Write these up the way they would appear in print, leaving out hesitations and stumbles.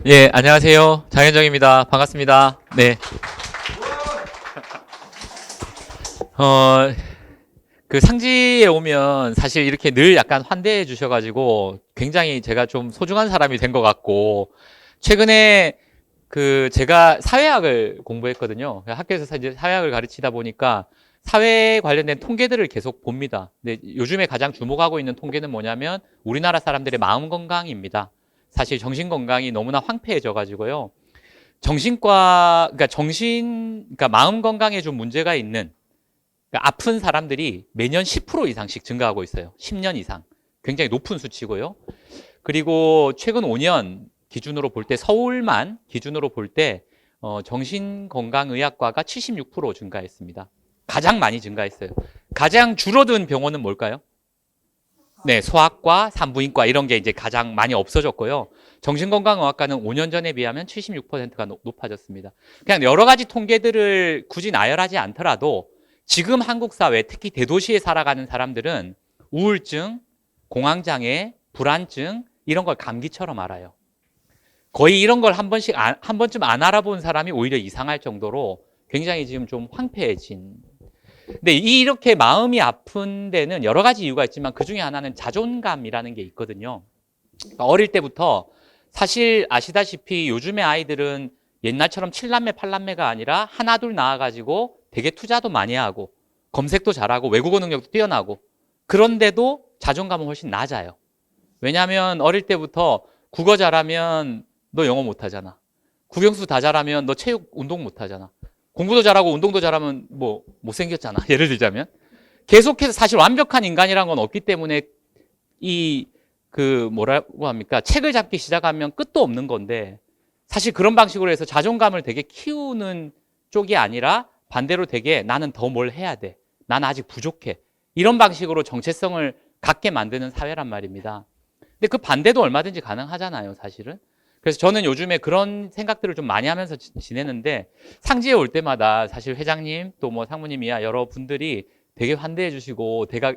예, 안녕하세요. 장현정입니다. 반갑습니다. 네. 어, 그 상지에 오면 사실 이렇게 늘 약간 환대해 주셔가지고 굉장히 제가 좀 소중한 사람이 된 것 같고, 최근에 그 제가 사회학을 공부했거든요. 학교에서 이제 사회학을 가르치다 보니까 사회 관련된 통계들을 계속 봅니다. 근데 요즘에 가장 주목하고 있는 통계는 뭐냐면 우리나라 사람들의 마음 건강입니다. 사실 정신 건강이 너무나 황폐해져 가지고요. 그러니까 마음 건강에 좀 문제가 있는, 그러니까 아픈 사람들이 매년 10% 이상씩 증가하고 있어요. 10년 이상. 굉장히 높은 수치고요. 그리고 최근 5년 기준으로 볼 때, 서울만 기준으로 볼 때, 정신건강의학과가 76% 증가했습니다. 가장 많이 증가했어요. 가장 줄어든 병원은 뭘까요? 네, 소아과, 산부인과 이런 게 이제 가장 많이 없어졌고요. 정신건강의학과는 5년 전에 비하면 76%가 높아졌습니다. 그냥 여러 가지 통계들을 굳이 나열하지 않더라도 지금 한국 사회, 특히 대도시에 살아가는 사람들은 우울증, 공황장애, 불안증 이런 걸 감기처럼 알아요. 거의 이런 걸 한 번쯤 안 알아본 사람이 오히려 이상할 정도로 굉장히 지금 좀 황폐해진. 근데 이렇게 마음이 아픈 데는 여러 가지 이유가 있지만 그 중에 하나는 자존감이라는 게 있거든요. 어릴 때부터 사실 아시다시피 요즘의 아이들은 옛날처럼 7남매, 8남매가 아니라 하나, 둘 낳아가지고 되게 투자도 많이 하고 검색도 잘하고 외국어 능력도 뛰어나고 그런데도 자존감은 훨씬 낮아요. 왜냐하면 어릴 때부터 국어 잘하면 너 영어 못하잖아. 국영수 다 잘하면 너 체육 운동 못하잖아. 공부도 잘하고 운동도 잘하면 뭐 못생겼잖아. 예를 들자면. 계속해서 사실 완벽한 인간이란 건 없기 때문에 뭐라고 합니까? 책을 잡기 시작하면 끝도 없는 건데 사실 그런 방식으로 해서 자존감을 되게 키우는 쪽이 아니라 반대로 되게 나는 더 뭘 해야 돼. 나는 아직 부족해. 이런 방식으로 정체성을 갖게 만드는 사회란 말입니다. 근데 그 반대도 얼마든지 가능하잖아요, 사실은. 그래서 저는 요즘에 그런 생각들을 좀 많이 하면서 지내는데 상지에 올 때마다 사실 회장님 또 뭐 상무님이야 여러 분들이 되게 환대해 주시고 제가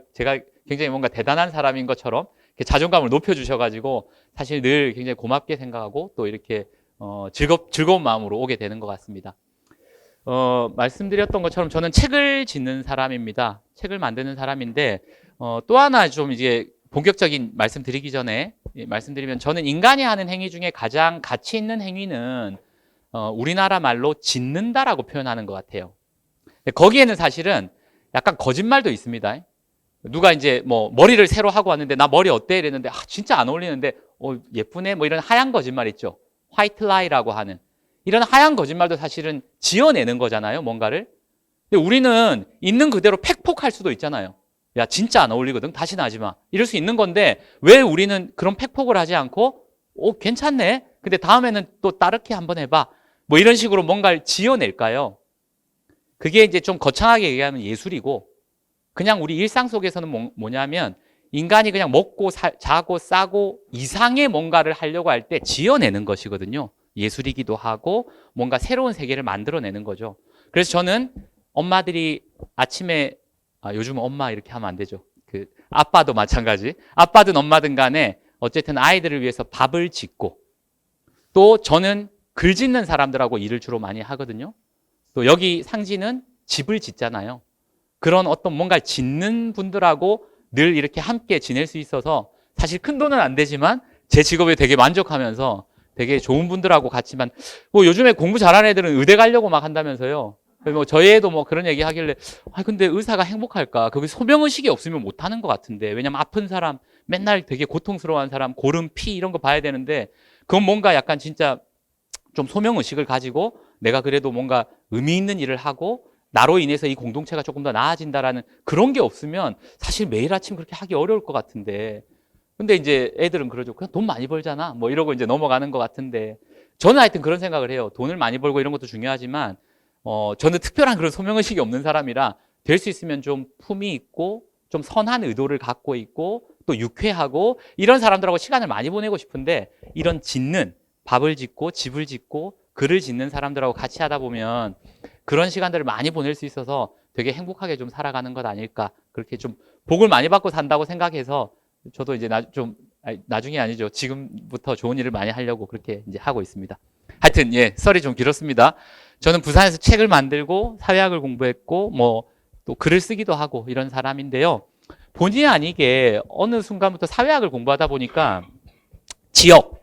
굉장히 뭔가 대단한 사람인 것처럼 이렇게 자존감을 높여 주셔가지고 사실 늘 굉장히 고맙게 생각하고 또 이렇게 즐거운 마음으로 오게 되는 것 같습니다. 말씀드렸던 것처럼 저는 책을 짓는 사람입니다. 책을 만드는 사람인데 또 하나 좀 이제 본격적인 말씀 드리기 전에 말씀드리면 저는 인간이 하는 행위 중에 가장 가치 있는 행위는 우리나라 말로 짓는다라고 표현하는 것 같아요. 거기에는 사실은 약간 거짓말도 있습니다. 누가 이제 뭐 머리를 새로 하고 왔는데 나 머리 어때? 이랬는데 진짜 안 어울리는데 예쁘네? 뭐 이런 하얀 거짓말 있죠. 화이트 라이라고 하는 이런 하얀 거짓말도 사실은 지어내는 거잖아요. 뭔가를. 근데 우리는 있는 그대로 팩폭할 수도 있잖아요. 야 진짜 안 어울리거든. 다시는 하지 마. 이럴 수 있는 건데 왜 우리는 그런 팩폭을 하지 않고 괜찮네. 근데 다음에는 또 따르게 한번 해봐. 뭐 이런 식으로 뭔가를 지어낼까요? 그게 이제 좀 거창하게 얘기하면 예술이고 그냥 우리 일상 속에서는 뭐냐면 인간이 그냥 먹고 자고 싸고 이상의 뭔가를 하려고 할 때 지어내는 것이거든요. 예술이기도 하고 뭔가 새로운 세계를 만들어내는 거죠. 그래서 저는 엄마들이 아침에 요즘은 엄마 이렇게 하면 안 되죠. 아빠도 마찬가지. 아빠든 엄마든 간에 어쨌든 아이들을 위해서 밥을 짓고 또 저는 글 짓는 사람들하고 일을 주로 많이 하거든요. 또 여기 상지는 집을 짓잖아요. 그런 어떤 뭔가를 짓는 분들하고 늘 이렇게 함께 지낼 수 있어서 사실 큰 돈은 안 되지만 제 직업에 되게 만족하면서 되게 좋은 분들하고 같이만 뭐 요즘에 공부 잘하는 애들은 의대 가려고 막 한다면서요. 뭐 저희 애도 뭐 그런 얘기 하길래 근데 의사가 행복할까? 거기 소명의식이 없으면 못하는 것 같은데 왜냐면 아픈 사람 맨날 되게 고통스러워하는 사람 고름 피 이런 거 봐야 되는데 그건 뭔가 약간 진짜 좀 소명의식을 가지고 내가 그래도 뭔가 의미 있는 일을 하고 나로 인해서 이 공동체가 조금 더 나아진다라는 그런 게 없으면 사실 매일 아침 그렇게 하기 어려울 것 같은데 근데 이제 애들은 그러죠. 그냥 돈 많이 벌잖아. 뭐 이러고 이제 넘어가는 것 같은데 저는 하여튼 그런 생각을 해요. 돈을 많이 벌고 이런 것도 중요하지만 저는 특별한 그런 소명의식이 없는 사람이라 될 수 있으면 좀 품이 있고 좀 선한 의도를 갖고 있고 또 유쾌하고 이런 사람들하고 시간을 많이 보내고 싶은데 이런 짓는 밥을 짓고 집을 짓고 글을 짓는 사람들하고 같이 하다 보면 그런 시간들을 많이 보낼 수 있어서 되게 행복하게 좀 살아가는 것 아닐까 그렇게 좀 복을 많이 받고 산다고 생각해서 저도 이제 좀 나중에 아니죠. 지금부터 좋은 일을 많이 하려고 그렇게 이제 하고 있습니다. 하여튼 예, 썰이 좀 길었습니다. 저는 부산에서 책을 만들고 사회학을 공부했고 뭐 또 글을 쓰기도 하고 이런 사람인데요. 본의 아니게 어느 순간부터 사회학을 공부하다 보니까 지역,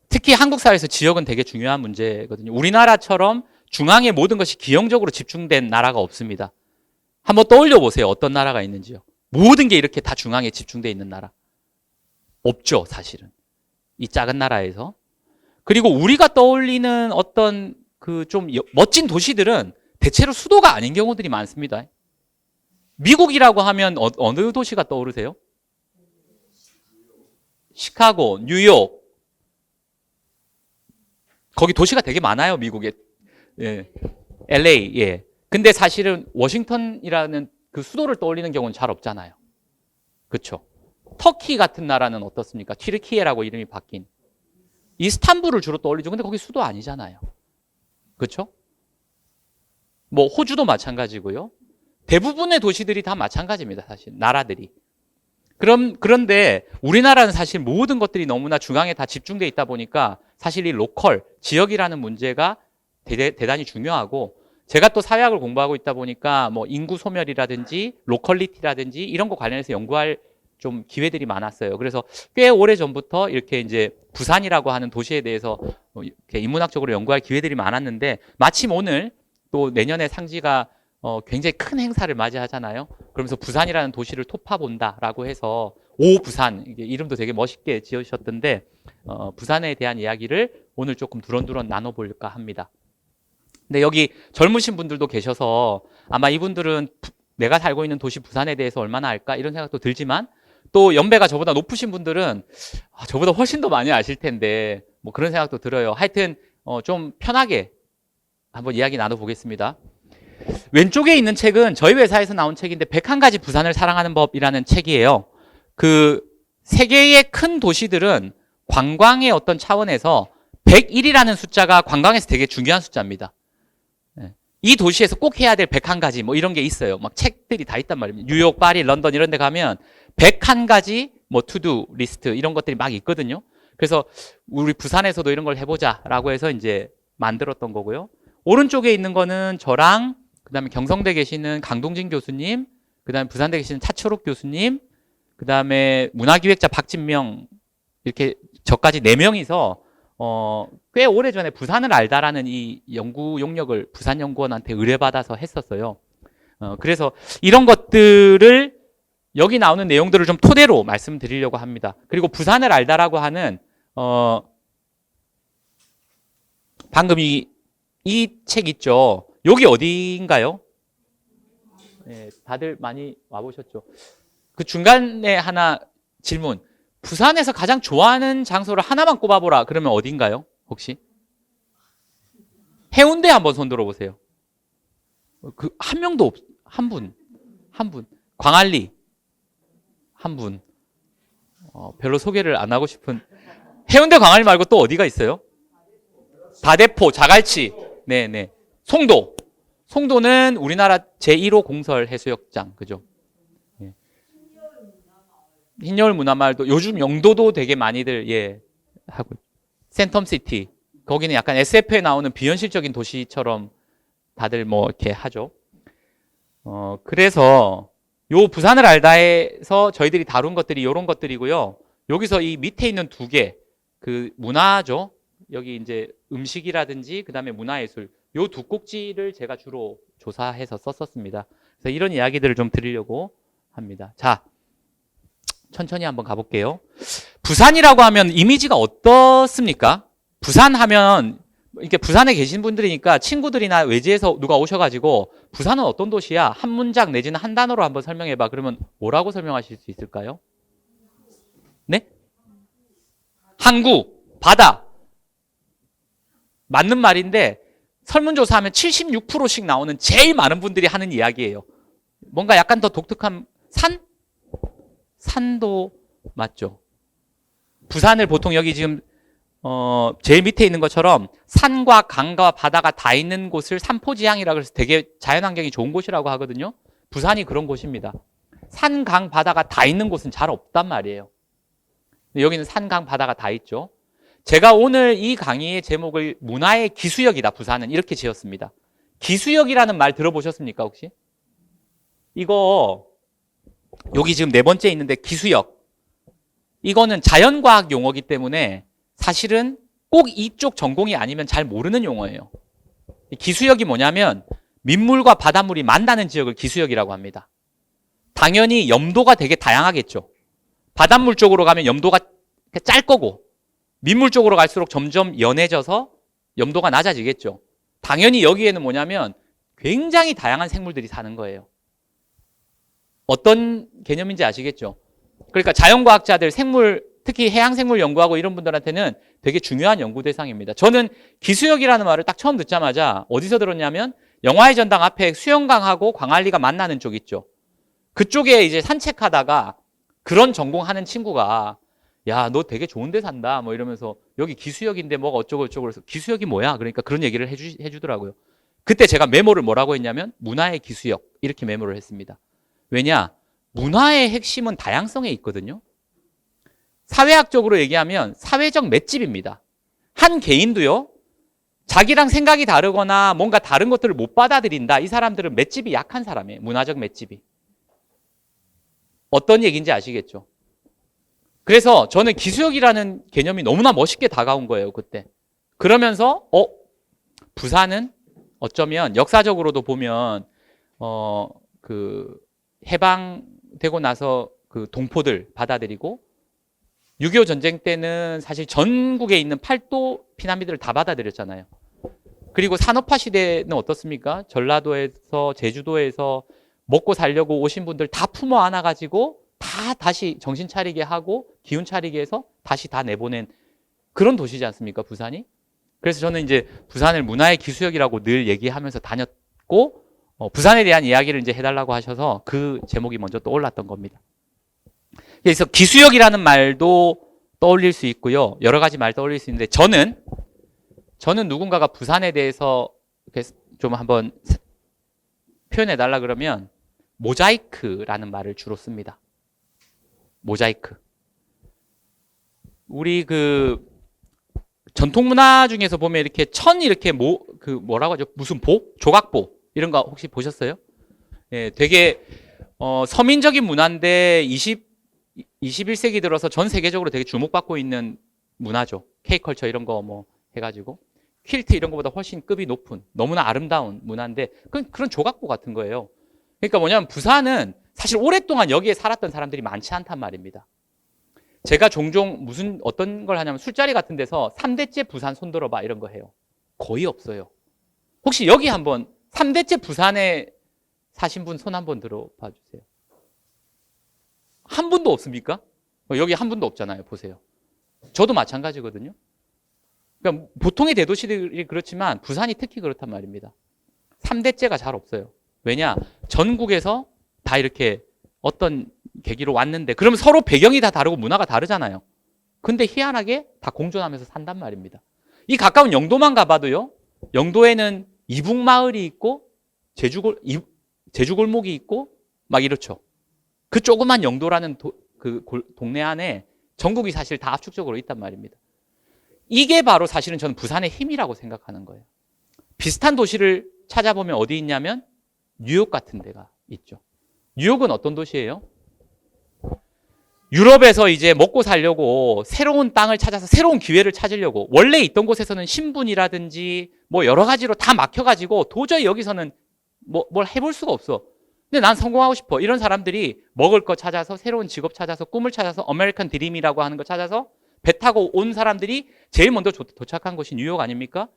특히 한국 사회에서 지역은 되게 중요한 문제거든요. 우리나라처럼 중앙에 모든 것이 기형적으로 집중된 나라가 없습니다. 한번 떠올려 보세요. 어떤 나라가 있는지요. 모든 게 이렇게 다 중앙에 집중되어 있는 나라. 없죠, 사실은. 이 작은 나라에서. 그리고 우리가 떠올리는 어떤 그 좀 멋진 도시들은 대체로 수도가 아닌 경우들이 많습니다. 미국이라고 하면 어느 도시가 떠오르세요? 시카고, 뉴욕. 거기 도시가 되게 많아요, 미국에. 예. LA, 예. 근데 사실은 워싱턴이라는 그 수도를 떠올리는 경우는 잘 없잖아요. 그렇죠? 터키 같은 나라는 어떻습니까? 튀르키예라고 이름이 바뀐. 이스탄불을 주로 떠올리죠. 근데 거기 수도 아니잖아요. 그렇죠? 뭐 호주도 마찬가지고요. 대부분의 도시들이 다 마찬가지입니다. 사실 나라들이. 그런데 우리나라는 사실 모든 것들이 너무나 중앙에 다 집중되어 있다 보니까 사실 이 로컬, 지역이라는 문제가 대단히 중요하고, 제가 또 사회학을 공부하고 있다 보니까 뭐 인구 소멸이라든지 로컬리티라든지 이런 거 관련해서 연구할 좀 기회들이 많았어요. 그래서 꽤 오래 전부터 이렇게 이제 부산이라고 하는 도시에 대해서 이렇게 인문학적으로 연구할 기회들이 많았는데, 마침 오늘 또 내년에 상지가 굉장히 큰 행사를 맞이하잖아요. 그러면서 부산이라는 도시를 토파본다라고 해서 오부산, 이게 이름도 되게 멋있게 지으셨던데 부산에 대한 이야기를 오늘 조금 두런두런 나눠볼까 합니다. 근데 여기 젊으신 분들도 계셔서 아마 이분들은 내가 살고 있는 도시 부산에 대해서 얼마나 알까 이런 생각도 들지만, 또 연배가 저보다 높으신 분들은 저보다 훨씬 더 많이 아실 텐데 뭐 그런 생각도 들어요. 하여튼 좀 편하게 한번 이야기 나눠보겠습니다. 왼쪽에 있는 책은 저희 회사에서 나온 책인데 101가지 부산을 사랑하는 법이라는 책이에요. 그 세계의 큰 도시들은 관광의 어떤 차원에서 101이라는 숫자가 관광에서 되게 중요한 숫자입니다. 이 도시에서 꼭 해야 될 101가지 뭐 이런 게 있어요. 막 책들이 다 있단 말입니다. 뉴욕, 파리, 런던 이런 데 가면 101가지 뭐 투두 리스트 이런 것들이 막 있거든요. 그래서 우리 부산에서도 이런 걸 해보자라고 해서 이제 만들었던 거고요. 오른쪽에 있는 거는 저랑 그다음에 경성대 계시는 강동진 교수님, 그다음에 부산대 계시는 차철옥 교수님, 그다음에 문화기획자 박진명, 이렇게 저까지 4명이서 꽤 오래전에 부산을 알다라는 이 연구 용역을 부산연구원한테 의뢰받아서 했었어요. 그래서 이런 것들을 여기 나오는 내용들을 좀 토대로 말씀드리려고 합니다. 그리고 부산을 알다라고 하는 방금 이 책 있죠. 여기 어디인가요? 네, 다들 많이 와보셨죠. 그 중간에 하나 질문. 부산에서 가장 좋아하는 장소를 하나만 꼽아보라. 그러면 어딘가요? 혹시? 해운대 한번 손 들어보세요. 그 한 명도 없. 한 분. 광안리 한 분. 별로 소개를 안 하고 싶은. 해운대 광안리 말고 또 어디가 있어요? 다대포, 자갈치. 네네. 송도는 우리나라 제1호 공설 해수욕장, 그죠? 예. 흰여울 문화마을도 요즘 영도도 되게 많이들 하고. 센텀시티, 거기는 약간 SF에 나오는 비현실적인 도시처럼 다들 뭐 이렇게 하죠. 그래서 요 부산을 알다에서 저희들이 다룬 것들이 이런 것들이고요. 여기서 이 밑에 있는 2개, 그 문화죠. 여기 이제 음식이라든지 그다음에 문화예술, 요 2 꼭지를 제가 주로 조사해서 썼었습니다. 그래서 이런 이야기들을 좀 드리려고 합니다. 자, 천천히 한번 가볼게요. 부산이라고 하면 이미지가 어떻습니까? 부산 하면 이렇게 부산에 계신 분들이니까 친구들이나 외지에서 누가 오셔가지고 부산은 어떤 도시야? 한 문장 내지는 한 단어로 한번 설명해봐. 그러면 뭐라고 설명하실 수 있을까요? 네? 항구, 바다. 맞는 말인데 설문조사하면 76%씩 나오는 제일 많은 분들이 하는 이야기예요. 뭔가 약간 더 독특한 산도 맞죠? 부산을 보통 여기 지금 제일 밑에 있는 것처럼 산과 강과 바다가 다 있는 곳을 산포지향이라고 해서 되게 자연환경이 좋은 곳이라고 하거든요. 부산이 그런 곳입니다. 산, 강, 바다가 다 있는 곳은 잘 없단 말이에요. 여기는 산, 강, 바다가 다 있죠. 제가 오늘 이 강의의 제목을 문화의 기수역이다, 부산은. 이렇게 지었습니다. 기수역이라는 말 들어보셨습니까, 혹시? 이거, 여기 지금 네 번째 있는데, 기수역. 이거는 자연과학 용어이기 때문에 사실은 꼭 이쪽 전공이 아니면 잘 모르는 용어예요. 기수역이 뭐냐면, 민물과 바닷물이 만나는 지역을 기수역이라고 합니다. 당연히 염도가 되게 다양하겠죠. 바닷물 쪽으로 가면 염도가 짤 거고, 민물 쪽으로 갈수록 점점 연해져서 염도가 낮아지겠죠. 당연히 여기에는 뭐냐면 굉장히 다양한 생물들이 사는 거예요. 어떤 개념인지 아시겠죠? 그러니까 자연과학자들, 생물, 특히 해양생물 연구하고 이런 분들한테는 되게 중요한 연구 대상입니다. 저는 기수역이라는 말을 딱 처음 듣자마자 어디서 들었냐면 영화의 전당 앞에 수영강하고 광안리가 만나는 쪽 있죠. 그쪽에 이제 산책하다가 그런 전공하는 친구가 야, 너 되게 좋은 데 산다 뭐 이러면서 여기 기수역인데 뭐가 어쩌고 저쩌고 그래서 기수역이 뭐야? 그러니까 그런 얘기를 해주더라고요. 그때 제가 메모를 뭐라고 했냐면 문화의 기수역 이렇게 메모를 했습니다. 왜냐? 문화의 핵심은 다양성에 있거든요. 사회학적으로 얘기하면 사회적 맷집입니다. 한 개인도요. 자기랑 생각이 다르거나 뭔가 다른 것들을 못 받아들인다. 이 사람들은 맷집이 약한 사람이에요. 문화적 맷집이. 어떤 얘기인지 아시겠죠? 그래서 저는 기수역이라는 개념이 너무나 멋있게 다가온 거예요, 그때. 그러면서 부산은 어쩌면 역사적으로도 보면 그 해방되고 나서 그 동포들 받아들이고 6.25 전쟁 때는 사실 전국에 있는 팔도 피난민들을 다 받아들였잖아요. 그리고 산업화 시대는 어떻습니까? 전라도에서 제주도에서 먹고 살려고 오신 분들 다 품어 안아가지고 다 다시 정신 차리게 하고 기운 차리게 해서 다시 다 내보낸 그런 도시지 않습니까, 부산이? 그래서 저는 이제 부산을 문화의 기수역이라고 늘 얘기하면서 다녔고 부산에 대한 이야기를 이제 해달라고 하셔서 그 제목이 먼저 떠올랐던 겁니다. 그래서 기수역이라는 말도 떠올릴 수 있고요. 여러 가지 말 떠올릴 수 있는데 저는 누군가가 부산에 대해서 좀 한번 표현해달라 그러면 모자이크라는 말을 주로 씁니다. 모자이크. 우리 그 전통 문화 중에서 보면 이렇게 이렇게 뭐라고 하죠? 무슨 조각보 이런 거 혹시 보셨어요? 예, 되게 서민적인 문화인데 21세기 들어서 전 세계적으로 되게 주목받고 있는 문화죠. K컬처 이런 거 뭐 해가지고 퀼트 이런 것보다 훨씬 급이 높은 너무나 아름다운 문화인데 그런 조각보 같은 거예요. 그러니까 뭐냐면 부산은 사실 오랫동안 여기에 살았던 사람들이 많지 않단 말입니다. 제가 종종 어떤 걸 하냐면 술자리 같은 데서 3대째 부산 손들어봐 이런 거 해요. 거의 없어요. 혹시 여기 한번 3대째 부산에 사신 분 손 한번 들어봐 주세요. 한 분도 없습니까? 여기 한 분도 없잖아요. 보세요. 저도 마찬가지거든요. 그러니까 보통의 대도시들이 그렇지만 부산이 특히 그렇단 말입니다. 3대째가 잘 없어요. 왜냐? 전국에서 다 이렇게 어떤 계기로 왔는데 그러면 서로 배경이 다 다르고 문화가 다르잖아요. 근데 희한하게 다 공존하면서 산단 말입니다. 이 가까운 영도만 가봐도요. 영도에는 이북마을이 있고 제주골목이 있고 막 이렇죠. 그 조그만 영도라는 동네 안에 전국이 사실 다 압축적으로 있단 말입니다. 이게 바로 사실은 저는 부산의 힘이라고 생각하는 거예요. 비슷한 도시를 찾아보면 어디 있냐면 뉴욕 같은 데가 있죠. 뉴욕은 어떤 도시예요? 유럽에서 이제 먹고 살려고 새로운 땅을 찾아서 새로운 기회를 찾으려고 원래 있던 곳에서는 신분이라든지 뭐 여러 가지로 다 막혀가지고 도저히 여기서는 뭘 해볼 수가 없어. 근데 난 성공하고 싶어. 이런 사람들이 먹을 거 찾아서 새로운 직업 찾아서 꿈을 찾아서 아메리칸 드림이라고 하는 거 찾아서 배 타고 온 사람들이 제일 먼저 도착한 곳이 뉴욕 아닙니까?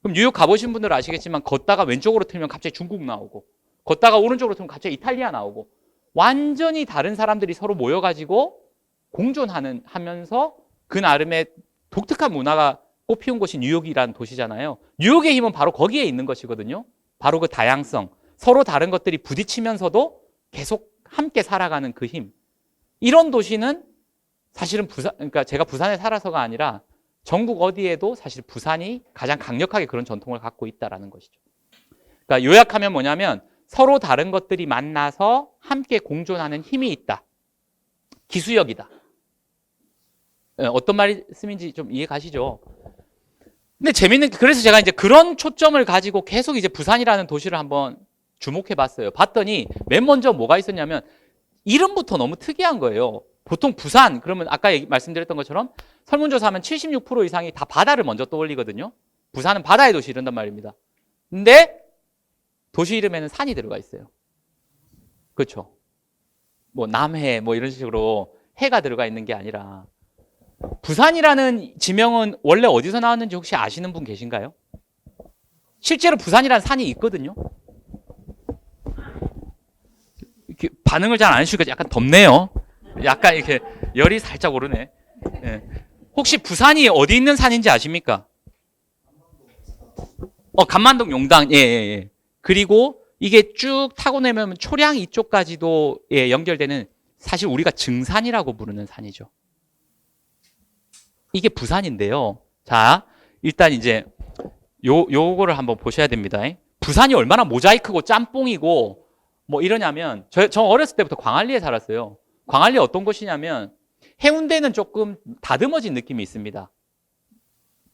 그럼 뉴욕 가보신 분들은 아시겠지만 걷다가 왼쪽으로 틀면 갑자기 중국 나오고 걷다가 오른쪽으로 틀면 갑자기 이탈리아 나오고 완전히 다른 사람들이 서로 모여가지고 공존하면서 그 나름의 독특한 문화가 꽃피운 곳이 뉴욕이라는 도시잖아요. 뉴욕의 힘은 바로 거기에 있는 것이거든요. 바로 그 다양성, 서로 다른 것들이 부딪히면서도 계속 함께 살아가는 그 힘. 이런 도시는 사실은 그러니까 제가 부산에 살아서가 아니라 전국 어디에도 사실 부산이 가장 강력하게 그런 전통을 갖고 있다는 것이죠. 그러니까 요약하면 뭐냐면 서로 다른 것들이 만나서 함께 공존하는 힘이 있다. 기수역이다. 어떤 말씀인지 좀 이해 가시죠? 근데 그래서 제가 이제 그런 초점을 가지고 계속 이제 부산이라는 도시를 한번 주목해 봤어요. 봤더니 맨 먼저 뭐가 있었냐면 이름부터 너무 특이한 거예요. 보통 부산, 그러면 아까 말씀드렸던 것처럼 설문조사하면 76% 이상이 다 바다를 먼저 떠올리거든요. 부산은 바다의 도시 이런단 말입니다. 근데 도시 이름에는 산이 들어가 있어요. 그렇죠? 뭐 남해 뭐 이런 식으로 해가 들어가 있는 게 아니라 부산이라는 지명은 원래 어디서 나왔는지 혹시 아시는 분 계신가요? 실제로 부산이라는 산이 있거든요. 이렇게 반응을 잘 안 해주니까 약간 덥네요. 약간 이렇게 열이 살짝 오르네. 예. 혹시 부산이 어디 있는 산인지 아십니까? 간만동 용당. 예. 그리고 이게 쭉 타고 내면 초량 이쪽까지도 연결되는 사실 우리가 증산이라고 부르는 산이죠. 이게 부산인데요. 자, 일단 이제 요거를 한번 보셔야 됩니다. 부산이 얼마나 모자이크고 짬뽕이고 뭐 이러냐면 저 어렸을 때부터 광안리에 살았어요. 광안리 어떤 곳이냐면 해운대는 조금 다듬어진 느낌이 있습니다.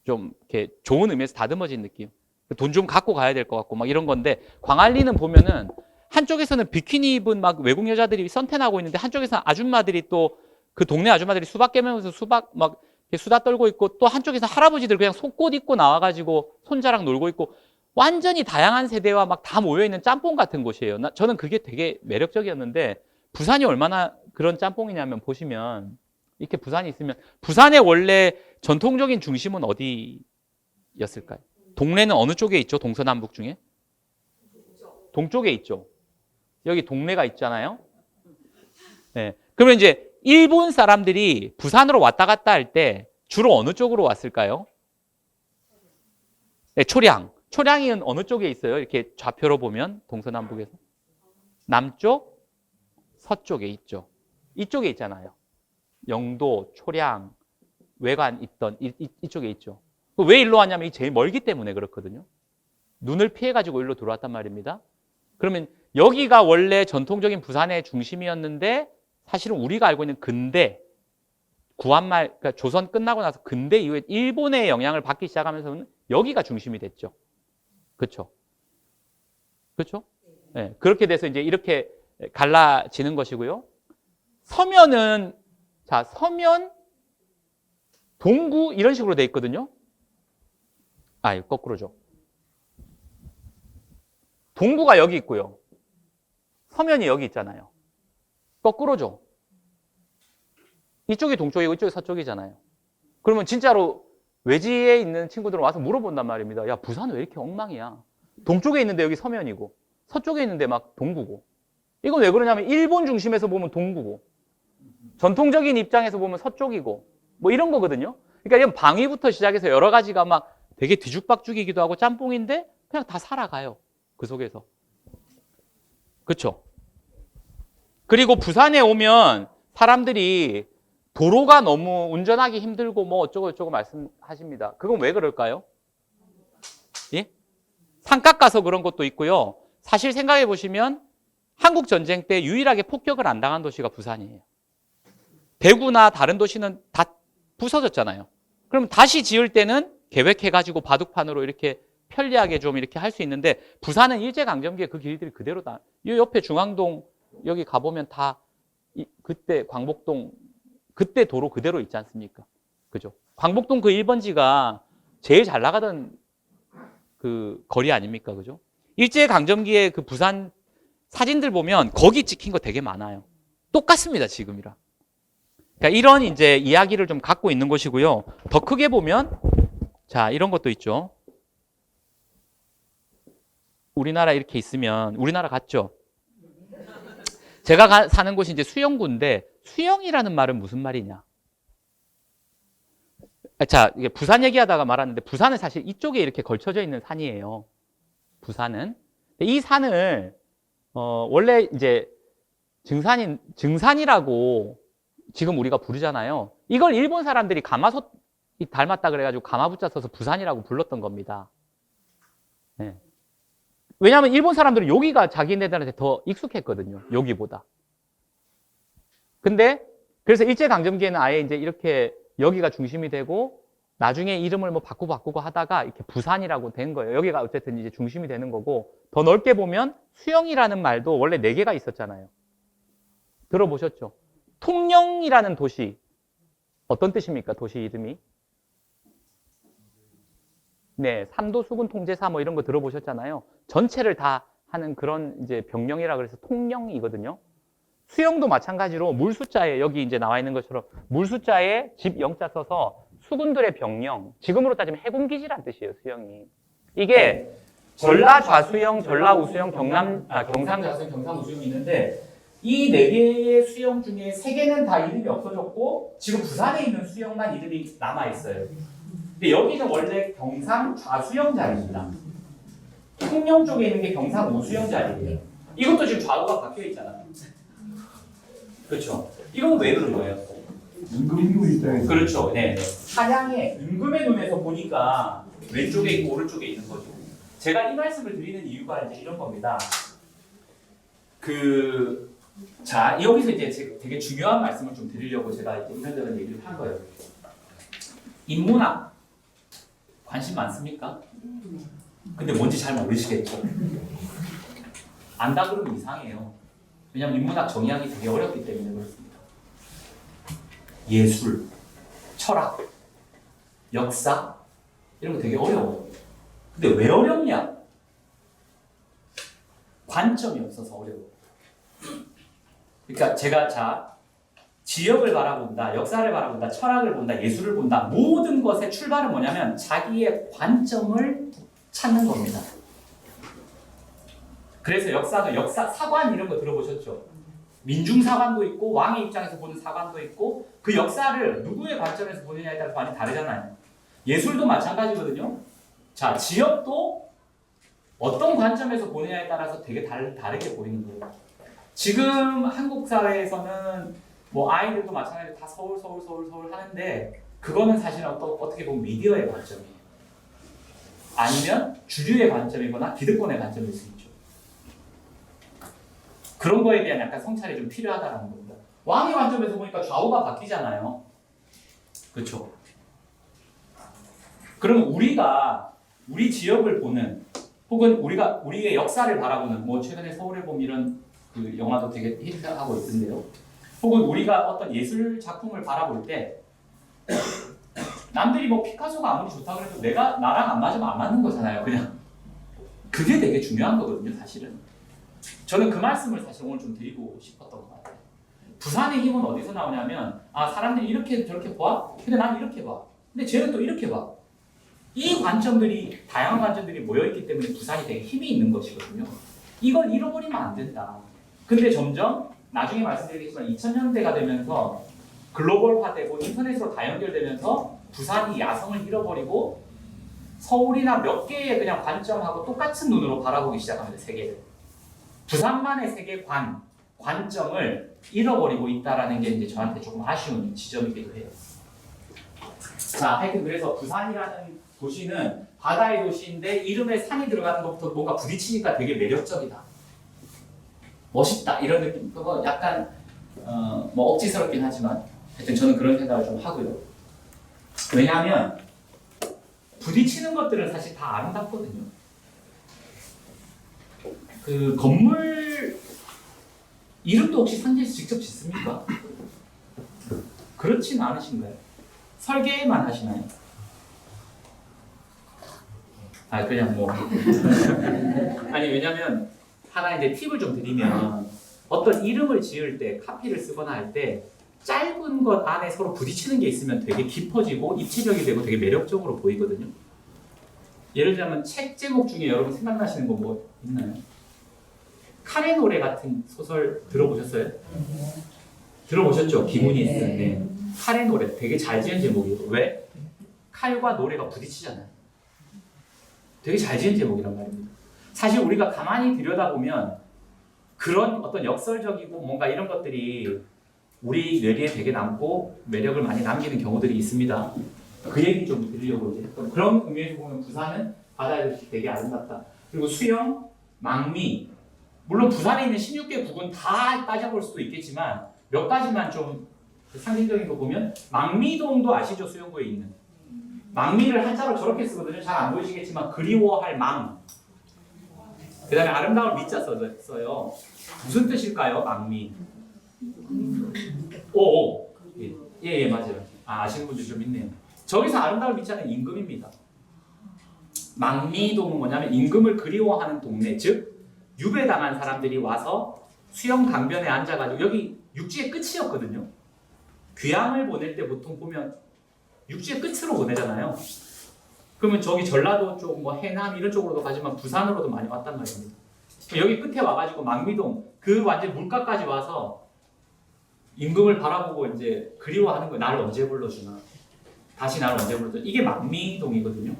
좀 이렇게 좋은 의미에서 다듬어진 느낌. 돈 좀 갖고 가야 될 것 같고 막 이런 건데 광안리는 보면은 한쪽에서는 비키니 입은 막 외국 여자들이 선탠하고 있는데 한쪽에서는 아줌마들이 또 그 동네 아줌마들이 수박 깨면서 수박 막 수다 떨고 있고 또 한쪽에서 할아버지들 그냥 속옷 입고 나와가지고 손자랑 놀고 있고 완전히 다양한 세대와 막 다 모여있는 짬뽕 같은 곳이에요. 저는 그게 되게 매력적이었는데 부산이 얼마나 그런 짬뽕이냐면 보시면 이렇게 부산이 있으면 부산의 원래 전통적인 중심은 어디였을까요? 동네는 어느 쪽에 있죠? 동서남북 중에? 동쪽에 있죠. 여기 동네가 있잖아요. 네. 그러면 이제 일본 사람들이 부산으로 왔다 갔다 할 때 주로 어느 쪽으로 왔을까요? 네, 초량. 초량이 어느 쪽에 있어요? 이렇게 좌표로 보면 동서남북에서. 남쪽, 서쪽에 있죠. 이쪽에 있잖아요. 영도, 초량, 외관 있던 이쪽에 있죠. 왜 일로 왔냐면 제일 멀기 때문에 그렇거든요. 눈을 피해가지고 일로 들어왔단 말입니다. 그러면 여기가 원래 전통적인 부산의 중심이었는데 사실은 우리가 알고 있는 근대, 구한말, 그러니까 조선 끝나고 나서 근대 이후에 일본의 영향을 받기 시작하면서는 여기가 중심이 됐죠. 그렇죠? 그렇죠? 네, 그렇게 돼서 이제 이렇게 갈라지는 것이고요. 서면은 자 서면, 동구 이런 식으로 돼 있거든요. 거꾸로죠. 동구가 여기 있고요. 서면이 여기 있잖아요. 거꾸로죠. 이쪽이 동쪽이고 이쪽이 서쪽이잖아요. 그러면 진짜로 외지에 있는 친구들은 와서 물어본단 말입니다. 야, 부산은 왜 이렇게 엉망이야? 동쪽에 있는데 여기 서면이고 서쪽에 있는데 막 동구고. 이건 왜 그러냐면 일본 중심에서 보면 동구고 전통적인 입장에서 보면 서쪽이고 뭐 이런 거거든요. 그러니까 이런 방위부터 시작해서 여러 가지가 막 되게 뒤죽박죽이기도 하고 짬뽕인데 그냥 다 살아가요. 그 속에서. 그렇죠? 그리고 부산에 오면 사람들이 도로가 너무 운전하기 힘들고 뭐 어쩌고 말씀하십니다. 그건 왜 그럴까요? 예? 산악 가서 그런 것도 있고요. 사실 생각해 보시면 한국 전쟁 때 유일하게 폭격을 안 당한 도시가 부산이에요. 대구나 다른 도시는 다 부서졌잖아요. 그럼 다시 지을 때는 계획해가지고 바둑판으로 이렇게 편리하게 좀 이렇게 할 수 있는데 부산은 일제강점기에 그 길들이 그대로다. 이 옆에 중앙동 여기 가보면 다 그때 광복동 그때 도로 그대로 있지 않습니까? 그죠? 광복동 그 1번지가 제일 잘 나가던 그 거리 아닙니까? 그죠? 일제강점기에 그 부산 사진들 보면 거기 찍힌 거 되게 많아요. 똑같습니다, 지금이랑. 그러니까 이런 이제 이야기를 좀 갖고 있는 것이고요. 더 크게 보면 자, 이런 것도 있죠. 우리나라 이렇게 있으면 우리나라 같죠? 제가 사는 곳이 이제 수영구인데 수영이라는 말은 무슨 말이냐? 자, 이게 부산 얘기하다가 말았는데 부산은 사실 이쪽에 이렇게 걸쳐져 있는 산이에요. 부산은. 이 산을 원래 이제 증산이라고 지금 우리가 부르잖아요. 이걸 일본 사람들이 가마솥 닮았다 그래가지고 가마부자 써서 부산이라고 불렀던 겁니다. 네. 왜냐하면 일본 사람들은 여기가 자기네들한테 더 익숙했거든요. 여기보다. 근데 그래서 일제강점기에는 아예 이제 이렇게 여기가 중심이 되고 나중에 이름을 뭐 바꾸고 하다가 이렇게 부산이라고 된 거예요. 여기가 어쨌든 이제 중심이 되는 거고, 더 넓게 보면 수영이라는 말도 원래 4개가 있었잖아요. 들어보셨죠? 통영이라는 도시, 어떤 뜻입니까? 도시 이름이? 네, 삼도수군 통제사 뭐 이런 거 들어보셨잖아요. 전체를 다 하는 그런 이제 병령이라 그래서 통영이거든요. 수영도 마찬가지로 물 숫자에 여기 이제 나와 있는 것처럼 물 숫자에 집 영자 써서 수군들의 병령, 지금으로 따지면 해군기지란 뜻이에요, 수영이. 이게 전라 좌수영, 전라 우수영, 경상 좌수영, 경상 우수영이 있는데 이 4개의 수영 중에 3개는 다 이름이 없어졌고 지금 부산에 있는 수영만 이름이 남아있어요. 근데 여기는 원래 경상 좌수영 자리입니다. 통영 쪽에 있는 게 경상 우수영 자리예요. 이것도 지금 좌우가 바뀌어 있잖아요. 그렇죠? 이건 왜 그런 거예요? 임금이 있다. 그렇죠. 네. 사냥의 임금의 눈에서 보니까 왼쪽에 있고 오른쪽에 있는 거죠. 제가 이 말씀을 드리는 이유가 이제 이런 겁니다. 자, 여기서 이제 되게 중요한 말씀을 좀 드리려고 제가 이제 이런저런 얘기를 한 거예요. 인문학 관심 많습니까? 근데 뭔지 잘 모르시겠죠? 안다 그러면 이상해요. 왜냐하면 인문학 정의하기 되게 어렵기 때문에 그렇습니다. 예술, 철학, 역사 이런 거 되게 어려워요. 근데 왜 어렵냐? 관점이 없어서 어려워요. 그러니까 제가 지역을 바라본다, 역사를 바라본다, 철학을 본다, 예술을 본다. 모든 것의 출발은 뭐냐면 자기의 관점을 찾는 겁니다. 그래서 역사도 사관 이런 거 들어보셨죠? 민중사관도 있고 왕의 입장에서 보는 사관도 있고 그 역사를 누구의 관점에서 보느냐에 따라서 많이 다르잖아요. 예술도 마찬가지거든요. 자, 지역도 어떤 관점에서 보느냐에 따라서 되게 다르게 보이는 거예요. 지금 한국 사회에서는 뭐 아이들도 마찬가지로 다 서울 하는데 그거는 사실 어떻게 보면 미디어의 관점이에요. 아니면 주류의 관점이거나 기득권의 관점일 수 있죠. 그런 거에 대한 약간 성찰이 좀 필요하다는 겁니다. 왕의 관점에서 보니까 좌우가 바뀌잖아요. 그렇죠? 그러면 우리 지역을 보는 혹은 우리의 역사를 바라보는 뭐 최근에 서울에 보면 이런 그 영화도 되게 히트하고 있던데요. 혹은 우리가 어떤 예술 작품을 바라볼 때 남들이 뭐 피카소가 아무리 좋다 그래도 나랑 안 맞으면 안 맞는 거잖아요. 그냥 그게 되게 중요한 거거든요, 사실은. 저는 그 말씀을 사실 오늘 좀 드리고 싶었던 것 같아요. 부산의 힘은 어디서 나오냐면 사람들이 이렇게 저렇게 봐? 근데 난 이렇게 봐. 근데 쟤는 또 이렇게 봐. 이 관점들이 다양한 관점들이 모여있기 때문에 부산이 되게 힘이 있는 것이거든요. 이걸 잃어버리면 안 된다. 근데 점점 나중에 말씀드리겠지만 2000년대가 되면서 글로벌화되고 인터넷으로 다 연결되면서 부산이 야성을 잃어버리고 서울이나 몇 개의 그냥 관점하고 똑같은 눈으로 바라보기 시작합니다. 세계를. 부산만의 세계 관점을 잃어버리고 있다라는 게 이제 저한테 조금 아쉬운 지점이기도 해요. 자, 하여튼 그래서 부산이라는 도시는 바다의 도시인데 이름에 산이 들어가는 것부터 뭔가 부딪히니까 되게 매력적이다. 멋있다. 이런 느낌. 그거 약간 뭐 억지스럽긴 하지만 하여튼 저는 그런 생각을 좀 하고요. 왜냐하면 부딪히는 것들은 사실 다 아름답거든요. 그 건물 이름도 혹시 상지에서 직접 짓습니까? 그렇진 않으신가요? 설계만 하시나요? 그냥 뭐 아니 왜냐면 하나 이제 팁을 좀 드리면 어떤 이름을 지을 때 카피를 쓰거나 할 때 짧은 것 안에 서로 부딪히는 게 있으면 되게 깊어지고 입체적이 되고 되게 매력적으로 보이거든요. 예를 들면 책 제목 중에 여러분 생각나시는 거 뭐 있나요? 칼의 노래 같은 소설 들어보셨어요? 들어보셨죠? 김훈이 쓴 네. 칼의 노래 되게 잘 지은 제목이에요. 왜? 칼과 노래가 부딪히잖아요. 되게 잘 지은 제목이란 말입니다. 사실 우리가 가만히 들여다보면 그런 어떤 역설적이고 뭔가 이런 것들이 우리 뇌리에 되게 남고 매력을 많이 남기는 경우들이 있습니다. 그 얘기 좀 드리려고 이제 그런 의미에서 보면 부산은 바다의 도시 되게 아름답다. 그리고 수영, 망미 물론 부산에 있는 16개 국은 다 따져볼 수도 있겠지만 몇 가지만 좀 상징적인 거 보면 망미동도 아시죠? 수영구에 있는. 망미를 한자로 저렇게 쓰거든요. 잘 안 보이시겠지만 그리워할 망. 그 다음에 아름다울 미자 써요. 무슨 뜻일까요? 망미. 오. 예, 맞아요. 아시는 분들 좀 있네요. 저기서 아름다울 미자는 임금입니다. 망미동은 뭐냐면 임금을 그리워하는 동네, 즉 유배당한 사람들이 와서 수영 강변에 앉아가지고 여기 육지의 끝이었거든요. 귀향을 보낼 때 보통 보면 육지의 끝으로 보내잖아요. 그러면 저기 전라도 쪽, 뭐 해남 이런 쪽으로도 가지만 부산으로도 많이 왔단 말입니다. 여기 끝에 와가지고 망미동 그 완전 물가까지 와서 임금을 바라보고 이제 그리워하는 거예요. 나를 언제 불러주나. 다시 나를 언제 불러주나. 이게 망미동이거든요.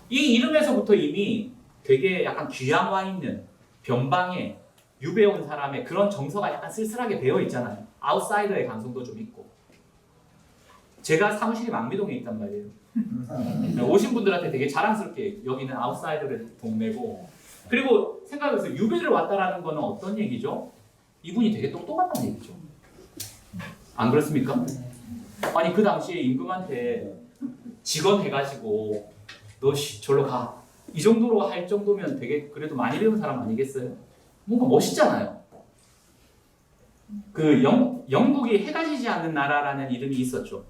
이 이름에서부터 이미 되게 약간 귀향 와 있는 변방에 유배 온 사람의 그런 정서가 약간 쓸쓸하게 배어 있잖아요. 아웃사이더의 감성도 좀 있고. 제가 사무실이 망미동에 있단 말이에요. 오신 분들한테 되게 자랑스럽게 여기는 아웃사이더의 동네고. 그리고 생각해보세요. 유배를 왔다라는 거는 어떤 얘기죠? 이분이 되게 똑똑하다는 얘기죠. 안 그렇습니까? 아니 그 당시에 임금한테 직원 해가지고 너 절로 가. 이 정도로 할 정도면 되게 그래도 많이 배운 사람 아니겠어요? 뭔가 멋있잖아요. 그 영국이 해가 지지 않는 나라라는 이름이 있었죠.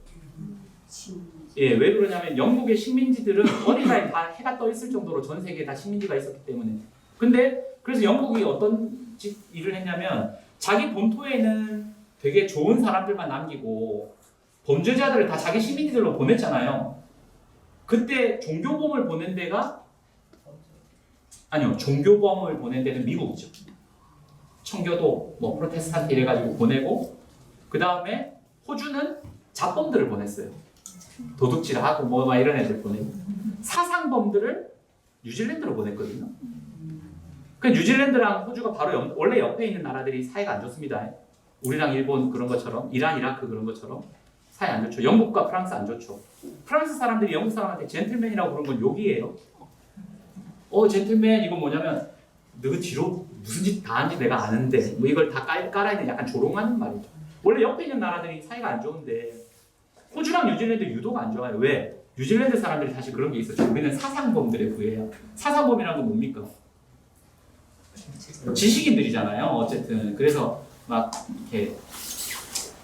예, 왜 그러냐면 영국의 식민지들은 어디가에 다 해가 떠 있을 정도로 전 세계에 다 식민지가 있었기 때문에. 근데 그래서 영국이 어떤 일을 했냐면 자기 본토에는 되게 좋은 사람들만 남기고 범죄자들을 다 자기 식민지들로 보냈잖아요. 그때 종교범을 보낸 데가 아니요, 종교범을 보낸 데는 미국이죠. 청교도, 뭐 프로테스탄트 이래가지고 보내고 그 다음에 호주는 잡범들을 보냈어요. 도둑질하고 뭐 이런 애들 보내고 사상범들을 뉴질랜드로 보냈거든요. 그 뉴질랜드랑 호주가 바로 원래 옆에 있는 나라들이 사이가 안 좋습니다. 우리랑 일본 그런 것처럼 이란, 이라크 그런 것처럼 사이 안 좋죠. 영국과 프랑스 안 좋죠. 프랑스 사람들이 영국 사람한테 젠틀맨이라고 부르는 건 욕이에요. 젠틀맨 이거 뭐냐면 너 뒤로 무슨 짓 다 한지 내가 아는데 뭐 이걸 다 깔아있는 약간 조롱하는 말이죠. 원래 옆에 있는 나라들이 사이가 안 좋은데 호주랑 뉴질랜드 유독 안 좋아요. 왜? 뉴질랜드 사람들이 사실 그런 게 있었죠. 우리는 사상범들의 부예요. 사상범이란 건 뭡니까? 지식인들이잖아요. 어쨌든 그래서 막 이렇게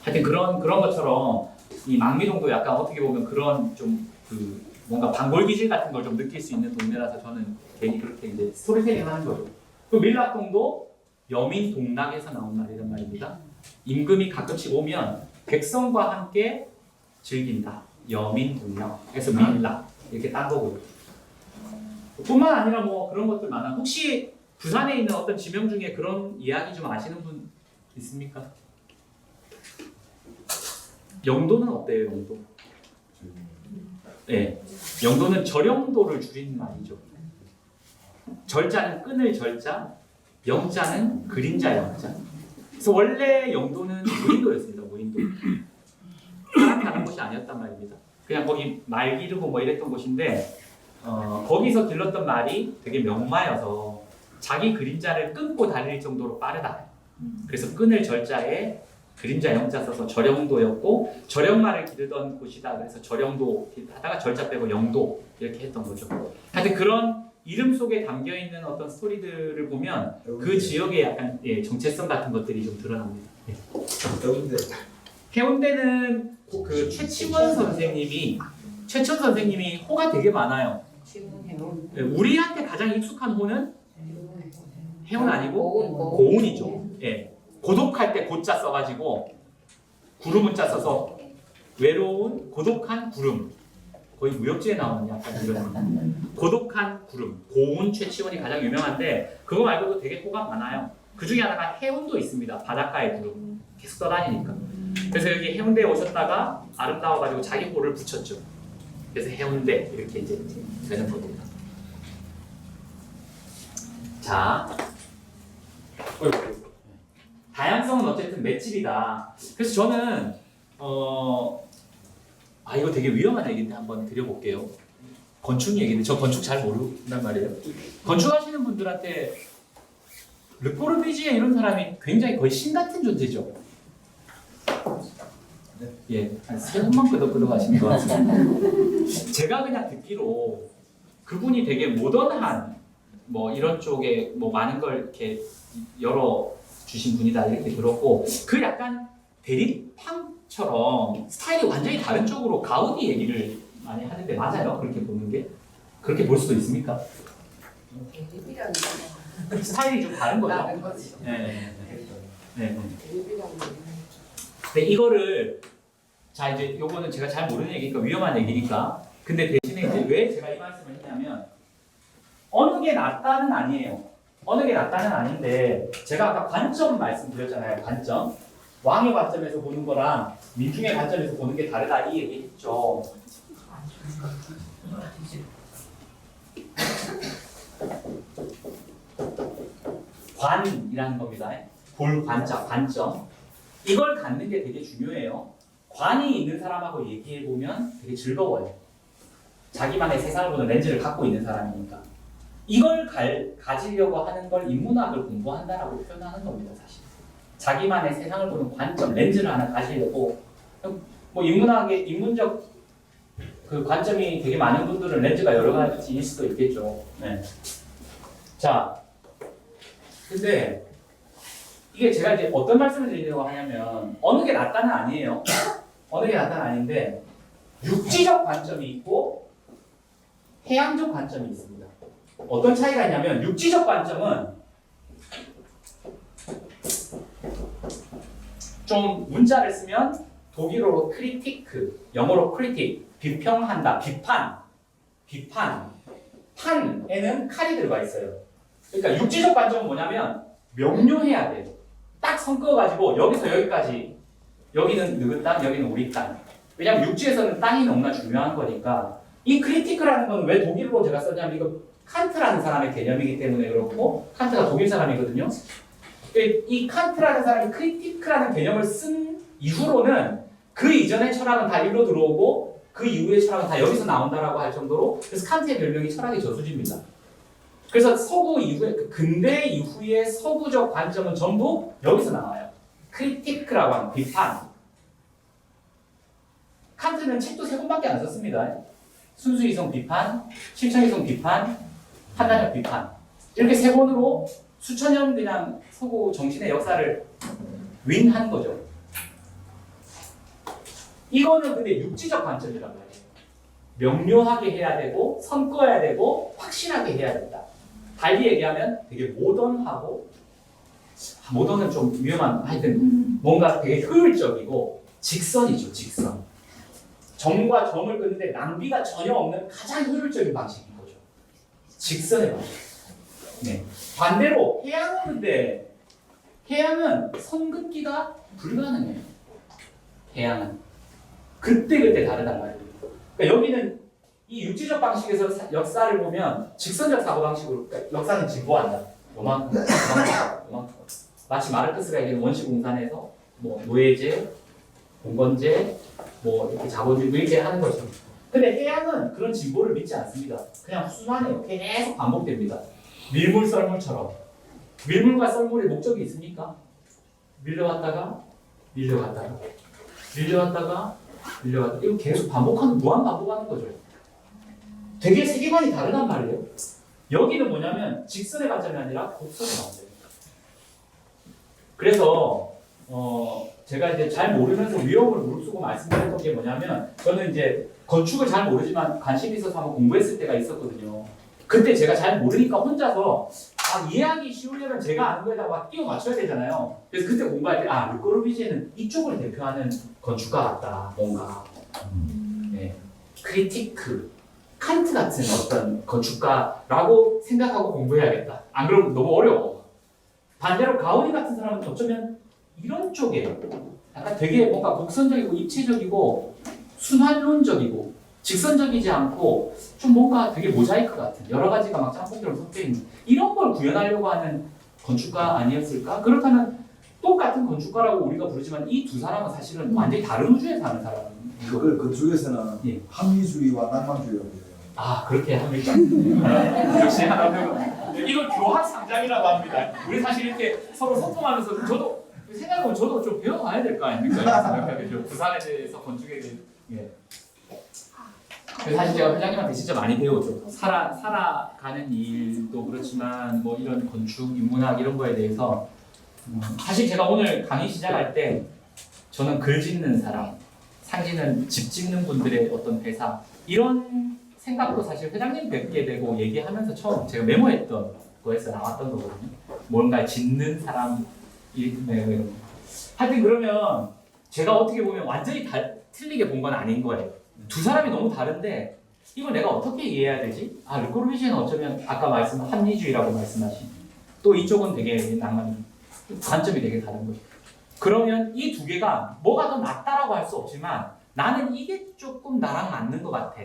하여튼 그런 것처럼 이 망미동도 약간 어떻게 보면 그런 좀 그 뭔가 반골기질 같은 걸 좀 느낄 수 있는 동네라서 저는 괜히 그렇게 이제 스토리텔링 하는 거죠. 그 밀락동도 여민 동락에서 나온 말이란 말입니다. 임금이 가끔씩 오면 백성과 함께 즐긴다. 여민 동락. 그래서 밀락 이렇게 딴 거고요. 뿐만 아니라 뭐 그런 것들 많아. 혹시 부산에 있는 어떤 지명 중에 그런 이야기 좀 아시는 분 있습니까? 영도는 어때요, 영도? 네, 영도는 절영도를 줄인 말이죠. 절자는 끈을 절자, 영자는 그림자 영자. 그래서 원래 영도는 무인도였습니다, 무인도. 사람이 가는 곳이 아니었단 말입니다. 그냥 거기 말 기르고 뭐 이랬던 곳인데, 거기서 들렀던 말이 되게 명마여서 자기 그림자를 끊고 달릴 정도로 빠르다. 그래서 끈을 절자에 그림자 영자 써서 절영도였고 절영말을 기르던 곳이다. 그래서 절영도 하다가 절자 빼고 영도 이렇게 했던 거죠. 하여튼 그런 이름 속에 담겨 있는 어떤 스토리들을 보면 그 지역의 약간 정체성 같은 것들이 좀 드러납니다. 해운대는 그 최치원 선생님이 호가 되게 많아요. 우리한테 가장 익숙한 호는 해운 아니고 고운이죠. 예. 고독할 때 고자 써가지고 구름은자 써서 외로운 고독한 구름. 거의 무협지에 나오는 약간 이런 고독한 구름. 고운 최치원이 가장 유명한데 그거 말고도 되게 호가 많아요. 그 중에 하나가 해운도 있습니다. 바닷가의 구름. 계속 떠다니니까. 그래서 여기 해운대에 오셨다가 아름다워가지고 자기 호를 붙였죠. 그래서 해운대 이렇게 이제 되는 겁니다. 자, 다양성은 어쨌든 맷집이다. 그래서 저는 이거 되게 위험한 얘기인데 한번 드려볼게요. 건축 얘기인데 저 건축 잘 모른단 말이에요. 건축하시는 분들한테 르꼬르비지에 이런 사람이 굉장히 거의 신 같은 존재죠. 예, 한 3번만 끄덕끄덕 하시는 것 같습니다. 제가 그냥 듣기로 그분이 되게 모던한 뭐 이런 쪽에 뭐 많은 걸 이렇게 열어 주신 분이다 이렇게 들었고 그 약간 대립팡처럼 스타일이 완전히 다른 쪽으로 가우디 얘기를 많이 하는데 맞아요? 그렇게 보는 게? 그렇게 볼 수도 있습니까? 대립이라는 스타일이 좀 다른 거죠? 다른 거지. 네. 네. 대립이라는 거. 근데 이거를 자 이제 요거는 제가 잘 모르는 얘기니까 위험한 얘기니까 근데 대신에 이제 왜 제가 이 말씀을 했냐면 어느 게 낫다는 아니에요. 어느 게 낫다는 아닌데 제가 아까 관점 말씀드렸잖아요. 관점. 왕의 관점에서 보는 거랑 민중의 관점에서 보는 게 다르다 이 얘기했죠. 관이라는 겁니다. 볼 관자, 관점. 이걸 갖는 게 되게 중요해요. 관이 있는 사람하고 얘기해 보면 되게 즐거워요. 자기만의 세상을 보는 렌즈를 갖고 있는 사람이니까. 이걸 가지려고 하는 걸 인문학을 공부한다라고 표현하는 겁니다, 사실. 자기만의 세상을 보는 관점, 렌즈를 하나 가지려고. 뭐 인문적 그 관점이 되게 많은 분들은 렌즈가 여러 가지일 수도 있겠죠. 네. 자, 근데 이게 제가 이제 어떤 말씀을 드리려고 하냐면 어느 게 낫다는 아니에요. 어느 게 낫다는 아닌데 육지적 관점이 있고 해양적 관점이 있습니다. 어떤 차이가 있냐면 육지적 관점은 좀 문자를 쓰면 독일어로 크리티크, 영어로 크리틱, 비평한다, 비판. 판에는 칼이 들어가 있어요. 그러니까 육지적 관점은 뭐냐면 명료해야 돼요. 딱 선 그어가지고 여기서 여기까지 여기는 누구 땅, 여기는 우리 땅. 왜냐면 육지에서는 땅이 너무나 중요한 거니까 이 크리티크라는 건 왜 독일어로 제가 썼냐면 이거 칸트라는 사람의 개념이기 때문에 그렇고 칸트가 독일 사람이거든요. 이 칸트라는 사람이 크리티크라는 개념을 쓴 이후로는 그 이전의 철학은 다 일로 들어오고 그 이후의 철학은 다 여기서 나온다라고 할 정도로 그래서 칸트의 별명이 철학의 저수지입니다. 그래서 서구 이후에 그 근대 이후의 서구적 관점은 전부 여기서 나와요. 크리티크라고 하는 비판. 칸트는 책도 3권밖에 안 썼습니다. 순수이성 비판, 실천이성 비판, 판단력 비판. 이렇게 3권으로 수천 년 그냥 서구 정신의 역사를 윈한 거죠. 이거는 근데 육지적 관점이란 말이에요. 명료하게 해야 되고 선 그어야 되고 확실하게 해야 된다. 달리 얘기하면 되게 모던하고 모던은 좀 위험한 하여튼 뭔가 되게 효율적이고 직선이죠. 직선. 정과 정을 끊는데 낭비가 전혀 없는 가장 효율적인 방식인 거죠. 직선의 방식. 네. 반대로 해양은 선 긋기가 불가능해요. 해양은 그때 다르단 말이에요. 그러니까 여기는 이 육지적 방식에서 역사를 보면 직선적 사고 방식으로 그러니까 역사는 진보한다. 요만큼. 마치 마르크스가 얘기하는 원시공산에서 뭐 노예제, 공건제, 뭐 이렇게 자본주의 이렇게 하는 거죠. 근데 해양은 그런 진보를 믿지 않습니다. 그냥 순환해요. 계속 반복됩니다. 밀물 썰물처럼. 밀물과 썰물의 목적이 있습니까? 밀려왔다가 이거 계속 반복하는 무한 반복하는 거죠. 되게 세계관이 다르단 말이에요. 여기는 뭐냐면 직선의 관점이 아니라 곡선의 관점입니다. 그래서 제가 이제 잘 모르면서 위험을 무릅쓰고 말씀드렸던 게 뭐냐면 저는 이제 건축을 잘 모르지만 관심이 있어서 한번 공부했을 때가 있었거든요. 그때 제가 잘 모르니까 혼자서 이해하기 쉬우려면 제가 아는 거에다가 막 끼워 맞춰야 되잖아요. 그래서 그때 공부할 때 르 꼬르비제는 이쪽을 대표하는 건축가 같다. 뭔가 네. 크리티크, 칸트 같은 어떤 건축가라고 생각하고 공부해야겠다. 안 그러면 너무 어려워. 반대로 가우디 같은 사람은 어쩌면 이런 쪽에 약간 되게 뭔가 곡선적이고 입체적이고 순환론적이고 직선적이지 않고 좀 뭔가 되게 모자이크 같은 여러 가지가 막 짬뽕처럼 섞여 있는 이런 걸 구현하려고 하는 건축가 아니었을까? 그렇다면 똑같은 건축가라고 우리가 부르지만 이 두 사람은 사실은 완전히 다른 우주에 사는 사람이고 그걸 그쪽에서는 예. 합리주의와 낭만주의라고 해요. 그렇게 합니까? 역시 하나 배우. 이걸 교합 상장이라고 합니다. 우리 사실 이렇게 서로 소통하면서 저도 생각해보면 저도 좀 배워가야 될 거 아닙니까? 그죠? 부산에 대해서 건축에 대해서. 예. 사실 제가 회장님한테 진짜 많이 배웠죠. 살아가는 일도 그렇지만 뭐 이런 건축, 인문학 이런 거에 대해서 사실 제가 오늘 강의 시작할 때 저는 글 짓는 사람, 상진은 집 짓는 분들의 어떤 회사 이런 생각도 사실 회장님 뵙게 되고 얘기하면서 처음 제가 메모했던 거에서 나왔던 거거든요. 뭔가 짓는 사람 이런 거. 하여튼 그러면 제가 어떻게 보면 완전히 틀리게 본 건 아닌 거예요. 두 사람이 너무 다른데 이걸 내가 어떻게 이해해야 되지? 르꼬르비제는 어쩌면 아까 말씀한 합리주의라고 말씀하신 또 이쪽은 되게 낭만 관점이 되게 다른 거죠. 그러면 이 두 개가 뭐가 더 낫다라고 할 수 없지만 나는 이게 조금 나랑 맞는 것 같아.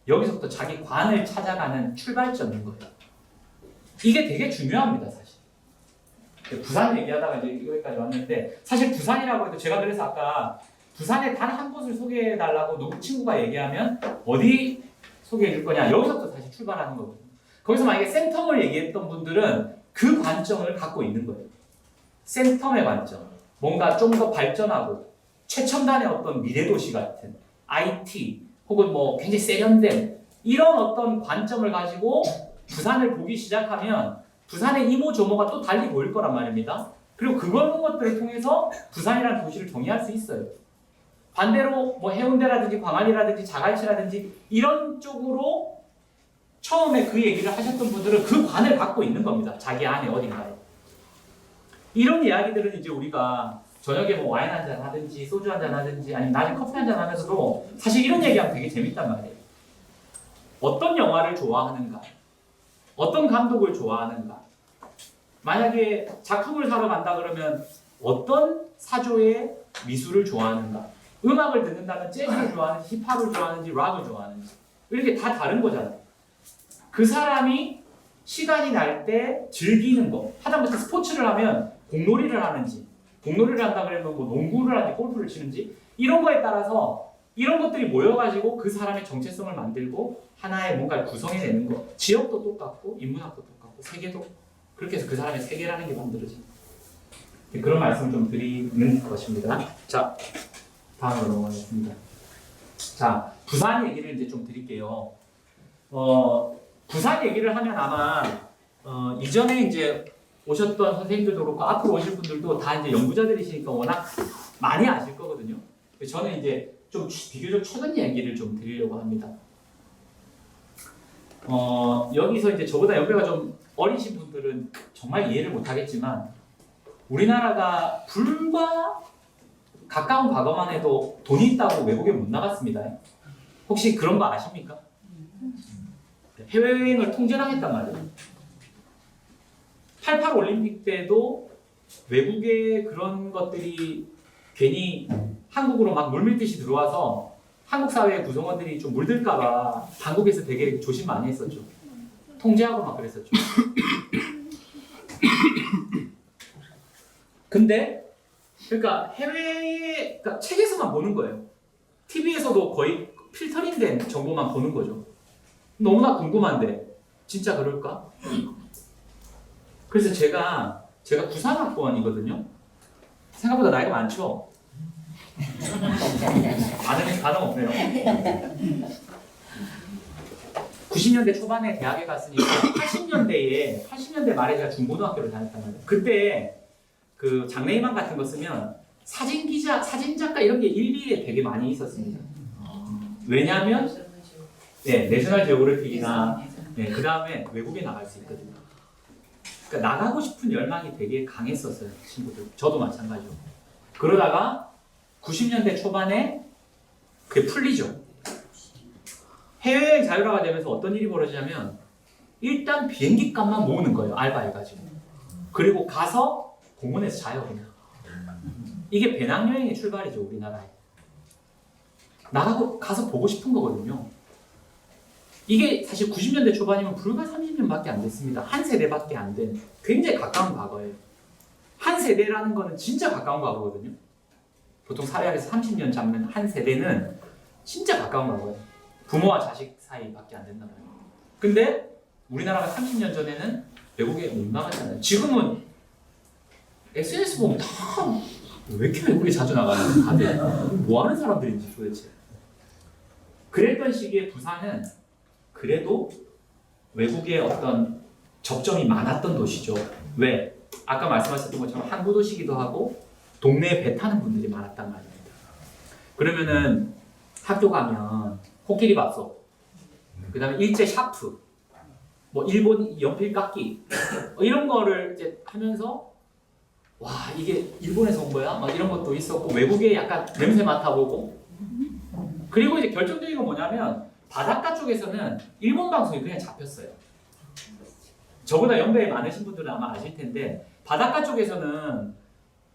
여기서부터 자기 관을 찾아가는 출발점인 거예요. 이게 되게 중요합니다, 사실. 부산 얘기하다가 이제 여기까지 왔는데 사실 부산이라고 해도 제가 그래서 아까 부산에 단 한 곳을 소개해달라고 누구 친구가 얘기하면 어디 소개해 줄 거냐 여기서부터 다시 출발하는 거거든요. 거기서 만약에 센텀을 얘기했던 분들은 그 관점을 갖고 있는 거예요. 센텀의 관점. 뭔가 좀 더 발전하고 최첨단의 어떤 미래도시 같은 IT 혹은 뭐 굉장히 세련된 이런 어떤 관점을 가지고 부산을 보기 시작하면 부산의 이모저모가 또 달리 보일 거란 말입니다. 그리고 그런 것들을 통해서 부산이라는 도시를 정의할 수 있어요. 반대로 뭐 해운대라든지 광안리라든지 자갈치라든지 이런 쪽으로 처음에 그 얘기를 하셨던 분들은 그 관을 갖고 있는 겁니다. 자기 안에 어딘가에. 이런 이야기들은 이제 우리가 저녁에 뭐 와인 한잔 하든지 소주 한잔 하든지 아니면 낮에 커피 한잔 하면서도 사실 이런 얘기하면 되게 재밌단 말이에요. 어떤 영화를 좋아하는가? 어떤 감독을 좋아하는가? 만약에 작품을 사러 간다 그러면 어떤 사조의 미술을 좋아하는가? 음악을 듣는다면 재즈를 좋아하는지 힙합을 좋아하는지 락을 좋아하는지 이렇게 다 다른 거잖아요. 그 사람이 시간이 날 때 즐기는 거 하다못해 스포츠를 하면 공놀이를 하는지 공놀이를 한다 그러면 뭐 농구를 하는지 골프를 치는지 이런 거에 따라서 이런 것들이 모여가지고 그 사람의 정체성을 만들고 하나의 뭔가를 구성해내는 거. 지역도 똑같고 인문학도 똑같고 세계도 그렇게 해서 그 사람의 세계라는 게 만들어집니다. 그런 말씀을 좀 드리는 것입니다. 자, 다음으로 넘어가겠습니다. 자, 부산 얘기를 이제 좀 드릴게요. 부산 얘기를 하면 아마 이전에 이제 오셨던 선생님들도 그렇고 앞으로 오실 분들도 다 이제 연구자들이시니까 워낙 많이 아실 거거든요. 저는 이제 좀 비교적 최근 얘기를 좀 드리려고 합니다. 여기서 이제 저보다 연배가 좀 어리신 분들은 정말 이해를 못 하겠지만 우리나라가 불과 가까운 과거만 해도 돈이 있다고 외국에 못 나갔습니다. 혹시 그런 거 아십니까? 해외여행을 통제하겠단 말이에요. 88 올림픽 때도 외국의 그런 것들이 괜히 한국으로 막 물밀듯이 들어와서 한국 사회 구성원들이 좀 물들까봐 한국에서 되게 조심 많이 했었죠. 통제하고 막 그랬었죠. 근데 그러니까 해외에 그러니까 책에서만 보는 거예요. TV에서도 거의 필터링된 정보만 보는 거죠. 너무나 궁금한데 진짜 그럴까? 그래서 제가 93학번이거든요. 생각보다 나이가 많죠? 반응 없네요. 90년대 초반에 대학에 갔으니까 80년대 말에 제가 중고등학교를 다녔단 말이에요. 그때 그 장래희망 같은 거 쓰면 사진 기자, 사진 작가 이런 게 일비에 되게 많이 있었습니다. 왜냐하면 내셔널 지오그래픽이나 그 다음에 외국에 나갈 수 있거든요. 그러니까 나가고 싶은 열망이 되게 강했었어요, 친구들. 저도 마찬가지고. 그러다가 90년대 초반에 그게 풀리죠. 해외여행 자율화가 되면서 어떤 일이 벌어지냐면 일단 비행기 값만 모으는 거예요, 알바해가지고. 그리고 가서 공원에서 자요, 그냥. 이게 배낭여행의 출발이죠, 우리나라에. 나가고 가서 보고 싶은 거거든요. 이게 사실 90년대 초반이면 불과 30년밖에 안 됐습니다. 한 세대밖에 안 된 굉장히 가까운 과거예요. 한 세대라는 거는 진짜 가까운 과거거든요. 보통 사회학에서 30년 잡는 한 세대는 진짜 가까운 과거예요. 부모와 자식 사이밖에 안 된단 말이에요. 근데 우리나라가 30년 전에는 외국에 못 나갔잖아요. 지금은 SNS 보면 다 왜 이렇게 외국에 자주 나가는 다들 뭐 하는 사람들인지 도대체. 그랬던 시기에 부산은 그래도 외국의 어떤 접점이 많았던 도시죠. 왜? 아까 말씀하셨던 것처럼 항구 도시기도 하고 동네에 배 타는 분들이 많았단 말입니다. 그러면은 학교 가면 코끼리 밥솥, 그 다음에 일제 샤프, 뭐 일본 연필 깎기 이런 거를 이제 하면서 와 이게 일본에서 온 거야? 막 이런 것도 있었고 외국에 약간 냄새 맡아보고 그리고 이제 결정적인 건 뭐냐면 바닷가 쪽에서는 일본 방송이 그냥 잡혔어요. 저보다 연배에 많으신 분들은 아마 아실 텐데 바닷가 쪽에서는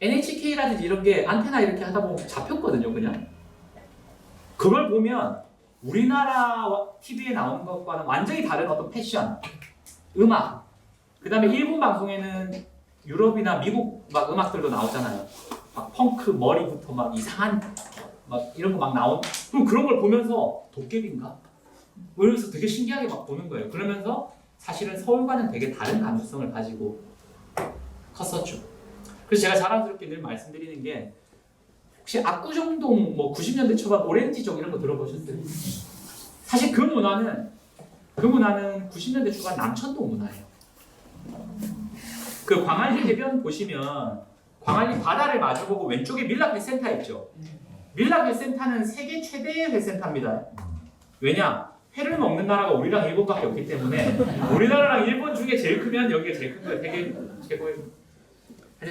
NHK라든지 이런 게 안테나 이렇게 하다 보면 잡혔거든요 그냥. 그걸 보면 우리나라 TV에 나오는 것과는 완전히 다른 어떤 패션, 음악, 그 다음에 일본 방송에는 유럽이나 미국 막 음악들도 나오잖아요. 막 펑크 머리부터 막 이상한 막 이런 거 막 나온. 그럼 그런 걸 보면서 도깨비인가? 그러면서 되게 신기하게 막 보는 거예요. 그러면서 사실은 서울과는 되게 다른 감수성을 가지고 컸었죠. 그래서 제가 자랑스럽게 늘 말씀드리는 게 혹시 압구정동 뭐 90년대 초반 오렌지족 이런 거 들어보셨어요? 사실 그 문화는 90년대 초반 남천동 문화예요. 그 광안리 해변 보시면 광안리 바다를 마주보고 왼쪽에 밀락회 센터 있죠. 밀락회 센터는 세계 최대의 회센터입니다. 왜냐? 회를 먹는 나라가 우리랑 일본밖에 없기 때문에 우리나라랑 일본 중에 제일 크면 여기가 제일 큰 거예요. 세계 최고의.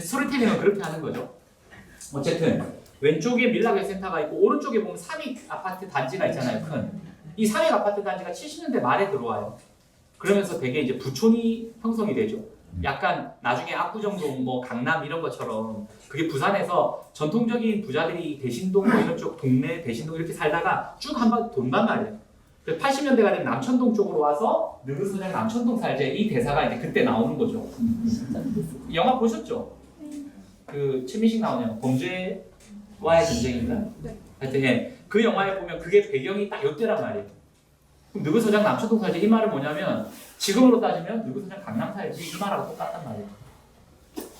스토리텔링은 그렇게 하는 거죠. 어쨌든 왼쪽에 밀락회 센터가 있고 오른쪽에 보면 삼익 아파트 단지가 있잖아요. 큰. 이 삼익 아파트 단지가 70년대 말에 들어와요. 그러면서 되게 이제 부촌이 형성이 되죠. 약간 나중에 압구정동, 뭐 강남 이런 것처럼 그게 부산에서 전통적인 부자들이 대신동 뭐 이런 쪽 동네 대신동 이렇게 살다가 쭉 한번 돈단 말이에요. 80년대가 되면 남천동 쪽으로 와서 느그서장 남천동 살제 이 대사가 이제 그때 나오는 거죠. 영화 보셨죠? 그 최민식 나오는 영화 범죄와의 전쟁인가? 네. 하여튼 예, 그 영화에 보면 그게 배경이 딱 이때란 말이에요. 그럼 느그서장 남천동 살제 이 말은 뭐냐면 지금으로 따지면 느그서장 강남 살지 이 말하고 똑같단 말이에요.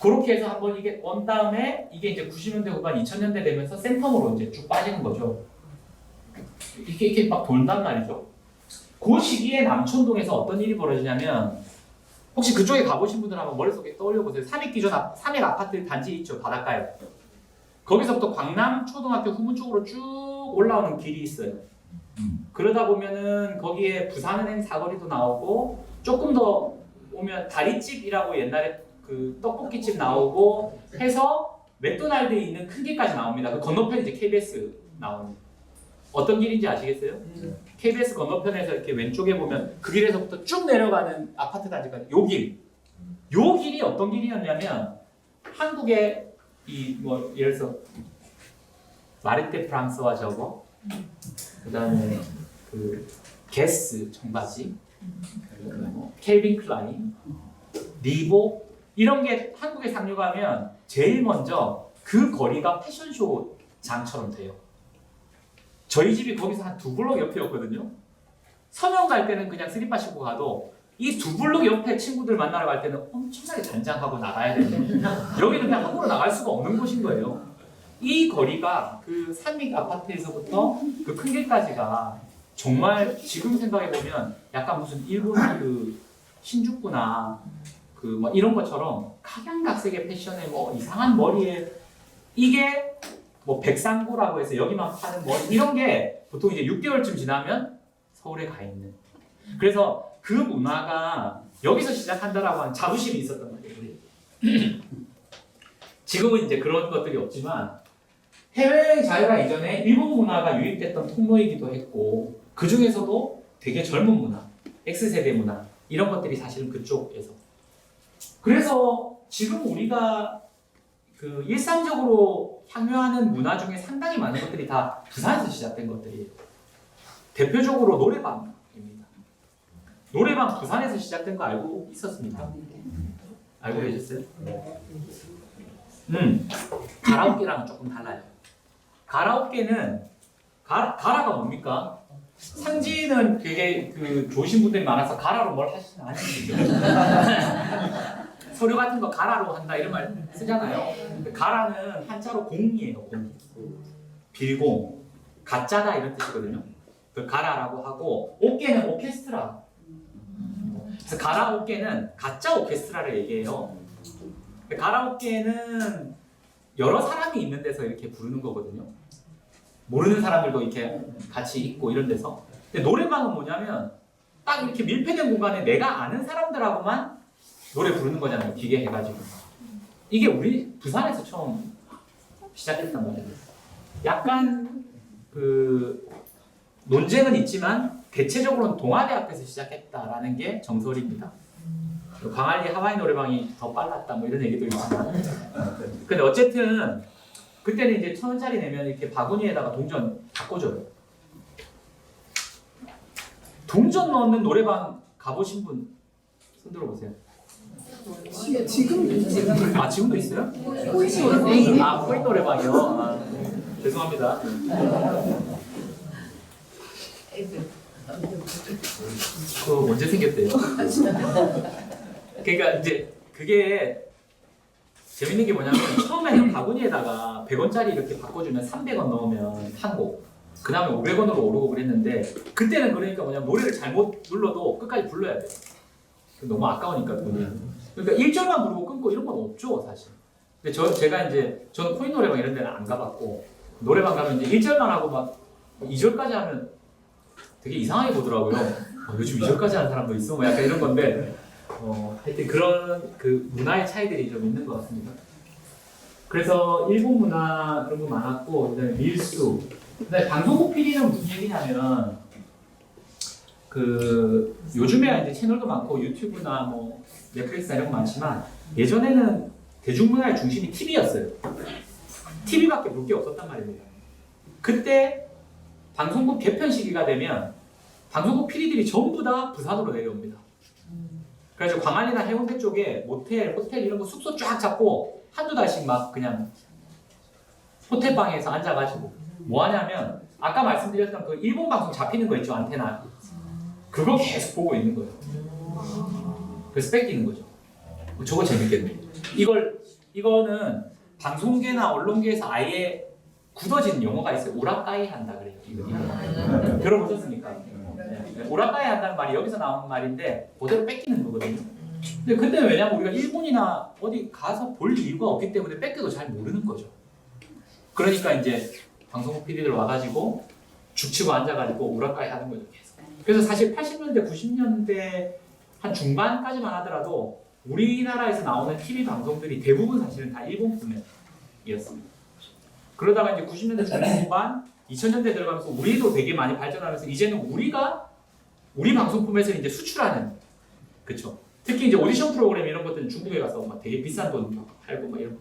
그렇게 해서 한번 이게 온 다음에 이게 이제 90년대 후반 2000년대 되면서 센텀으로 이제 쭉 빠지는 거죠. 이렇게 막 돈단 말이죠. 그 시기에 남천동에서 어떤 일이 벌어지냐면 혹시 그쪽에 가보신 분들 한번 머릿속에 떠올려 보세요. 삼익 아파트 단지 있죠 바닷가에. 거기서부터 광남 초등학교 후문 쪽으로 쭉 올라오는 길이 있어요. 그러다 보면은 거기에 부산은행 사거리도 나오고 조금 더 오면 다리집이라고 옛날에 그 떡볶이집 나오고 해서 맥도날드 있는 큰 길까지 나옵니다. 그 건너편이 이제 KBS 나오는. 어떤 길인지 아시겠어요? KBS 건너편에서 이렇게 왼쪽에 보면 그 길에서부터 쭉 내려가는 아파트 단지까지 요 길. 요 길이 어떤 길이었냐면 한국의 이 뭐 예를 들어서 마르테 프랑스와 저거 그다음에 그 게스 청바지 뭐 켈빈 클라인 리복 이런 게 한국에 상륙하면 제일 먼저 그 거리가 패션쇼 장처럼 돼요. 저희 집이 거기서 한 2블록 옆이었거든요. 서명 갈 때는 그냥 슬리퍼 신고 가도 이 2블록 옆에 친구들 만나러 갈 때는 엄청나게 단장하고 나가야 되는데 여기는 그냥 함부로 나갈 수가 없는 곳인 거예요. 이 거리가 그 삼익 아파트에서부터 그 큰 길까지가 정말 지금 생각해 보면 약간 무슨 일본 그 신주쿠나 그 뭐 이런 것처럼 각양각색의 패션에 뭐 이상한 머리에 이게 뭐 백상구라고 해서 여기만 파는 머리 이런 게 보통 이제 6개월쯤 지나면 서울에 가 있는. 그래서 그 문화가 여기서 시작한다라고 하는 자부심이 있었단 말이에요. 지금은 이제 그런 것들이 없지만 해외여행 자유화 이전에 일본 문화가 유입됐던 통로이기도 했고 그 중에서도 되게 젊은 문화, X세대 문화 이런 것들이 사실은 그쪽에서. 그래서 지금 우리가 그 일상적으로 향유하는 문화 중에 상당히 많은 것들이 다 부산에서 시작된 것들이에요. 대표적으로 노래방입니다. 노래방 부산에서 시작된 거 알고 있었습니까? 알고 계셨어요? 가라오케랑은 조금 달라요. 가라오케는 가라가 뭡니까? 상지는 되게 그 좋으신 분들이 많아서 가라로 뭘 하시진 않으시죠. 서류 같은 거 가라로 한다 이런 말 쓰잖아요. 가라는 한자로 공이에요. 공. 빌공. 가짜다 이런 뜻이거든요. 그 가라라고 하고 옥계는 오케스트라. 그래서 가라오케는 가짜 오케스트라를 얘기해요. 가라오케는 여러 사람이 있는 데서 이렇게 부르는 거거든요. 모르는 사람들도 이렇게 같이 있고 이런 데서. 근데 노래방은 뭐냐면 딱 이렇게 밀폐된 공간에 내가 아는 사람들하고만 노래 부르는 거잖아요. 기계 해가지고. 이게 우리 부산에서 처음 시작했단 말이에요. 약간 그 논쟁은 있지만 대체적으로는 동아대 앞에서 시작했다라는 게 정설입니다. 광안리 하와이 노래방이 더 빨랐다 뭐 이런 얘기도 있지만 근데 어쨌든 그때는 이제 1,000원짜리 내면 이렇게 바구니에다가 동전 바꿔줘요. 동전 넣는 노래방 가보신 분 손 들어보세요. 아 지금도 있어요? 아 코인 노래방이요? 아, 죄송합니다. 그거 언제 생겼대요? 그러니까 이제 그게 재밌는 게 뭐냐면 처음에는 바구니에다가 100원짜리 이렇게 바꿔주면 300원 넣으면 한곡 그 다음에 500원으로 오르고 그랬는데 그때는 그러니까 뭐냐면 노래를 잘못 눌러도 끝까지 불러야 돼요. 너무 아까우니까 돈이. 그러니까 1절만 부르고 끊고 이런 건 없죠 사실. 근데 제가 이제 저는 코인 노래방 이런 데는 안 가봤고 노래방 가면 이제 1절만 하고 막 2절까지 하면 되게 이상하게 보더라고요. 요즘 2절까지 하는 사람도 있어 뭐 약간 이런 건데 하여튼 그런 그 문화의 차이들이 좀 있는 것 같습니다. 그래서 일본 문화 그런 거 많았고 그다음에 밀수 그다음에 방송국 PD는 무슨 얘기냐면 그 요즘에야 이제 채널도 많고 유튜브나 뭐 넷플릭스나 이런 거 많지만 예전에는 대중문화의 중심이 TV였어요. TV밖에 볼 게 없었단 말입니다. 그때 방송국 개편 시기가 되면 방송국 PD들이 전부 다 부산으로 내려옵니다. 그래서 광안리나 해운대 쪽에 모텔, 호텔 이런 거 숙소 쫙 잡고 한두 달씩 막 그냥 호텔방에서 앉아가지고 뭐 하냐면 아까 말씀드렸던 그 일본 방송 잡히는 거 있죠, 안테나. 그거 계속 보고 있는 거예요. 그래서 뺏기는 거죠. 저거 재밌겠네. 이거는 방송계나 언론계에서 아예 굳어진 용어가 있어요. 오락가이 한다 그래요. 이거. 들어보셨습니까? 네. 오락가이 한다는 말이 여기서 나온 말인데 그대로 뺏기는 거거든요. 근데 그때는 왜냐면 우리가 일본이나 어디 가서 볼 이유가 없기 때문에 뺏겨도 잘 모르는 거죠. 그러니까 이제 방송국 PD들 와가지고 죽치고 앉아가지고 오락가이 하는 거죠. 계속. 그래서 사실 80년대, 90년대 한 중반까지만 하더라도 우리나라에서 나오는 TV 방송들이 대부분 사실은 다 일본 분야였습니다. 그러다가 이제 90년대 중반, 2000년대 들어가면서 우리도 되게 많이 발전하면서 이제는 우리 방송품에서 이제 수출하는, 그쵸? 특히 이제 오디션 프로그램 이런 것들은 중국에 가서 막 되게 비싼 돈 팔고 막 이런 거.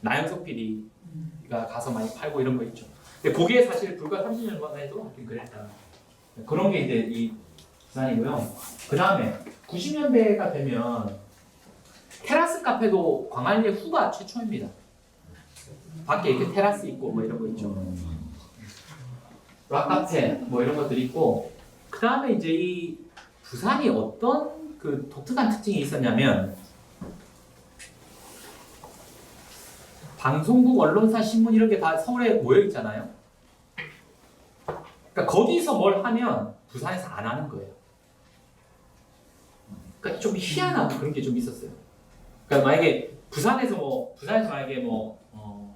나영석 PD가 가서 많이 팔고 이런 거 있죠. 근데 그게 사실 불과 30년 전만 해도 그랬다. 그런 게 이제 이 부산이고요. 그 다음에 90년대가 되면 테라스 카페도 광안리의 후가 최초입니다. 밖에 이렇게 테라스 있고 뭐 이런 거 있죠. 락 카페 뭐 이런 것들이 있고 그 다음에 이제 이 부산이 어떤 그 독특한 특징이 있었냐면 방송국, 언론사, 신문 이런 게 다 서울에 모여 있잖아요. 그러니까 거기서 뭘 하면 부산에서 안 하는 거예요. 그러니까 좀 희한한 그런 게 좀 있었어요. 그러니까 만약에 부산에서 만약에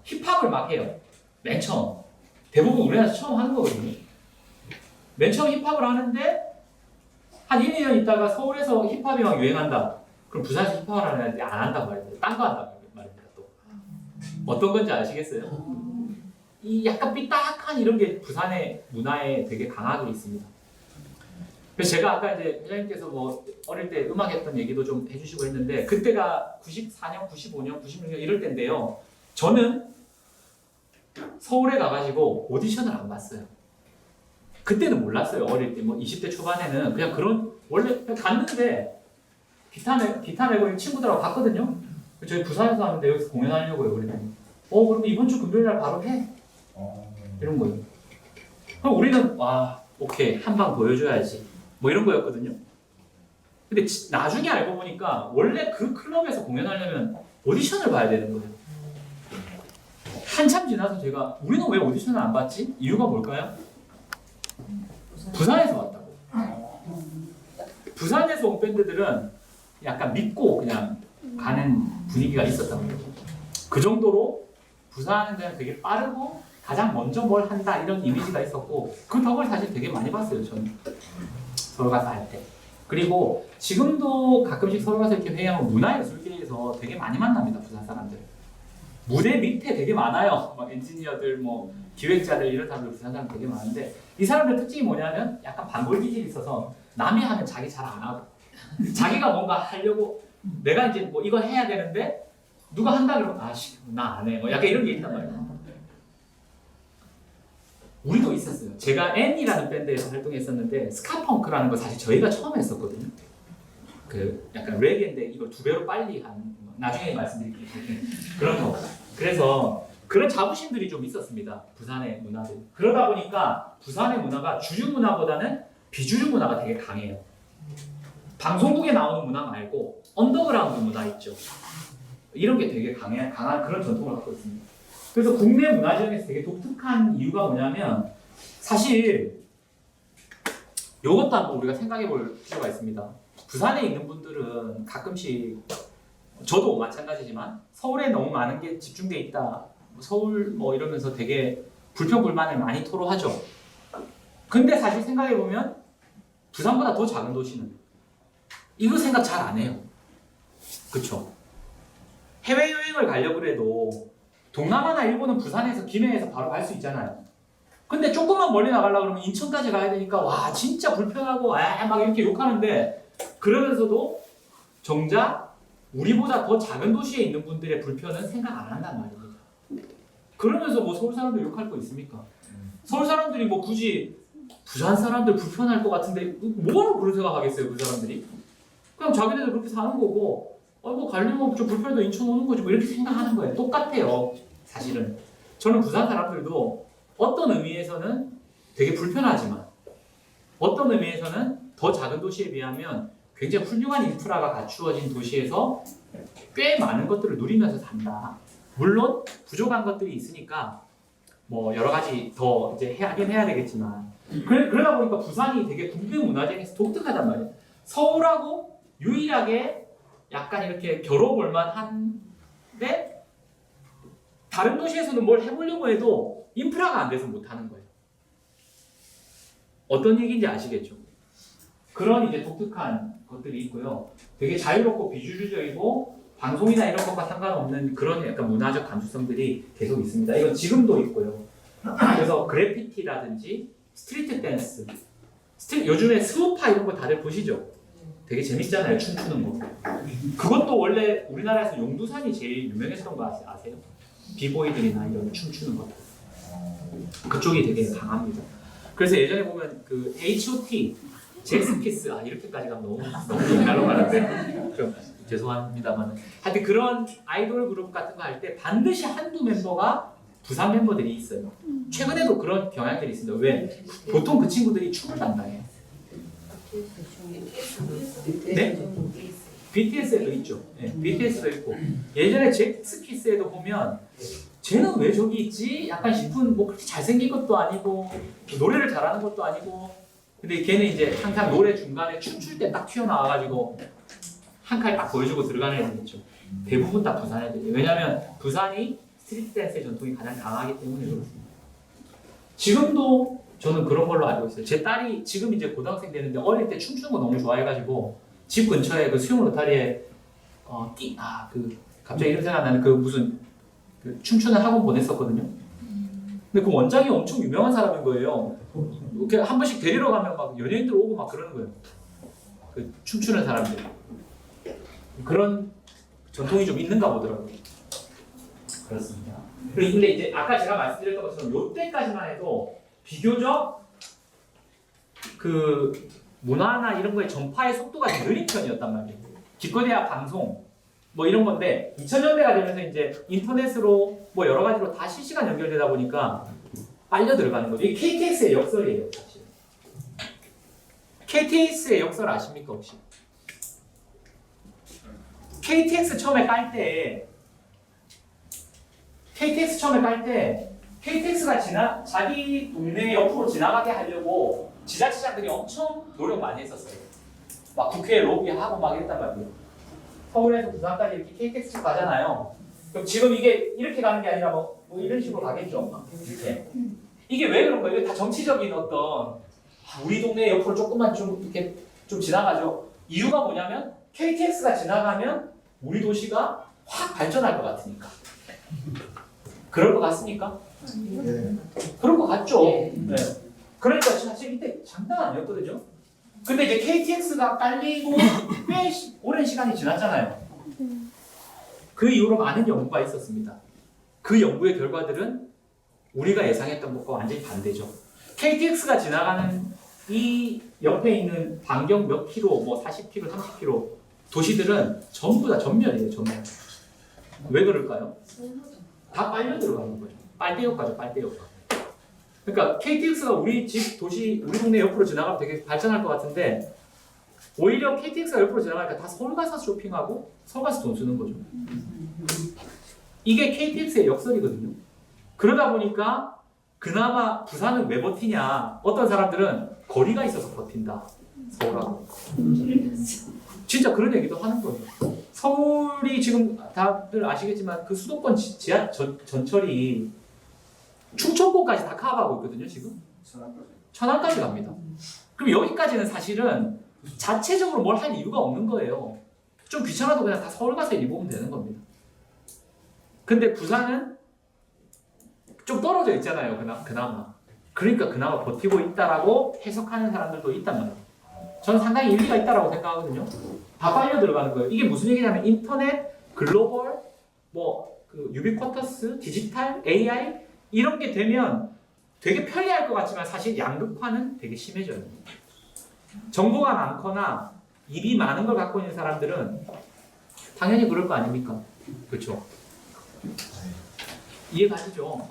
힙합을 막 해요. 맨 처음. 대부분 우리나라에서 처음 하는 거거든요. 맨 처음 힙합을 하는데 한 1, 2년 있다가 서울에서 힙합이 막 유행한다. 그럼 부산에서 힙합을 하는데 안 한단 말입니다. 딴 거 한단 말입니다. 또. 어떤 건지 아시겠어요? 이 약간 삐딱한 이런 게 부산의 문화에 되게 강하게 있습니다. 그래서 제가 아까 이제 회장님께서 뭐 어릴 때 음악 했던 얘기도 좀 해주시고 했는데 그때가 94년, 95년, 96년 이럴 때인데요. 저는 서울에 가가지고 오디션을 안 봤어요. 그때는 몰랐어요. 어릴 때 뭐 20대 초반에는 그냥 그런 원래 그냥 갔는데 기타 메고 친구들하고 갔거든요. 저희 부산에서 하는데 여기서 공연하려고요. 그랬더니 그럼 이번 주 금요일날 바로 해. 이런 거예요. 그럼 우리는 와 오케이 한 방 보여줘야지 뭐 이런 거였거든요. 근데 나중에 알고 보니까 원래 그 클럽에서 공연하려면 오디션을 봐야 되는 거예요. 한참 지나서 제가 우리는 왜 오디션을 안 봤지? 이유가 뭘까요? 부산에서 왔다고. 부산에서 온 밴드들은 약간 믿고 그냥 가는 분위기가 있었단 말이에요. 그 정도로 부산은 그냥 되게 빠르고 가장 먼저 뭘 한다 이런 이미지가 있었고 그 덕을 사실 되게 많이 봤어요. 저는 서울 가서 할 때. 그리고 지금도 가끔씩 서울 가서 이렇게 회의하면 문화예술계에서 되게 많이 만납니다. 부산 사람들. 무대 밑에 되게 많아요. 막 엔지니어들, 뭐 기획자들 이런 사람들 부산 사람 되게 많은데 이 사람들 특징이 뭐냐면 약간 반골 기질이 있어서 남이 하면 자기 잘 안 하고 자기가 뭔가 하려고 내가 이제 뭐 이거 해야 되는데 누가 한다 그러면 아씨 나 안 해. 뭐 약간 이런 게 있단 말이에요. 우리도 있었어요. 제가 N이라는 밴드에서 활동했었는데 스카펑크라는 거 사실 저희가 처음 했었거든요. 그 약간 레게인데 이걸 2배로 빨리 하는 나중에 말씀드릴게요. 그런 거. 그래서 그런 자부심들이 좀 있었습니다. 부산의 문화들. 그러다 보니까 부산의 문화가 주류 문화보다는 비주류 문화가 되게 강해요. 방송국에 나오는 문화 말고 언더그라운드 문화 있죠. 이런 게 되게 강한 그런 전통을 갖고 있습니다. 그래서 국내 문화전에서 되게 독특한 이유가 뭐냐면 사실 이것도 한번 우리가 생각해 볼 필요가 있습니다. 부산에 있는 분들은 가끔씩 저도 마찬가지지만 서울에 너무 많은 게 집중돼 있다. 서울 뭐 이러면서 되게 불평불만을 많이 토로하죠. 근데 사실 생각해 보면 부산보다 더 작은 도시는 이거 생각 잘 안 해요. 그쵸? 해외여행을 가려고 해도 동남아나 일본은 부산에서 김해에서 바로 갈 수 있잖아요. 근데 조금만 멀리 나가려고 그러면 인천까지 가야 되니까 와 진짜 불편하고 막 이렇게 욕하는데 그러면서도 정작 우리보다 더 작은 도시에 있는 분들의 불편은 생각 안 한단 말입니다. 그러면서 뭐 서울 사람들 욕할 거 있습니까? 서울 사람들이 뭐 굳이 부산 사람들 불편할 것 같은데 뭐하러 그런 생각하겠어요 그 사람들이? 그냥 자기네들 그렇게 사는 거고 뭐 가려면 좀 불편해도 인천 오는 거지 뭐 이렇게 생각하는 거예요. 똑같아요 사실은. 저는 부산 사람들도 어떤 의미에서는 되게 불편하지만 어떤 의미에서는 더 작은 도시에 비하면 굉장히 훌륭한 인프라가 갖추어진 도시에서 꽤 많은 것들을 누리면서 산다. 물론 부족한 것들이 있으니까 뭐 여러 가지 더 이제 하긴 해야 되겠지만 그러다 보니까 부산이 되게 국내 문화적에서 독특하단 말이에요. 서울하고 유일하게 약간 이렇게 겨뤄볼 만한데 다른 도시에서는 뭘 해보려고 해도 인프라가 안 돼서 못 하는 거예요. 어떤 얘기인지 아시겠죠? 그런 이제 독특한 것들이 있고요. 되게 자유롭고 비주류적이고 방송이나 이런 것과 상관없는 그런 약간 문화적 감수성들이 계속 있습니다. 이건 지금도 있고요. 그래서 그래피티라든지 스트리트 댄스, 요즘에 스우파 이런 거 다들 보시죠? 되게 재밌잖아요. 춤추는 거. 그것도 원래 우리나라에서 용두산이 제일 유명했던 거 아세요? 비보이들이나 이런 춤추는 것. 그쪽이 되게 강합니다. 그래서 예전에 보면 그 H.O.T. 잭스키스 이렇게까지 가면 너무 옛날로 가는데 좀 죄송합니다만 하여튼 그런 아이돌 그룹 같은 거 할 때 반드시 한두 멤버가 부산 멤버들이 있어요. 최근에도 그런 경향들이 있습니다. 왜? 보통 그 친구들이 춤을 담당해요. 네? BTS에도 있죠. 네, BTS도 있고 예전에 잭스키스에도 보면 쟤는 왜 저기 있지? 약간 싶은 뭐 그렇게 잘생긴 것도 아니고 노래를 잘하는 것도 아니고 근데 걔는 이제 항상 노래 중간에 춤출 때 딱 튀어나와가지고 한 칼 딱 보여주고 들어가는 애들 있죠. 대부분 다 부산 애들이에요. 왜냐하면 부산이 스트리트 댄스의 전통이 가장 강하기 때문에 그렇습니다. 지금도 저는 그런 걸로 알고 있어요. 제 딸이 지금 이제 고등학생 되는데 어릴 때 춤추는 거 너무 좋아해가지고 집 근처에 그 수영 로타리에 갑자기 이름 생각나는 그 무슨 그 춤추는 학원 보냈었거든요. 근데 그 원장이 엄청 유명한 사람인 거예요. 이렇게 한 번씩 데리러 가면 막 연예인들 오고 막 그러는 거예요. 그 춤추는 사람들. 그런 전통이 좀 있는가 보더라고요. 그렇습니다. 근데 이제 아까 제가 말씀드렸던 것처럼 요때까지만 해도 비교적 그 문화나 이런 거의 전파의 속도가 좀 느린 편이었단 말이에요. 기껏해야 방송 뭐 이런 건데 2000년대가 되면서 이제 인터넷으로 뭐 여러 가지로 다 실시간 연결되다 보니까 빨려 들어가는 거죠. 이게 KTX의 역설이에요, 사실. KTX의 역설 아십니까 혹시? KTX 처음에 깔 때 KTX가 자기 동네 옆으로 지나가게 하려고 지자체장들이 엄청 노력 많이 했었어요. 막 국회에 로비하고 막 이랬단 말이에요. 서울에서 부산까지 이렇게 KTX 가잖아요. 그럼 지금 이게 이렇게 가는 게 아니라 뭐 이런 식으로 가겠죠. 이렇게. 이게 왜 그런 거예요? 이게 다 정치적인 어떤 우리 동네 옆으로 조금만 좀 이렇게 좀 지나가죠. 이유가 뭐냐면 KTX가 지나가면 우리 도시가 확 발전할 것 같으니까. 그럴 것 같습니까? 네. 그럴 것 같죠. 네. 네. 그러니까 사실 이때 장난 아니었거든요. 근데 이제 KTX가 깔리고 꽤 오랜 시간이 지났잖아요. 그 이후로 많은 연구가 있었습니다. 그 연구의 결과들은 우리가 예상했던 것과 완전히 반대죠. KTX가 지나가는 이 옆에 있는 반경 몇 킬로, 뭐 40킬로, 30킬로 도시들은 전부 다 전멸이에요, 전멸. 왜 그럴까요? 다 빨려 들어가는 거죠. 빨대 효과죠, 빨대 효과. 그러니까 KTX가 우리 집, 도시, 우리 동네 옆으로 지나가면 되게 발전할 것 같은데 오히려 KTX가 옆으로 지나가니까 다 서울 가서 쇼핑하고 서울 가서 돈 쓰는 거죠. 이게 KTX의 역설이거든요. 그러다 보니까 그나마 부산은 왜 버티냐? 어떤 사람들은 거리가 있어서 버틴다. 서울하고. 진짜 그런 얘기도 하는 거예요. 서울이 지금 다들 아시겠지만 그 수도권 지하 전철이 충청도까지 다 커버하고 있거든요, 지금. 천안까지 갑니다. 그럼 여기까지는 사실은 자체적으로 뭘 할 이유가 없는 거예요. 좀 귀찮아도 그냥 다 서울 가서 입으면 되는 겁니다. 근데 부산은 좀 떨어져 있잖아요, 그나마. 그러니까 그나마 버티고 있다라고 해석하는 사람들도 있단 말이에요. 저는 상당히 일리가 있다라고 생각하거든요. 다 빨려 들어가는 거예요. 이게 무슨 얘기냐면 인터넷, 글로벌, 그 유비쿼터스, 디지털, AI 이런 게 되면 되게 편리할 것 같지만 사실 양극화는 되게 심해져요. 정보가 많거나 입이 많은 걸 갖고 있는 사람들은 당연히 그럴 거 아닙니까? 그렇죠? 이해가시죠?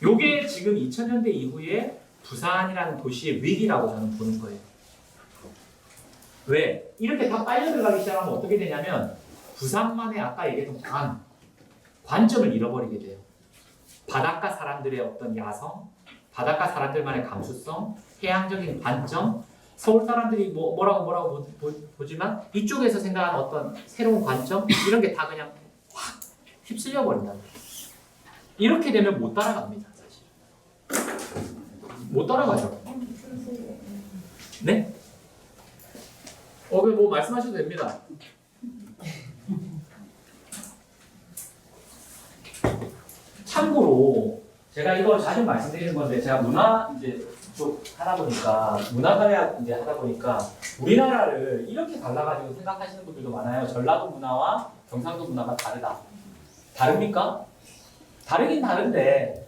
요게 지금 2000년대 이후에 부산이라는 도시의 위기라고 저는 보는 거예요. 왜? 이렇게 다 빨려 들어가기 시작하면 어떻게 되냐면 부산만의 아까 얘기했던 관점을 잃어버리게 돼요. 바닷가 사람들의 어떤 야성, 바닷가 사람들만의 감수성, 해양적인 관점, 서울 사람들이 뭐라고 보지만 이쪽에서 생각하는 어떤 새로운 관점 이런 게 다 그냥 확 휩쓸려 버린다. 이렇게 되면 못 따라갑니다. 사실 못 따라가죠. 네? 뭐 말씀하셔도 됩니다. 참고로 제가 이거 자주 말씀드리는 건데 제가 문화 이제 쪽 하다 보니까 문화사회 이제 하다 보니까 우리나라를 이렇게 갈라가지고 생각하시는 분들도 많아요. 전라도 문화와 경상도 문화가 다르다. 다릅니까? 다르긴 다른데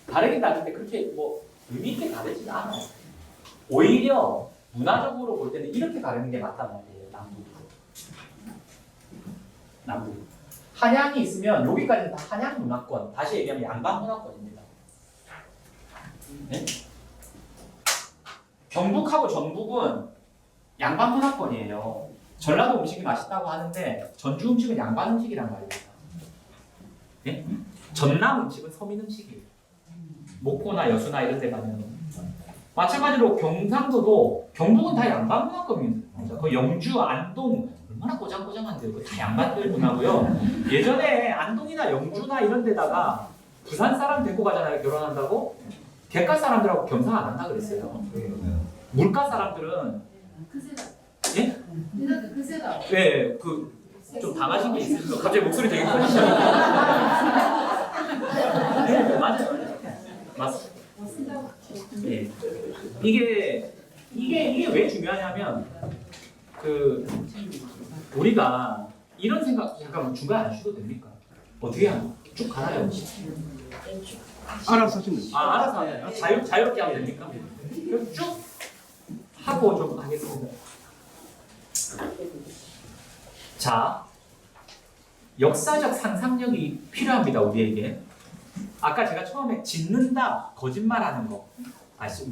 그렇게 뭐 의미 있게 다르진 않아요. 오히려 문화적으로 볼 때는 이렇게 다르는 게 맞단 말이에요. 남북. 한양이 있으면 여기까지는 다 한양 문화권. 다시 얘기하면 양반 문화권입니다. 네? 경북하고 전북은 양반 문화권이에요. 전라도 음식이 맛있다고 하는데 전주 음식은 양반 음식이란 말입니다. 네? 전남 음식은 서민 음식이에요. 목포나 여수나 이런 데 가면 마찬가지로 경상도도 경북은 다 양반 문화권입니다. 그 영주, 안동 얼마나 꼬장꼬장한데요. 그 다 양반들 문화고요. 예전에 안동이나 영주나 이런 데다가 부산 사람 데리고 가잖아요. 결혼한다고. 객가 사람들하고 겸상 안 한다 그랬어요. 물가 사람들은 예? 네, 좀 당하신 게 있어요. 갑자기 목소리 되게 커지시죠? 네, 맞아요. 맞습니다. 예. 이게 왜 중요하냐면 우리가 이런 생각 잠깐만 중간에 안 쉬어도 됩니까? 어떻게 하면 쭉 가나요? 알아서 하시면 돼요. 알아서 하나요? 자유롭게 하면 됩니까? 그럼 쭉 하고 좀 하겠습니다. 자, 역사적 상상력이 필요합니다, 우리에게. 아까 제가 처음에 짓는다, 거짓말하는 거,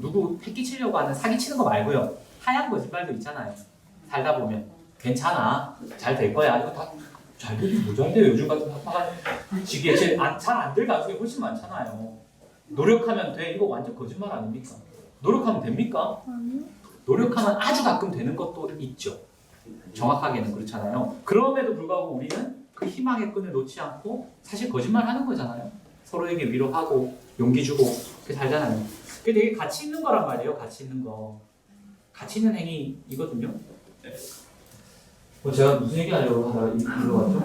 누구 패기치려고 하는 사기치는 거 말고요. 하얀 거짓말도 있잖아요. 살다 보면 괜찮아. 잘 될 거야. 이거 다 잘 되긴 뭐잘 돼요. 요즘 같은 학파가 지기에 잘안 될 가능성이 훨씬 많잖아요. 노력하면 돼. 이거 완전 거짓말 아닙니까? 노력하면 됩니까? 아니요. 노력하면 아주 가끔 되는 것도 있죠. 정확하게는 그렇잖아요. 그럼에도 불구하고 우리는 그 희망의 끈을 놓지 않고 사실 거짓말 하는 거잖아요. 서로에게 위로하고 용기 주고 그게 살잖아요. 그게 되게 가치 있는 거란 말이에요. 가치 있는 거. 가치 있는 행위이거든요. 제가 무슨 얘기 하려고 하다가 이리로 왔죠?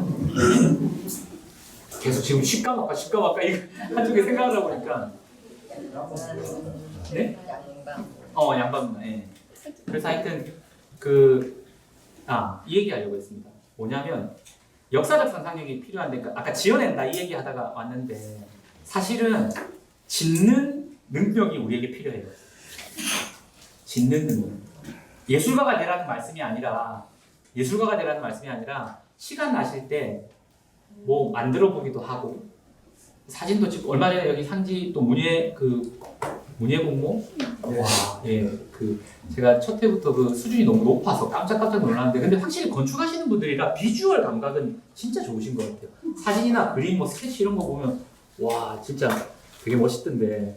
계속 지금 실까 말까 이거 한쪽에 생각을 하다 보니까 네? 양반문화. 예. 그래서 하여튼 이 얘기 하려고 했습니다. 뭐냐면 역사적 상상력이 필요한데 아까 지어낸다 이 얘기 하다가 왔는데 사실은 짓는 능력이 우리에게 필요해요. 짓는 능력. 예술가가 되라는 말씀이 아니라 시간 나실 때 뭐 만들어 보기도 하고 사진도 찍고 얼마 전에 여기 상지 또 문예 공모 제가 첫 해부터 그 수준이 너무 높아서 깜짝 놀랐는데 근데 확실히 건축하시는 분들이라 비주얼 감각은 진짜 좋으신 것 같아요. 사진이나 그림 뭐 스케치 이런 거 보면 와 진짜 되게 멋있던데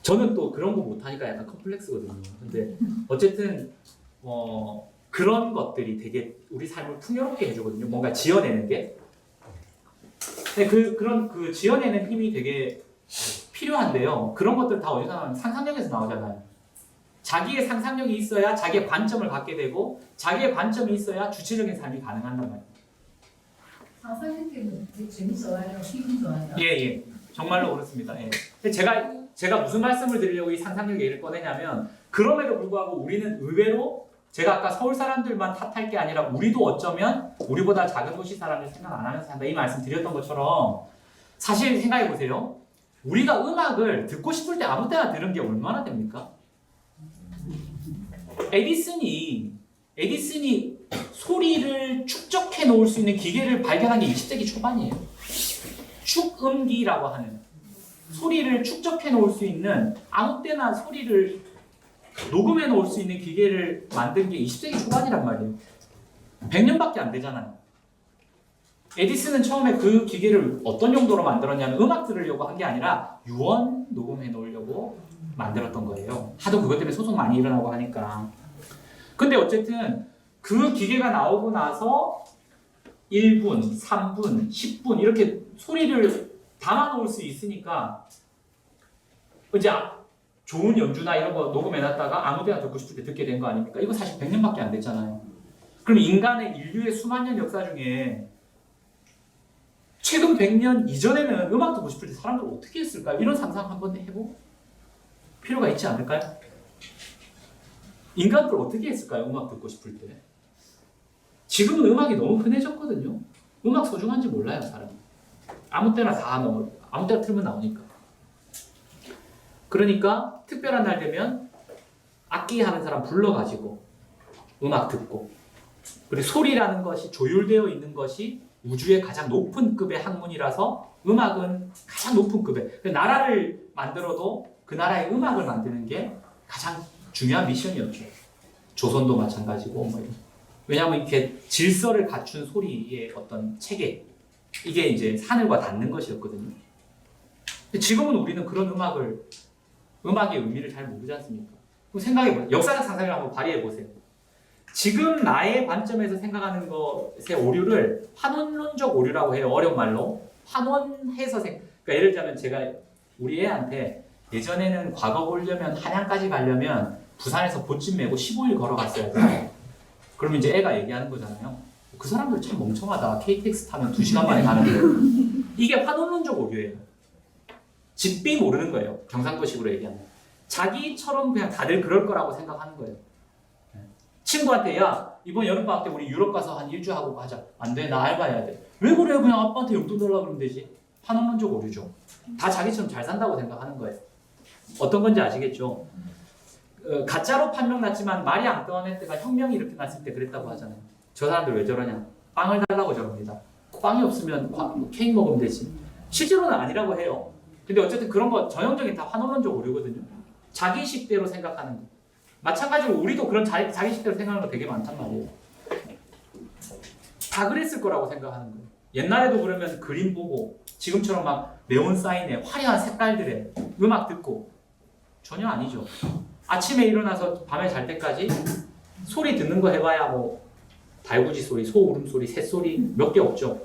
저는 또 그런 거 못하니까 약간 컴플렉스거든요. 근데 어쨌든 그런 것들이 되게 우리 삶을 풍요롭게 해주거든요. 뭔가 지어내는 게. 근데 그런 지어내는 힘이 되게 필요한데요. 그런 것들 다 어디서 나오면 상상력에서 나오잖아요. 자기의 상상력이 있어야 자기의 관점을 갖게 되고 자기의 관점이 있어야 주체적인 삶이 가능한단 말이에요. 상상력 때문에 되게 재밌어요. 기분 좋아요. 예. 정말로 그렇습니다. 예. 근데 제가 무슨 말씀을 드리려고 이 상상력 예를 꺼내냐면 그럼에도 불구하고 우리는 의외로 제가 아까 서울 사람들만 탓할 게 아니라 우리도 어쩌면 우리보다 작은 도시 사람들 생각 안 하면서 산다 이 말씀 드렸던 것처럼 사실 생각해 보세요. 우리가 음악을 듣고 싶을 때 아무 때나 들은 게 얼마나 됩니까? 에디슨이 소리를 축적해 놓을 수 있는 기계를 발견한 게 20세기 초반이에요. 축음기라고 하는 소리를 축적해 놓을 수 있는 아무 때나 소리를 녹음해 놓을 수 있는 기계를 만든 게 20세기 초반이란 말이에요. 100년밖에 안 되잖아요. 에디슨은 처음에 그 기계를 어떤 용도로 만들었냐면 음악 들으려고 한 게 아니라 유언 녹음해 놓으려고 만들었던 거예요. 하도 그것 때문에 소송 많이 일어나고 하니까. 근데 어쨌든 그 기계가 나오고 나서 1분, 3분, 10분 이렇게 소리를 담아 놓을 수 있으니까 이제 좋은 연주나 이런 거 녹음해 놨다가 아무 데나 듣고 싶을 때 듣게 된 거 아닙니까? 이거 사실 100년밖에 안 됐잖아요. 그럼 인류의 수만 년 역사 중에 최근 100년 이전에는 음악 듣고 싶을 때 사람들 어떻게 했을까요? 이런 상상 한번 해볼 필요가 있지 않을까요? 인간들 어떻게 했을까요? 음악 듣고 싶을 때. 지금은 음악이 너무 흔해졌거든요. 음악 소중한지 몰라요, 사람이. 아무 때나 아무 때나 틀면 나오니까. 그러니까 특별한 날 되면 악기 하는 사람 불러가지고 음악 듣고 그리고 소리라는 것이 조율되어 있는 것이 우주의 가장 높은 급의 학문이라서 음악은 가장 높은 급의 나라를 만들어도 그 나라의 음악을 만드는 게 가장 중요한 미션이었죠. 조선도 마찬가지고 뭐 왜냐하면 이렇게 질서를 갖춘 소리의 어떤 체계 이게 이제 하늘과 닿는 것이었거든요. 근데 지금은 우리는 그런 음악의 의미를 잘 모르지 않습니까? 그럼 생각해보세요. 역사적 상상을 한번 발휘해보세요. 지금 나의 관점에서 생각하는 것의 오류를 환원론적 오류라고 해요. 어려운 말로. 환원해서 그러니까 예를 들자면 제가 우리 애한테 예전에는 과거 보려면 한양까지 가려면 부산에서 보찜 메고 15일 걸어갔어야 돼. 그러면 이제 애가 얘기하는 거잖아요. 그 사람들 참 멍청하다. KTX 타면 2시간 만에 가는데. 이게 환원론적 오류예요. 집비 모르는 거예요. 경상도식으로 얘기하면. 자기처럼 그냥 다들 그럴 거라고 생각하는 거예요. 친구한테 야 이번 여름방학 때 우리 유럽 가서 한 일주 하고 가자. 안 돼. 나 알바해야 돼. 왜 그래? 그냥 아빠한테 용돈 달라고 그러면 되지. 환원론적 오류죠. 다 자기처럼 잘 산다고 생각하는 거예요. 어떤 건지 아시겠죠? 가짜로 판명 났지만 마리 앙뚜아네트가 혁명이 이렇게 났을 때 그랬다고 하잖아요. 저 사람들 왜 저러냐? 빵을 달라고 저럽니다. 빵이 없으면 케이크 먹으면 되지. 실제로는 아니라고 해요. 근데 어쨌든 그런 거 전형적인 다 환원론적 오류거든요. 자기식대로 생각하는 거. 마찬가지로 우리도 그런 자기식대로 생각하는 거 되게 많단 말이에요. 다 그랬을 거라고 생각하는 거예요. 옛날에도 그러면 그림 보고 지금처럼 막 네온 사인에 화려한 색깔들의 음악 듣고 전혀 아니죠. 아침에 일어나서 밤에 잘 때까지 소리 듣는 거 해봐야 뭐 달구지 소리, 소 울음소리, 새 소리 몇 개 없죠.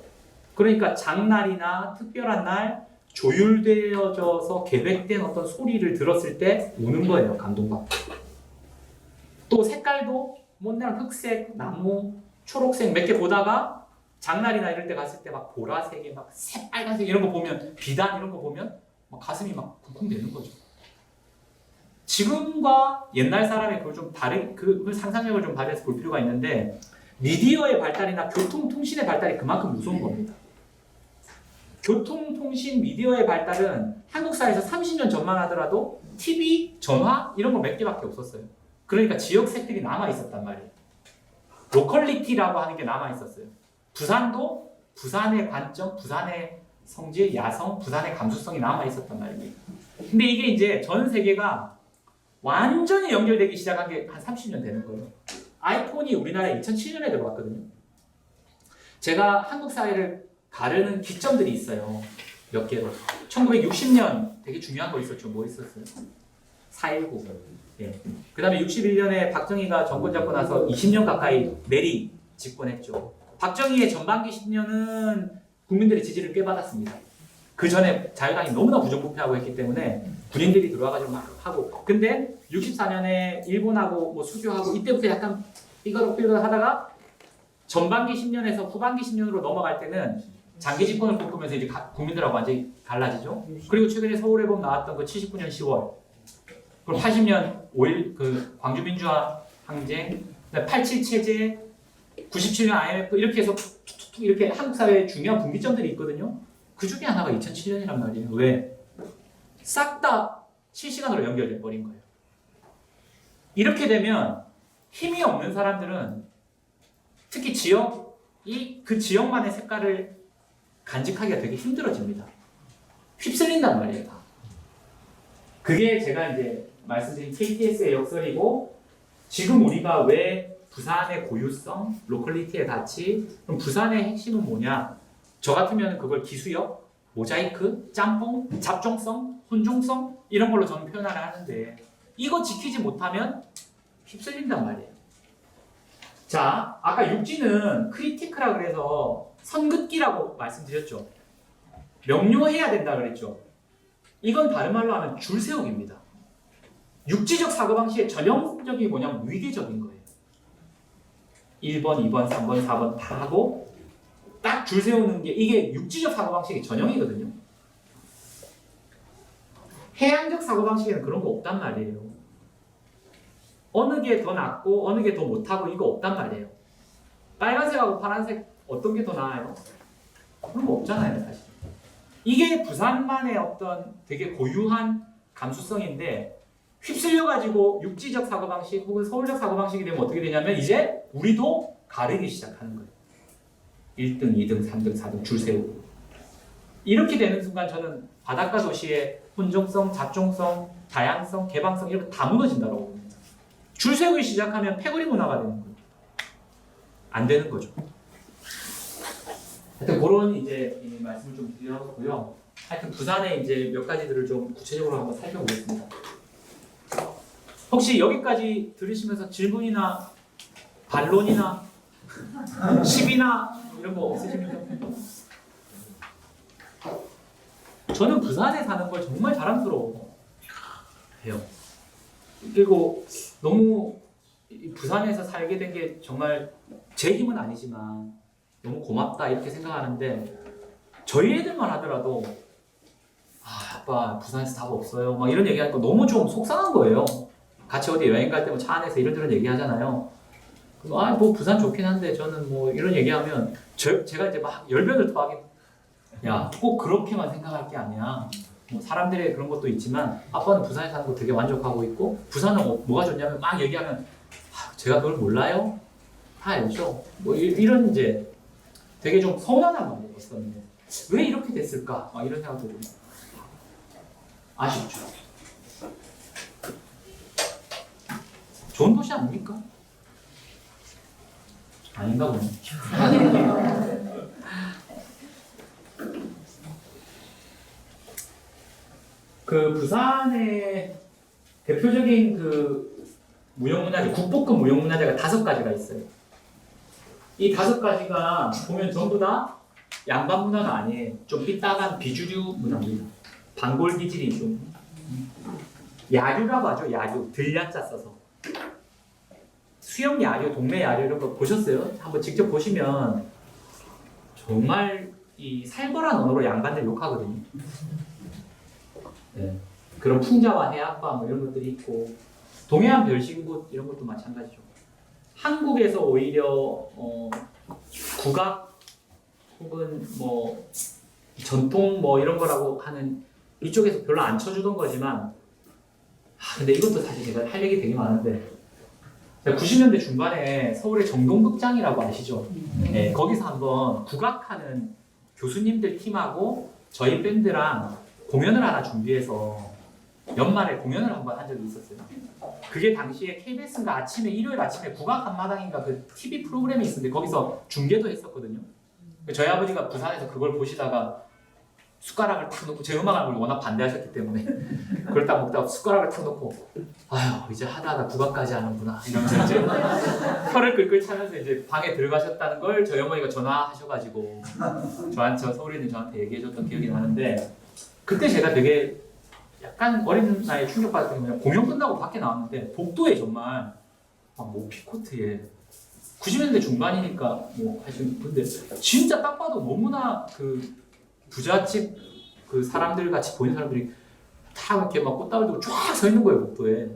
그러니까 장날이나 특별한 날 조율되어져서 계획된 어떤 소리를 들었을 때 우는 거예요. 감동받고. 또 색깔도 뭐 그냥 흑색, 나무, 초록색 몇 개 보다가 장날이나 이럴 때 갔을 때 막 보라색에 막 새빨간색 이런 거 보면 비단 이런 거 보면 막 가슴이 막 쿵쿵 되는 거죠. 지금과 옛날 사람의 그걸 좀 다른 그 상상력을 좀 발휘해서 볼 필요가 있는데 미디어의 발달이나 교통통신의 발달이 그만큼 무서운 겁니다. 교통통신 미디어의 발달은 한국 사회에서 30년 전만 하더라도 TV, 전화 이런 거 몇 개밖에 없었어요. 그러니까 지역색들이 남아 있었단 말이에요. 로컬리티라고 하는 게 남아 있었어요. 부산도 부산의 관점, 부산의 성질, 야성, 부산의 감수성이 남아 있었단 말이에요. 근데 이게 이제 전 세계가 완전히 연결되기 시작한 게 한 30년 되는 거예요. 아이폰이 우리나라에 2007년에 들어왔거든요. 제가 한국 사회를 가르는 기점들이 있어요. 몇 개로. 1960년 되게 중요한 거 있었죠. 뭐 있었어요? 4.19. 예. 그 다음에 61년에 박정희가 정권 잡고 나서 20년 가까이 내리 집권했죠. 박정희의 전반기 10년은 국민들의 지지를 꽤 받았습니다. 그 전에 자유당이 너무나 부정부패하고 했기 때문에 군인들이 들어와가지고 막 하고. 근데 64년에 일본하고 뭐 수교하고 이때부터 약간 삐거덕삐거덕 하다가 전반기 10년에서 후반기 10년으로 넘어갈 때는 장기 집권을 꿈꾸면서 이제 국민들하고 완전히 갈라지죠. 그리고 최근에 서울의 봄 나왔던 그 79년 10월, 그리고 80년 5.1 그 광주 민주화 항쟁, 87 체제, 97년 IMF 이렇게 해서 툭툭툭 이렇게 한국 사회에 중요한 분기점들이 있거든요. 그 중에 하나가 2007년이란 말이에요. 왜? 싹 다 실시간으로 연결돼 버린 거예요. 이렇게 되면 힘이 없는 사람들은 특히 지역이 그 지역만의 색깔을 간직하기가 되게 힘들어집니다. 휩쓸린단 말이에요. 다. 그게 제가 이제 말씀드린 KTS의 역설이고 지금 우리가 왜 부산의 고유성, 로컬리티의 가치, 그럼 부산의 핵심은 뭐냐? 저 같으면 그걸 기수역, 모자이크, 짬뽕, 잡종성, 혼종성 이런 걸로 저는 표현을 하는데 이거 지키지 못하면 휩쓸린단 말이에요. 자, 아까 육지는 크리티크라 그래서 선긋기라고 말씀드렸죠. 명료해야 된다 그랬죠. 이건 다른 말로 하면 줄 세우기입니다. 육지적 사고방식의 전형적인 뭐냐면 위계적인 거예요. 1번, 2번, 3번, 4번 다 하고 딱 줄 세우는 게 이게 육지적 사고방식의 전형이거든요. 해양적 사고방식에는 그런 거 없단 말이에요. 어느 게 더 낫고 어느 게 더 못하고 이거 없단 말이에요. 빨간색하고 파란색 어떤 게 더 나아요? 그런 거 없잖아요, 사실. 이게 부산만의 어떤 되게 고유한 감수성인데 휩쓸려가지고 육지적 사고방식 혹은 서울적 사고방식이 되면 어떻게 되냐면 이제 우리도 가르기 시작하는 거예요. 1등, 2등, 3등, 4등 줄 세우고 이렇게 되는 순간 저는 바닷가 도시의 혼종성, 잡종성, 다양성, 개방성 이런 거 다 무너진다고 봅니다. 줄 세우기 시작하면 패거리 문화가 되는 거예요. 안 되는 거죠. 하여튼 그런 이제 이 말씀을 좀 드렸고요. 하여튼 부산의 이제 몇 가지들을 좀 구체적으로 한번 살펴보겠습니다. 혹시 여기까지 들으시면서 질문이나 반론이나 시비나 이런 거 없으십니까? 저는 부산에 사는 걸 정말 자랑스러워해요. 그리고 너무 부산에서 살게 된 게 정말 제 힘은 아니지만 너무 고맙다 이렇게 생각하는데 저희 애들만 하더라도 아빠 부산에서 답 없어요 막 이런 얘기하니까 너무 좀 속상한 거예요. 같이 어디 여행 갈 때 뭐 차 안에서 이런저런 얘기하잖아요. 뭐 부산 좋긴 한데 저는 뭐 이런 얘기하면 제가 이제 막 열변을 토하긴 야 꼭 그렇게만 생각할 게 아니야. 뭐 사람들의 그런 것도 있지만 아빠는 부산에 사는 거 되게 만족하고 있고 부산은 뭐가 좋냐면 막 얘기하면 제가 그걸 몰라요? 다 알죠. 뭐 이런 이제 되게 좀 서운한 마음이 있었는데 왜 이렇게 됐을까? 막 이런 생각도 좀 아쉽죠. 좋은 도시 아닙니까? 아닌가 보네. 그 부산의 대표적인 그 무형문화재, 국보급 무형문화재가 5가지가 있어요. 이 5가지가 보면 전부 다 양반 문화가 아니에요. 좀 삐딱한 비주류 문화입니다. 반골 기질이 좀 야류라고 하죠. 야류, 들야자 써서 수영 야류, 동네 야류 이런 거 보셨어요? 한번 직접 보시면 정말 이 살벌한 언어로 양반들 욕하거든요. 네. 그런 풍자와 해학과 뭐 이런 것들이 있고 동해안 별신굿 이런 것도 마찬가지죠. 한국에서 오히려 국악 혹은 뭐 전통 뭐 이런 거라고 하는 이쪽에서 별로 안 쳐주던 거지만 근데 이것도 사실 제가 할 얘기 되게 많은데 90년대 중반에 서울의 정동극장이라고 아시죠? 네, 거기서 한번 국악하는 교수님들 팀하고 저희 밴드랑 공연을 하나 준비해서 연말에 공연을 한번 한 적이 있었어요. 그게 당시에 KBS인가 아침에 일요일 아침에 국악 한마당인가 그 TV 프로그램이 있었는데 거기서 중계도 했었거든요. 저희 아버지가 부산에서 그걸 보시다가 숟가락을 탁 놓고 제 음악하는 걸 워낙 반대하셨기 때문에 그걸 딱 먹다가 숟가락을 탁 놓고 아휴 이제 하다가 국악까지 하는구나 이러면서 이제 혀를 끌끌 차면서 이제 방에 들어가셨다는 걸 저희 어머니가 전화하셔가지고 저 서울에 있는 저한테 얘기해줬던 기억이 나는데 그때 제가 되게 약간 어린 나이에 충격받았던 게 뭐냐 공연 끝나고 밖에 나왔는데 복도에 정말 모피코트에 90년대 중반이니까 뭐 하시는 근데 진짜 딱 봐도 너무나 그 부잣집 그 사람들 같이 보이는 사람들이 다 이렇게 막 꽃다발 들고 쫙 서 있는 거예요 복도에.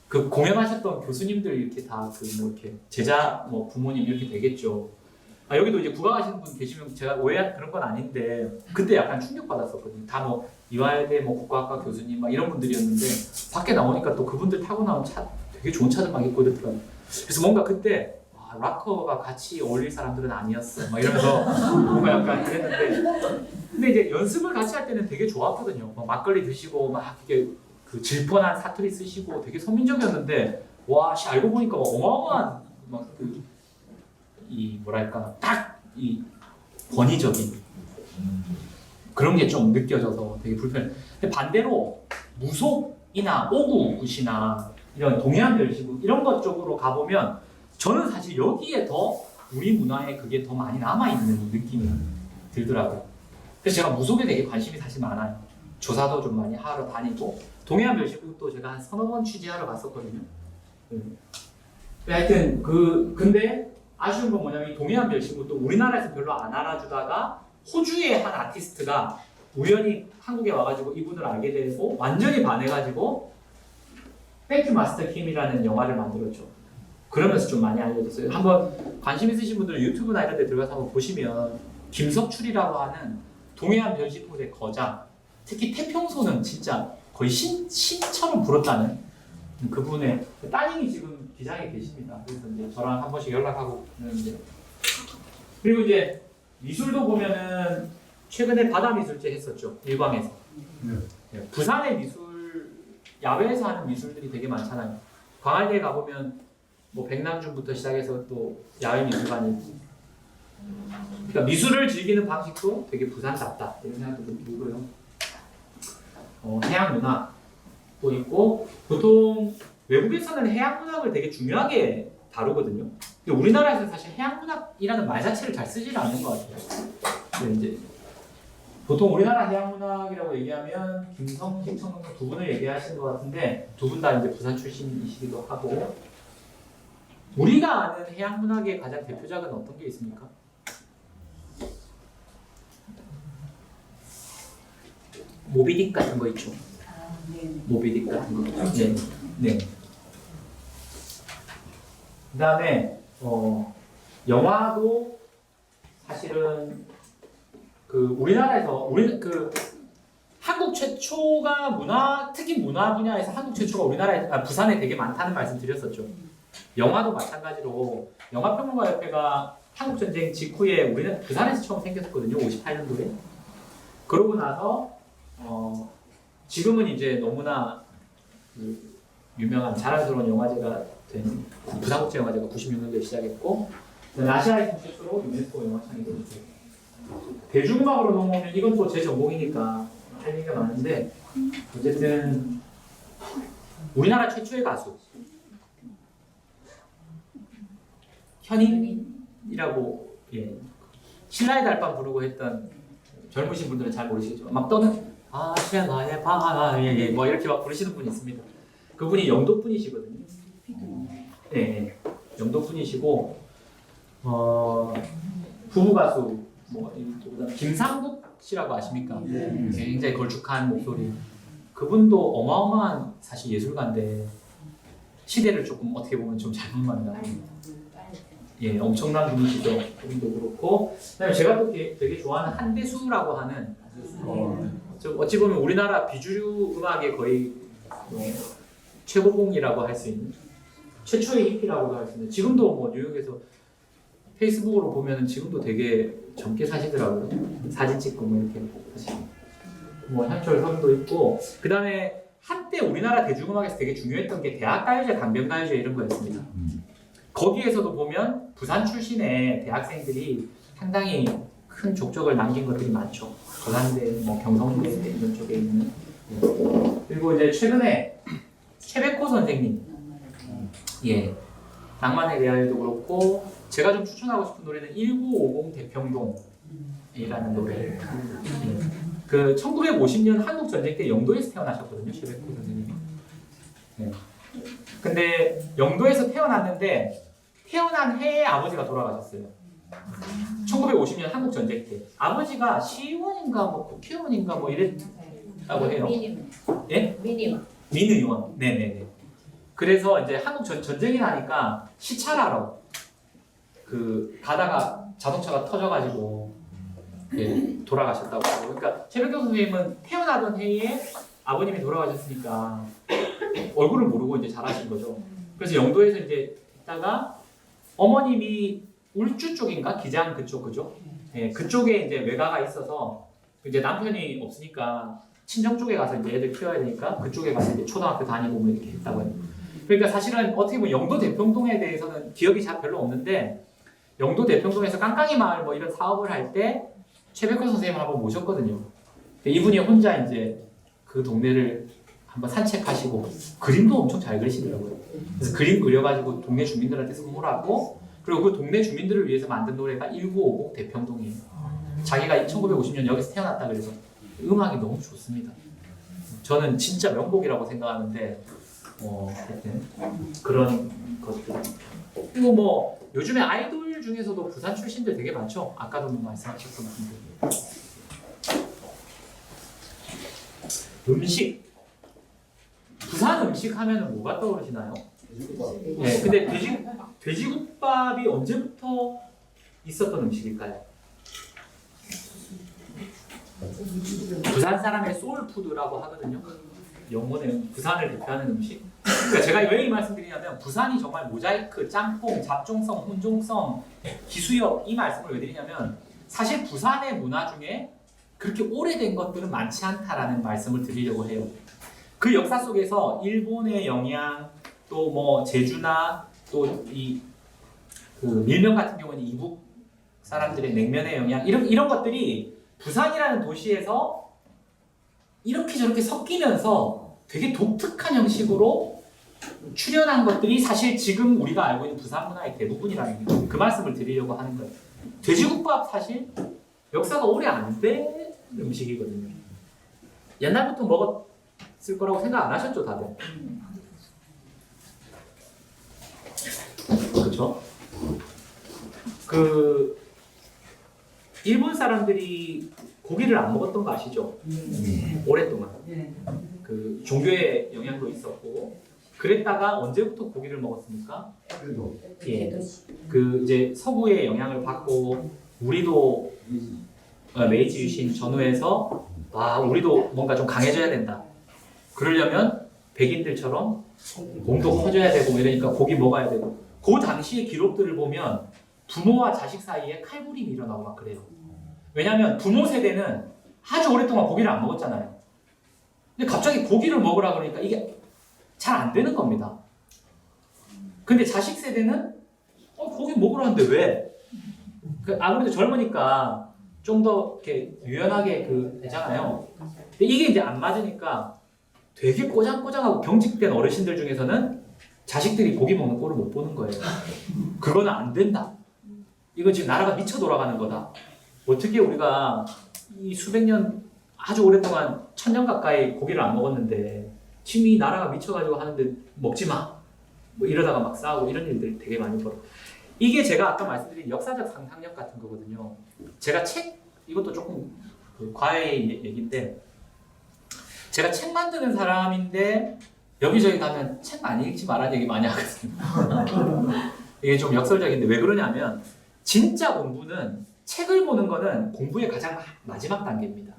그 공연하셨던 교수님들 이렇게 다 그 뭐 이렇게 제자 뭐 부모님 이렇게 되겠죠. 여기도 이제 국악하시는 분 계시면 제가 오해한 그런 건 아닌데 그때 약간 충격 받았었거든요. 다 뭐 이화여대 뭐 국악과 교수님 막 이런 분들이었는데 밖에 나오니까 또 그분들 타고 나온 차 되게 좋은 차들 막 입고 이랬더라고요. 그래서 뭔가 그때 락커가 같이 어울릴 사람들은 아니었어 막 이러면서 뭔가 약간 그랬는데 근데 이제 연습을 같이 할 때는 되게 좋았거든요. 막 막걸리 드시고 막 이렇게 그 질펀한 사투리 쓰시고 되게 선민적이었는데 와 알고 보니까 어마어마한 막 그 이 뭐랄까 딱 이 권위적인 그런 게 좀 느껴져서 되게 불편해. 근데 반대로 무속이나 오구굿이나 이런 동해안 별시굿 이런 것 쪽으로 가보면 저는 사실 여기에 더 우리 문화에 그게 더 많이 남아있는 느낌이 들더라고요. 그래서 제가 무속에 되게 관심이 사실 많아요. 조사도 좀 많이 하러 다니고 동해안 별시굿도 제가 한 3-4번 취재하러 갔었거든요. 하여튼 근데 아쉬운 건 뭐냐면 이 동해안 별시굿도 우리나라에서 별로 안 알아주다가 호주의 한 아티스트가 우연히 한국에 와가지고 이분을 알게 되고 완전히 반해가지고 땡큐 마스터 킴이라는 영화를 만들었죠. 그러면서 좀 많이 알려졌어요. 한번 관심 있으신 분들은 유튜브나 이런 데 들어가서 한번 보시면 김석출이라고 하는 동해안 별시굿의 거장, 특히 태평소는 진짜 거의 신처럼 불었다는 그분의 따님이 지금 기장에 계십니다. 그래서 이제 저랑 한 번씩 연락하고 그러는데 그리고 이제 미술도 보면은 최근에 바다미술제 했었죠. 일광에서. 부산의 미술, 야외에서 하는 미술들이 되게 많잖아요. 광안리에 가보면 뭐 백남준부터 시작해서 또 야외 미술관이 그러니까 미술을 즐기는 방식도 되게 부산답다 이런 생각도 좀 들고요. 해양 문학도 있고 보통 외국에서는 해양 문학을 되게 중요하게 다루거든요. 근데 우리나라에서는 사실 해양 문학이라는 말 자체를 잘 쓰지를 않는 것 같아요. 근데 이제 보통 우리나라 해양 문학이라고 얘기하면 김성식 청룡 두 분을 얘기하시는 것 같은데 두 분 다 이제 부산 출신이시기도 하고 우리가 아는 해양 문학의 가장 대표작은 어떤 게 있습니까? 모비딕 같은 거 있죠. 모비딕 같은 거. 네. 네. 그다음에 영화도 사실은 그 우리나라에서 한국 최초가 특히 문화 분야에서 한국 최초가 부산에 되게 많다는 말씀 드렸었죠. 영화도 마찬가지로 영화평론가협회가 한국전쟁 직후에 우리는 부산에서 처음 생겼거든요. 58년도에. 그러고 나서 지금은 이제 너무나 유명한 자랑스러운 영화제가 된 부산국제영화제가 96년도에 시작했고 아시아의 최초로 유네스코 영화상이 되었죠. 대중음악으로 넘어오면 이건 또 제 전공이니까 할 얘기가 많은데 어쨌든 우리나라 최초의 가수 현인이라고 예. 신라의 달밤 부르고 했던 젊으신 분들은 잘 모르시겠죠. 막 떠는 신라의 밤에 뭐 이렇게 막 부르시는 분이 있습니다. 그분이 영도 분이시거든요. 네, 영도 분이시고 부부 가수 뭐 김상국 씨라고 아십니까? 굉장히 걸쭉한 목소리. 그분도 어마어마한 사실 예술가인데 시대를 조금 어떻게 보면 좀 잘못 만나. 예, 엄청난 분이시죠. 그분도 그렇고. 그다음에 제가 또 되게 좋아하는 한대수라고 하는 어찌 보면 우리나라 비주류 음악의 거의 최고봉이라고 할 수 있는 최초의 히피라고도 할 수 있는 지금도 뭐 뉴욕에서 페이스북으로 보면은 지금도 되게 젊게 사시더라고요. 사진 찍고 뭐 이렇게 사실 뭐 현철 선도 있고 그 다음에 한때 우리나라 대중음악에서 되게 중요했던 게 대학가요제, 강변가요제 이런 거였습니다. 거기에서도 보면 부산 출신의 대학생들이 상당히 큰 족적을 남긴 것들이 많죠. 전라대, 뭐 경성대 이런 쪽에 있는. 그리고 이제 최근에 최백호 선생님, 예, 낭만에 대하여도 그렇고 제가 좀 추천하고 싶은 노래는 1950 대평동이라는 노래. 예. 그 1950년 한국 전쟁 때 영도에서 태어나셨거든요, 최백호 선생님이. 예. 근데 영도에서 태어났는데 태어난 해에 아버지가 돌아가셨어요. 1950년 한국 전쟁 때 아버지가 시의원인가 뭐 국회의원인가 뭐 이랬다고 해요. 예? 민의원. 네네네. 그래서 이제 한국 전쟁이 나니까 시찰하러 그 가다가 자동차가 터져가지고 예, 돌아가셨다고 하고. 그러니까 최백호 선생님은 태어나던 해에 아버님이 돌아가셨으니까 얼굴을 모르고 이제 자라신 거죠. 그래서 영도에서 이제 있다가 어머님이 울주 쪽인가 기장 그쪽 그죠? 예, 그쪽에 이제 외가가 있어서 이제 남편이 없으니까 친정 쪽에 가서 이제 애들 키워야 되니까 그쪽에 가서 이제 초등학교 다니고 뭐 이렇게 했다고 해요. 그러니까 사실은 어떻게 보면 영도 대평동에 대해서는 기억이 잘 별로 없는데 영도 대평동에서 깡깡이 마을 뭐 이런 사업을 할 때 최백호 선생님을 한번 모셨거든요. 이분이 혼자 이제 그 동네를 한번 산책하시고 그림도 엄청 잘 그리시더라고요. 그래서 그림 그려가지고 동네 주민들한테 선물하고 그리고 그 동네 주민들을 위해서 만든 노래가 1950 대평동이에요. 자기가 1950년 여기서 태어났다 그래서 음악이 너무 좋습니다. 저는 진짜 명곡이라고 생각하는데 하여튼 그런 것들. 그리고 뭐 요즘에 아이돌 중에서도 부산 출신들 되게 많죠. 아까도 뭐 말씀하셨던 분들. 음식. 부산 음식 하면은 뭐가 떠오르시나요? 네, 근데 돼지국밥이 언제부터 있었던 음식일까요? 부산 사람의 소울푸드라고 하거든요. 영어는 부산을 대표하는 음식. 그러니까 제가 왜 이 말씀드리냐면 부산이 정말 모자이크, 짬뽕, 잡종성, 혼종성, 기수역 이 말씀을 왜 드리냐면 사실 부산의 문화 중에 그렇게 오래된 것들은 많지 않다라는 말씀을 드리려고 해요. 그 역사 속에서 일본의 영향, 또 뭐 제주나 또 이 그 밀면 같은 경우는 이북 사람들의 냉면의 영향 이런 것들이 부산이라는 도시에서 이렇게 저렇게 섞이면서 되게 독특한 형식으로 출현한 것들이 사실 지금 우리가 알고 있는 부산 문화의 대부분이라는 게 그 말씀을 드리려고 하는 거예요. 돼지국밥 사실 역사가 오래 안 된 음식이거든요. 옛날부터 먹었을 거라고 생각 안 하셨죠, 다들? 그렇죠? 그 일본 사람들이 고기를 안 먹었던 거 아시죠? 오랫동안. 그 종교의 영향도 있었고 그랬다가 언제부터 고기를 먹었습니까? 예. 그 이제 서구의 영향을 받고 우리도 메이지 유신 전후에서 우리도 뭔가 좀 강해져야 된다. 그러려면 백인들처럼 몸도 커져야 되고 이러니까 고기 먹어야 되고 그 당시의 기록들을 보면 부모와 자식 사이에 칼부림이 일어나고 막 그래요. 왜냐하면 부모 세대는 아주 오랫동안 고기를 안 먹었잖아요. 근데 갑자기 고기를 먹으라 그러니까 이게 잘 안 되는 겁니다. 근데 자식 세대는 고기 먹으라는데 왜? 그 아무래도 젊으니까 좀 더 이렇게 유연하게 그 되잖아요. 근데 이게 이제 안 맞으니까 되게 꼬장꼬장하고 경직된 어르신들 중에서는 자식들이 고기 먹는 꼴을 못 보는 거예요. 그거는 안 된다. 이건 지금 나라가 미쳐 돌아가는 거다. 어떻게 우리가 이 수백 년 아주 오랫동안 1000년 가까이 고기를 안 먹었는데 지금 이 나라가 미쳐가지고 하는데 먹지 마. 뭐 이러다가 막 싸우고 이런 일들이 되게 많이 벌어. 이게 제가 아까 말씀드린 역사적 상상력 같은 거거든요. 제가 이것도 조금 그 과외의 얘기인데, 제가 책 만드는 사람인데 여기저기 가면 책 많이 읽지 말라는 얘기 많이 하거든요. 이게 좀 역설적인데 왜 그러냐면, 진짜 공부는 책을 보는 거는 공부의 가장 마지막 단계입니다.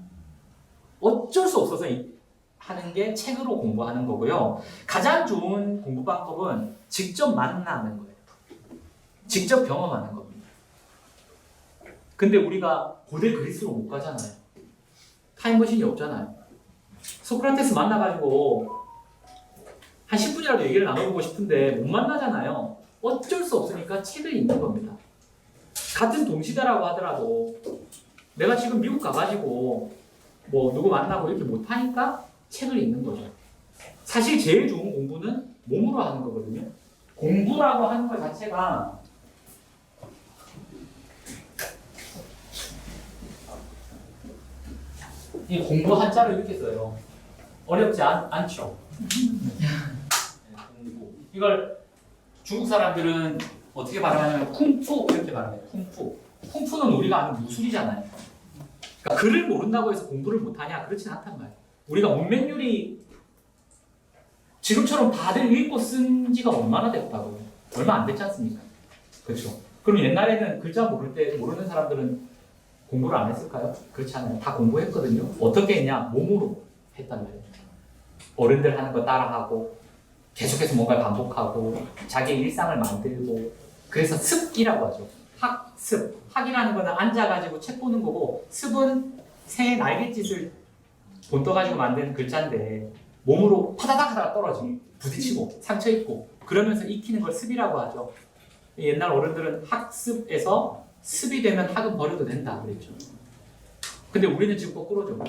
어쩔 수 없어서 하는 게 책으로 공부하는 거고요. 가장 좋은 공부 방법은 직접 만나는 거예요. 직접 경험하는 겁니다. 근데 우리가 고대 그리스로 못 가잖아요. 타임머신이 없잖아요. 소크라테스 만나가지고 한 10분이라도 얘기를 나눠보고 싶은데 못 만나잖아요. 어쩔 수 없으니까 책을 읽는 겁니다. 같은 동시대라고 하더라도 내가 지금 미국 가가지고 뭐 누구 만나고 이렇게 못하니까 책을 읽는 거죠. 사실 제일 좋은 공부는 몸으로 하는 거거든요. 공부라고 하는 것 자체가 이 공부 한자를 이렇게 써요. 어렵지 않죠? 공부. 이걸 중국 사람들은 어떻게 발음하냐면 쿵푸 이렇게 발음해요. 쿵푸. 쿵푸는 우리가 아는 무술이잖아요. 그러니까 글을 모른다고 해서 공부를 못하냐? 그렇진 않단 말이에요. 우리가 문맹률이 지금처럼 다들 읽고 쓴 지가 얼마나 됐다고요? 얼마 안 됐지 않습니까? 그렇죠. 그럼 옛날에는 글자 모르는 사람들은 공부를 안 했을까요? 그렇지 않아요. 다 공부했거든요. 어떻게 했냐? 몸으로 했단 말이에요. 어른들 하는 거 따라하고 계속해서 뭔가 반복하고 자기의 일상을 만들고, 그래서 습이라고 하죠. 학습. 학이라는 거는 앉아가지고 책 보는 거고, 습은 새의 날갯짓을 본떠가지고 만드는 글자인데 몸으로 파다닥 하다가 떨어지고 부딪히고 상처 입고 그러면서 익히는 걸 습이라고 하죠. 옛날 어른들은 학습에서 습이 되면 학은 버려도 된다 그랬죠. 근데 우리는 지금 거꾸로죠.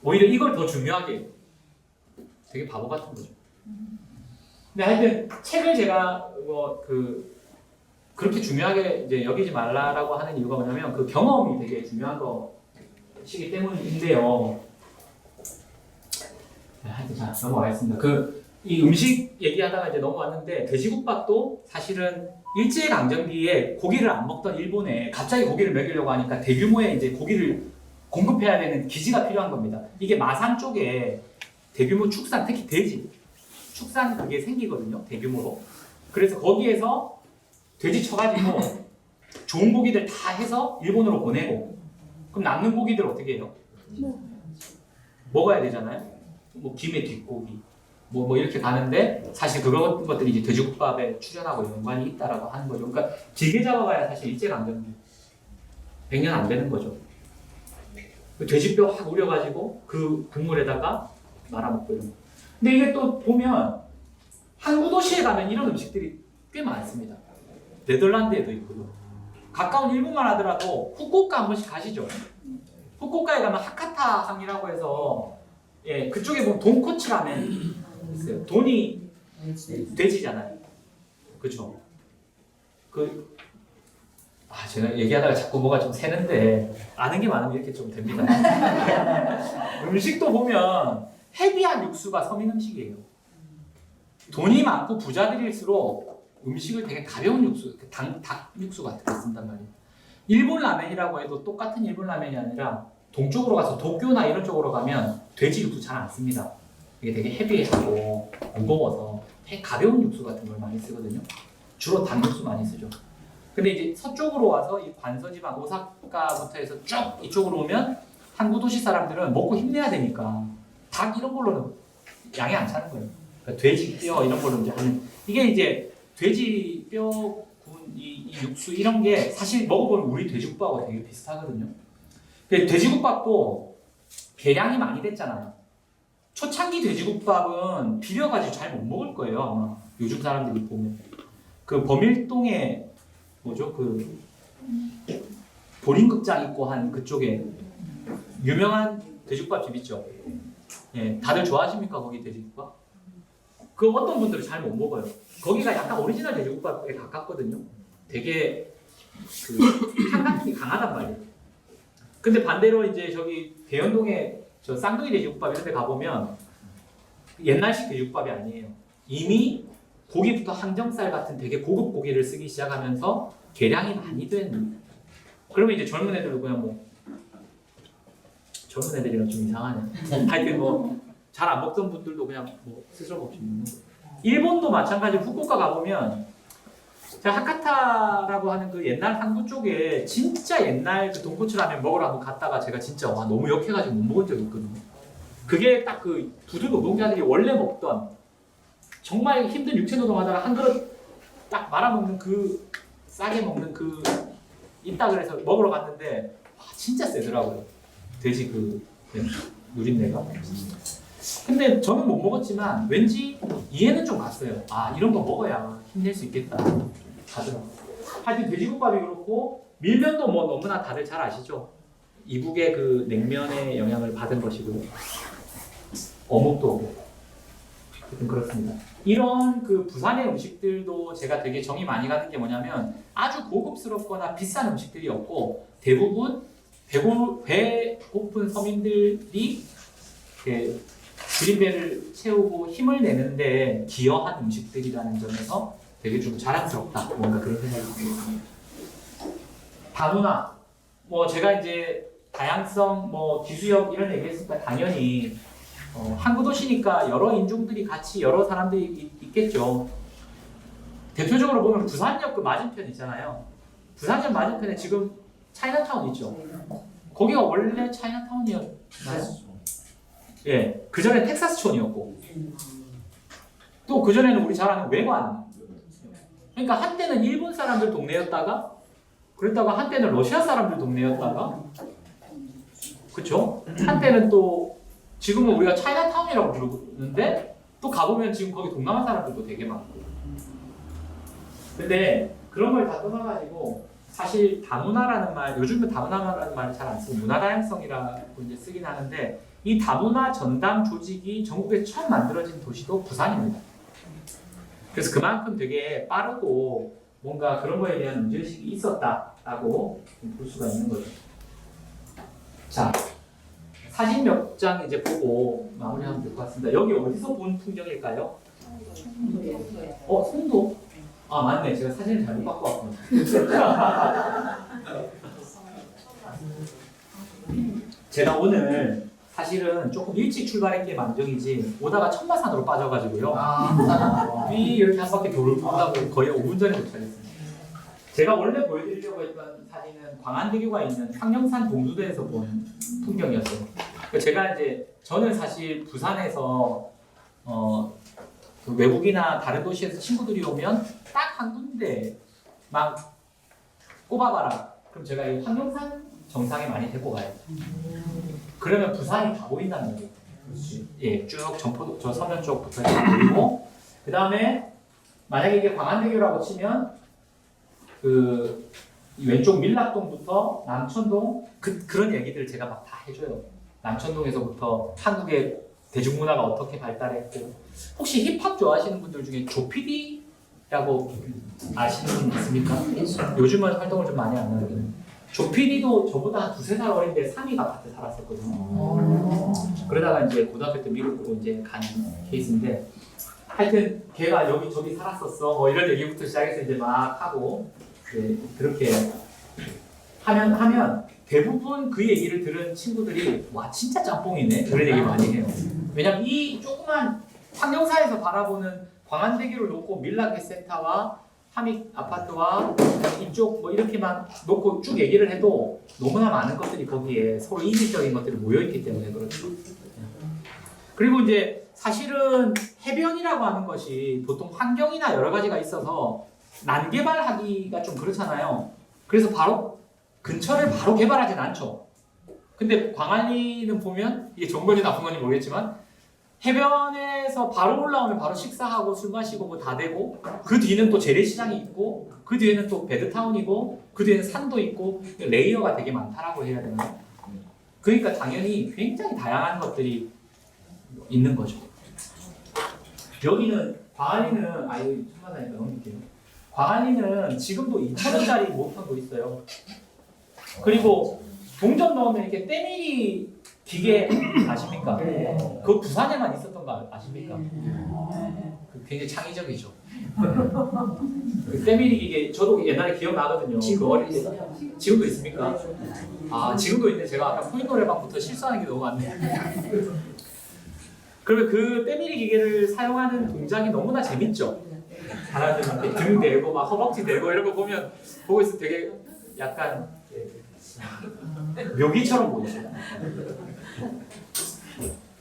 오히려 이걸 더 중요하게, 되게 바보 같은 거죠. 근데 하여튼 책을 제가 그렇게 중요하게 이제 여기지 말라라고 하는 이유가 뭐냐면, 그 경험이 되게 중요한 것이기 때문인데요. 하여튼 자, 넘어가겠습니다. 이 음식 얘기하다가 이제 넘어왔는데, 돼지국밥도 사실은 일제강점기에 고기를 안 먹던 일본에 갑자기 고기를 먹이려고 하니까 대규모의 이제 고기를 공급해야 되는 기지가 필요한 겁니다. 이게 마산 쪽에 대규모 축산, 특히 돼지 축산 그게 생기거든요. 대규모로. 그래서 거기에서 돼지 쳐가지고 좋은 고기들 다 해서 일본으로 보내고, 그럼 남는 고기들 어떻게 해요? 먹어야 되잖아요. 뭐 김에 뒷고기 뭐 이렇게 가는데, 사실 그런 것들이 이제 돼지국밥에 출연하고 연관이 있다라고 하는 거죠. 그러니까 길게 잡아봐야 사실 일제강점기 100년 안 되는 거죠. 돼지뼈 확 우려가지고 그 국물에다가 말아먹고 이런 거. 근데 이게 또 보면 항구 도시에 가면 이런 음식들이 꽤 많습니다. 네덜란드에도 있고요. 가까운 일본만 하더라도 후쿠오카 한 번씩 가시죠. 후쿠오카에 가면 하카타 항이라고 해서, 예, 그쪽에 보면 돈코츠 라멘 있어요. 돈이 돼지잖아요. 그렇죠? 제가 얘기하다가 자꾸 뭐가 좀 새는데, 아는 게 많으면 이렇게 좀 됩니다. 음식도 보면 헤비한 육수가 서민 음식이에요. 돈이 많고 부자들일수록 음식을 되게 가벼운 육수, 닭 육수 같은 거 쓴단 말이에요. 일본 라면이라고 해도 똑같은 일본 라면이 아니라 동쪽으로 가서 도쿄나 이런 쪽으로 가면 돼지 육수 잘 안 씁니다. 이게 되게 헤비하고 무거워서 가벼운 육수 같은 걸 많이 쓰거든요. 주로 닭 육수 많이 쓰죠. 근데 이제 서쪽으로 와서 이 관서지방 오사카부터 해서 쭉 이쪽으로 오면 항구 도시 사람들은 먹고 힘내야 되니까 닭 이런 걸로는 양이 안 차는 거예요. 그러니까 돼지 뼈 이런 걸로 이제 하는, 이게 이제 돼지 뼈 구운 이 육수 이런 게 사실 먹어보면 우리 돼지국밥하고 되게 비슷하거든요. 돼지국밥도 계량이 많이 됐잖아요. 초창기 돼지국밥은 비려가지고 잘 못 먹을 거예요. 아마 요즘 사람들이 보면 그 범일동에 뭐죠? 도림극장 있고 한 그쪽에 유명한 돼지국밥집 있죠. 예, 다들 좋아하십니까 거기 돼지국밥? 그 어떤 분들은 잘 못 먹어요. 거기가 약간 오리지널 돼지국밥에 가깝거든요. 되게 그 향각이 강하단 말이에요. 근데 반대로 이제 저기 대연동에 저 쌍둥이 돼지국밥 이런 데 가보면 옛날식 돼지국밥이 아니에요. 이미 고기부터 항정살 같은 되게 고급 고기를 쓰기 시작하면서 계량이 많이 된. 그러면 이제 젊은 애들도 그냥 뭐 젊은 애들이랑 좀 이상하네. 하여튼 뭐 잘 안 먹던 분들도 그냥 뭐 스스럼 없이 먹는 거. 일본도 마찬가지로 후쿠오카 가보면 제가 하카타라고 하는 그 옛날 항구 쪽에 진짜 옛날 그 돈코츠 라면 먹으러 한번 갔다가 제가 진짜 와 너무 역해가지고 못 먹은 적이 있거든요. 그게 딱 그 부두 노동자들이 원래 먹던 정말 힘든 육체 노동하다가 한 그릇 딱 말아먹는 그 싸게 먹는 그 있다 그래서 먹으러 갔는데 와, 진짜 세더라고요. 돼지 그 누린내가. 근데 저는 못 먹었지만 왠지 이해는 좀 갔어요. 아 이런 거 먹어야 힘낼 수 있겠다 하더라고요. 하여튼 돼지국밥이 그렇고 밀면도 뭐 너무나 다들 잘 아시죠? 이북의 그 냉면의 영향을 받은 것이고 어묵도 하여튼 그렇습니다. 이런 그 부산의 음식들도 제가 되게 정이 많이 가는 게 뭐냐면 아주 고급스럽거나 비싼 음식들이 없고 대부분 배고픈 서민들이 줄임배를 채우고 힘을 내는데 기여한 음식들이라는 점에서 되게 좀 자랑스럽다. 뭔가 그런 생각이 듭니다. 다문화, 뭐 제가 이제 다양성, 뭐 기수역 이런 얘기했으니까 당연히 항구 도시니까 여러 인종들이 같이 여러 사람들이 있겠죠. 대표적으로 보면 부산역 그 맞은편 있잖아요. 부산역 맞은편에 지금 차이나타운 있죠. 거기가 원래 차이나타운이었나요? 예, 그 전에 텍사스촌이었고 또 그 전에는 우리 잘 아는 외관. 그러니까 한때는 일본 사람들 동네였다가 그랬다가 한때는 러시아 사람들 동네였다가 그쵸? 한때는 또 지금은 우리가 차이나타운이라고 부르는데 또 가보면 지금 거기 동남아 사람들도 되게 많고 근데 그런 걸 다 떠나가지고 사실 다문화라는 말, 요즘은 다문화라는 말을 잘 안 쓰고 문화다양성이라고 이제 쓰긴 하는데 이 다문화 전담 조직이 전국에 처음 만들어진 도시도 부산입니다. 그래서 그만큼 되게 빠르고 뭔가 그런 거에 대한 문제의식이 있었다라고 볼 수가 있는 거죠. 자, 사진 몇 장 이제 보고 마무리하면 될 것 같습니다. 여기 어디서 본 풍경일까요? 송도? 아 맞네, 제가 사진을 잘못 갖고 왔구나. 제가 오늘 사실은 조금 일찍 출발한 게 만정이지 오다가 천마산으로 빠져가지고요. 이렇게 한 바퀴 돌다고 거의 5분 전에 도착했습니다. 제가 원래 보여드리려고 했던 사진은 광안대교가 있는 황령산 동두대에서 본 풍경이었어요. 제가 이제 저는 사실 부산에서 그 외국이나 다른 도시에서 친구들이 오면 딱 한 군데만 꼽아봐라. 그럼 제가 이 황령산 정상에 많이 데리고 가요. 그러면 부산이 다 보인다는 거예요. 예, 쭉 전포도 저 서면 쪽부터 다 보이고 그 다음에 만약에 이게 광안대교라고 치면 그 왼쪽 밀락동부터 남천동 그런 얘기들을 제가 막 다 해줘요. 남천동에서부터 한국의 대중문화가 어떻게 발달했고 혹시 힙합 좋아하시는 분들 중에 조피디라고 아시는 분 있습니까? 요즘은 활동을 좀 많이 안 하거든요. 조피디도 저보다 한 2-3살 어린데 3위 아파트 살았었거든요. 그러다가 이제 고등학교 때 미국으로 이제 간 케이스인데 하여튼 걔가 여기 살았었어 뭐 이런 얘기부터 시작해서 이제 막 하고 이제 그렇게 하면 대부분 그 얘기를 들은 친구들이 와 진짜 짬뽕이네 그런 얘기 많이 해요. 왜냐면 이 조그만 황령사에서 바라보는 광안대교를 놓고 밀락의 센터와 하믹 아파트와 이쪽 뭐 이렇게만 놓고 쭉 얘기를 해도 너무나 많은 것들이 거기에 서로 이질적인 것들이 모여있기 때문에 그렇죠. 그리고 이제 사실은 해변이라고 하는 것이 보통 환경이나 여러 가지가 있어서 난개발하기가 좀 그렇잖아요. 그래서 바로 근처를 바로 개발하진 않죠. 근데 광안리는 보면 이게 좋은 건지 나쁜 건지 모르겠지만 해변에서 바로 올라오면 바로 식사하고 술 마시고 뭐 다 되고 그 뒤는 또 재래시장이 있고 그 뒤에는 또 배드타운이고 그 뒤에는 산도 있고 레이어가 되게 많다라고 해야 되나요? 그러니까 당연히 굉장히 다양한 것들이 있는 거죠. 여기는 광안리는 아유 참마다니까 넘길게요. 광안리는 지금도 2,000원짜리 목욕탕도 있어요. 그리고 동전 넣으면 이렇게 때밀이 기계 아십니까? 그거 부산에만 있었던 거 아십니까? 그 굉장히 창의적이죠. 그 때밀이 기계 저도 옛날에 기억나거든요. 그 어릴 때 지금도 있습니까? 아 지금도 있는데 제가 아까 코인 노래방부터 실수하는 게 너무 많네요. 그러면 그 때밀이 기계를 사용하는 동작이 너무나 재밌죠. 사람들 이렇게 등 대고 막 허벅지 대고 이런 거 보면 보고 있으면 되게 약간 묘기처럼 보이죠.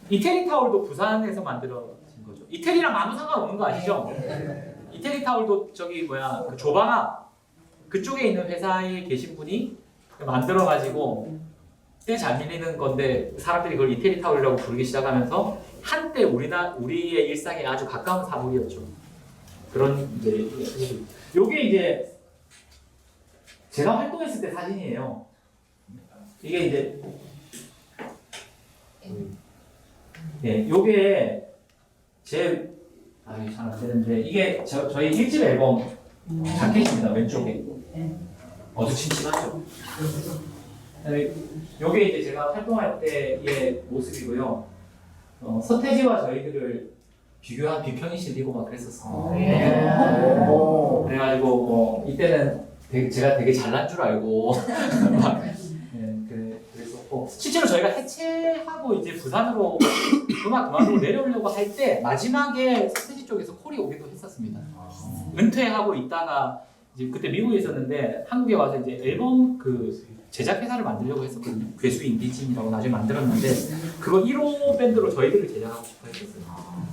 이태리 타올도 부산에서 만들어진 거죠. 이태리랑 아무 상관없는 거 아시죠? 이태리 타올도 저기 뭐야 그 조방아 그쪽에 있는 회사에 계신 분이 만들어가지고 때 잘 밀리는 건데 사람들이 그걸 이태리 타올이라고 부르기 시작하면서 한때 우리의 일상에 아주 가까운 사물이었죠. 그런 이제 요게 이제 제가 활동했을 때 사진이에요. 이게 이제 네, 요게 제 잘 안 되는데 이게 저희 1집 앨범 자켓입니다. 왼쪽에 어두침침하죠. 요게 이제 제가 활동할 때의 모습이고요. 서태지와 저희들을 비교한 비평이 실리고 막 그랬었어요. 그래가지고 뭐 이때는 제가 되게 잘난 줄 알고 막 그랬었고 실제로 저희가 해체하고 이제 부산으로 음악 그만두고 내려오려고 할 때 마지막에 서태지 쪽에서 콜이 오기도 했었습니다. 은퇴하고 있다가 이제 그때 미국에 있었는데 한국에 와서 이제 앨범 그 제작 회사를 만들려고 했었거든요. 괴수 인디진이라고 나중에 만들었는데 그거 1호 밴드로 저희들을 제작하고 싶어 했었어요.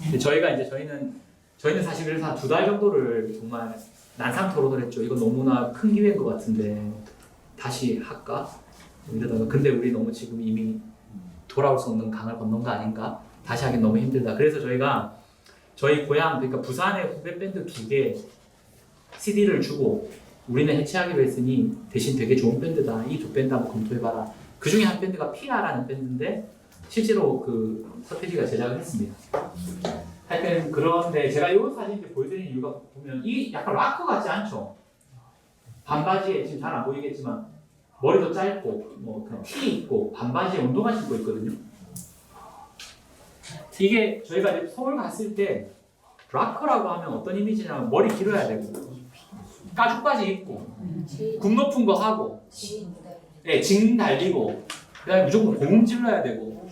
근데 저희는 사실 그래서 한 2달 정도를 정말 난상 토론을 했죠. 이거 너무나 큰 기회인 것 같은데 다시 할까? 이러다가 근데 우리 너무 지금 이미 돌아올 수 없는 강을 건넌 거 아닌가? 다시 하긴 너무 힘들다. 그래서 저희가 저희 고향 그러니까 부산의 후배 밴드 2개 CD를 주고 우리는 해체하기로 했으니 대신 되게 좋은 밴드다. 이 2밴드 한번 검토해봐라. 그 중에 한 밴드가 피라라는 밴드인데 실제로 그 서태지가 제작을 했습니다. 하여튼 그런데 제가 이 사진 보여드리는 이유가 보면 이 약간 락커 같지 않죠? 반바지에 지금 잘 안 보이겠지만 머리도 짧고 뭐 그냥 티 입고 반바지에 운동화 신고 있거든요. 이게 저희가 이제 서울 갔을 때 락커라고 하면 어떤 이미지냐면 머리 길어야 되고 가죽바지 입고 굽 높은 거 하고 네, 징 달리고 그다음에 무조건 고음 질러야 되고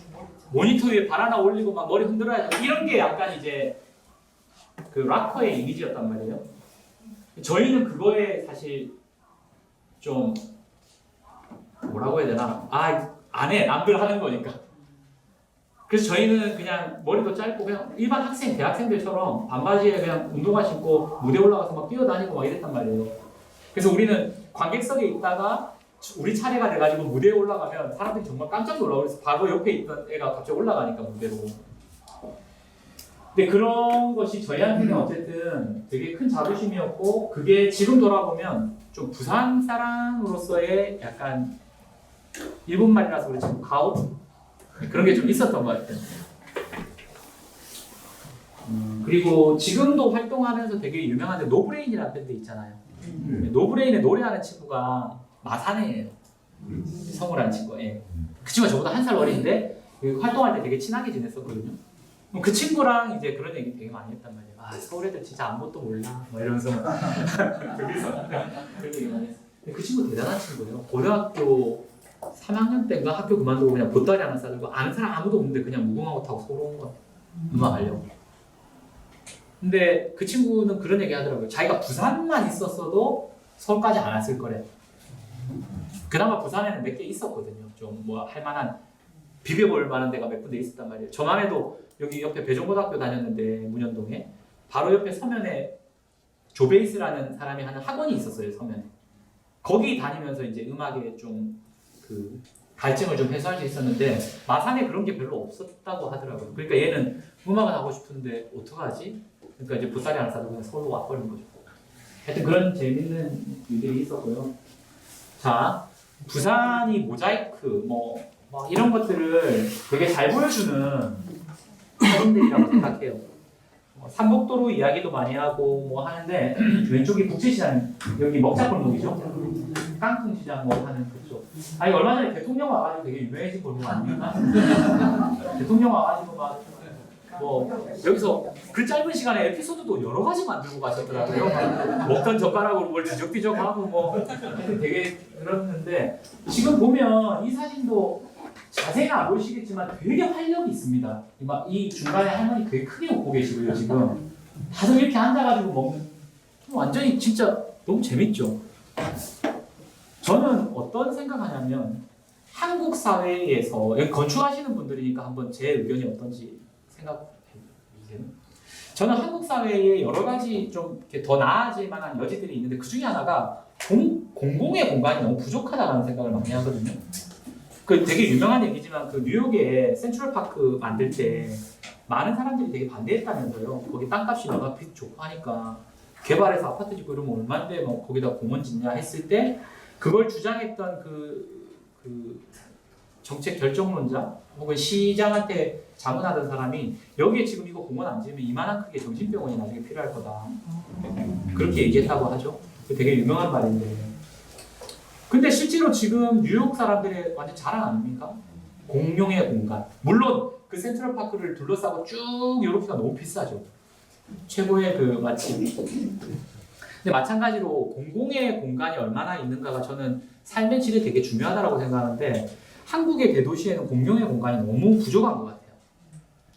모니터 위에 발 하나 올리고 막 머리 흔들어야 되고 이런 게 약간 이제 그 락커의 이미지였단 말이에요. 저희는 그거에 사실 좀 뭐라고 해야 되나 안 해 남들 하는 거니까. 그래서 저희는 그냥 머리도 짧고 그냥 일반 학생, 대학생들처럼 반바지에 그냥 운동화 신고 무대 올라가서 막 뛰어다니고 막 이랬단 말이에요. 그래서 우리는 관객석에 있다가 우리 차례가 돼가지고 무대에 올라가면 사람들이 정말 깜짝 놀라고 그래서 바로 옆에 있던 애가 갑자기 올라가니까 무대로. 근데 그런 것이 저희한테는 어쨌든 되게 큰 자부심이었고 그게 지금 돌아보면 좀 부산 사람으로서의 약간 일본 말이라서 그렇지 가오? 그런 게 좀 있었던 것 같아요. 그리고 지금도 활동하면서 되게 유명한데 노브레인이라는 밴드 있잖아요. 노브레인에 노래하는 친구가 마사네예요. 성우라는 친구. 예. 그 친구가 저보다 1살 어린데 활동할 때 되게 친하게 지냈었거든요. 그 친구랑 이제 그런 얘기 되게 많이 했단 말이에요. 아 서울 애들 진짜 아무것도 몰라. 뭐 이러면서 거기서 그런 얘기 많이 했어요. 그 친구 대단한 친구예요. 고등학교 3학년 때인가 학교 그만두고 그냥 보따리 하나 싸들고 아는 사람 아무도 없는데 그냥 무궁화호 타고 서울 온 거야. 음악 하려고. 근데 그 친구는 그런 얘기 하더라고요. 자기가 부산만 있었어도 서울까지 안 왔을 거래. 그나마 부산에는 몇 개 있었거든요. 좀 뭐 할만한 비벼볼 만한 데가 몇 군데 있었단 말이에요. 저만 해도 여기 옆에 배종고등학교 다녔는데 문현동에 바로 옆에 서면에 조베이스라는 사람이 하는 학원이 있었어요. 서면에. 거기 다니면서 이제 음악에 좀 그 갈증을 좀 해소할 수 있었는데 마산에 그런 게 별로 없었다고 하더라고요. 그러니까 얘는 음악을 하고 싶은데 어떡하지? 그러니까 이제 보따리 하나 싸고 그냥 서울로 와버린 거죠. 하여튼 그런 재밌는 일들이 있었고요. 자, 부산이 모자이크 뭐 이런 것들을 되게 잘 보여주는 사람들이라고 생각해요. 삼복도로 이야기도 많이 하고 뭐 하는데 왼쪽이 국제시장, 여기 먹자골목이죠. 깡통시장 뭐 하는 그쪽. 아니 얼마 전에 대통령 와가지고 되게 유명해진 골목 아닙니까? 대통령 와가지고 막 뭐 여기서 그 짧은 시간에 에피소드도 여러 가지 만들고 가셨더라고요. 막 먹던 젓가락으로 뭘 뒤적뒤적하고 뭐 되게 그렇는데 지금 보면 이 사진도 자세히 안 보이시겠지만 되게 활력이 있습니다. 이 중간에 할머니 되게 크게 웃고 계시고요 지금. 다들 이렇게 앉아가지고 먹는 완전히 진짜 너무 재밌죠. 저는 어떤 생각하냐면 한국 사회에서 여기 건축하시는 분들이니까 한번 제 의견이 어떤지 생각해 주세요. 저는 한국 사회에 여러 가지 좀 이렇게 더 나아질 만한 여지들이 있는데 그 중에 하나가 공공의 공간이 너무 부족하다는 생각을 많이 하거든요. 그 되게 유명한 얘기지만 그 뉴욕에 센트럴파크 만들 때 많은 사람들이 되게 반대했다면서요. 거기 땅값이 너무 좋고 하니까 개발해서 아파트 짓고 이러면 얼마인데 뭐 거기다 공원 짓냐 했을 때 그걸 주장했던 그 정책 결정론자 혹은 시장한테 자문하던 사람이 여기에 지금 이거 공원 안 지으면 이만한 크게 정신병원이 나중에 필요할 거다. 그렇게 얘기했다고 하죠. 되게 유명한 말인데. 근데 실제로 지금 뉴욕 사람들의 완전 자랑 아닙니까? 공용의 공간. 물론 그 센트럴파크를 둘러싸고 쭉 이렇게가 너무 비싸죠. 최고의 그 마치. 근데 마찬가지로 공공의 공간이 얼마나 있는가가 저는 삶의 질이 되게 중요하다고 생각하는데 한국의 대도시에는 공용의 공간이 너무 부족한 것 같아요.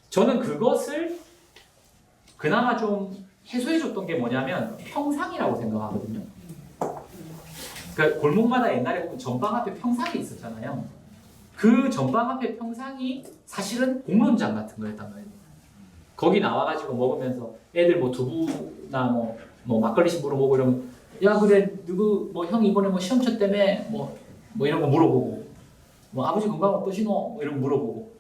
저는 그것을 그나마 좀 해소해줬던 게 뭐냐면 평상이라고 생각하거든요. 그러니까 골목마다 옛날에 보면 전방 앞에 평상이 있었잖아요. 그 전방 앞에 평상이 사실은 공론장 같은 거였단 말이에요. 거기 나와가지고 먹으면서 애들 뭐 두부나 뭐 막걸리 심부름 먹고 이러면 야 그래 누구 뭐 형 이번에 뭐 시험쳐 때문에 뭐 이런 거 물어보고 뭐 아버지 건강 어떠시노 뭐 이런 거 물어보고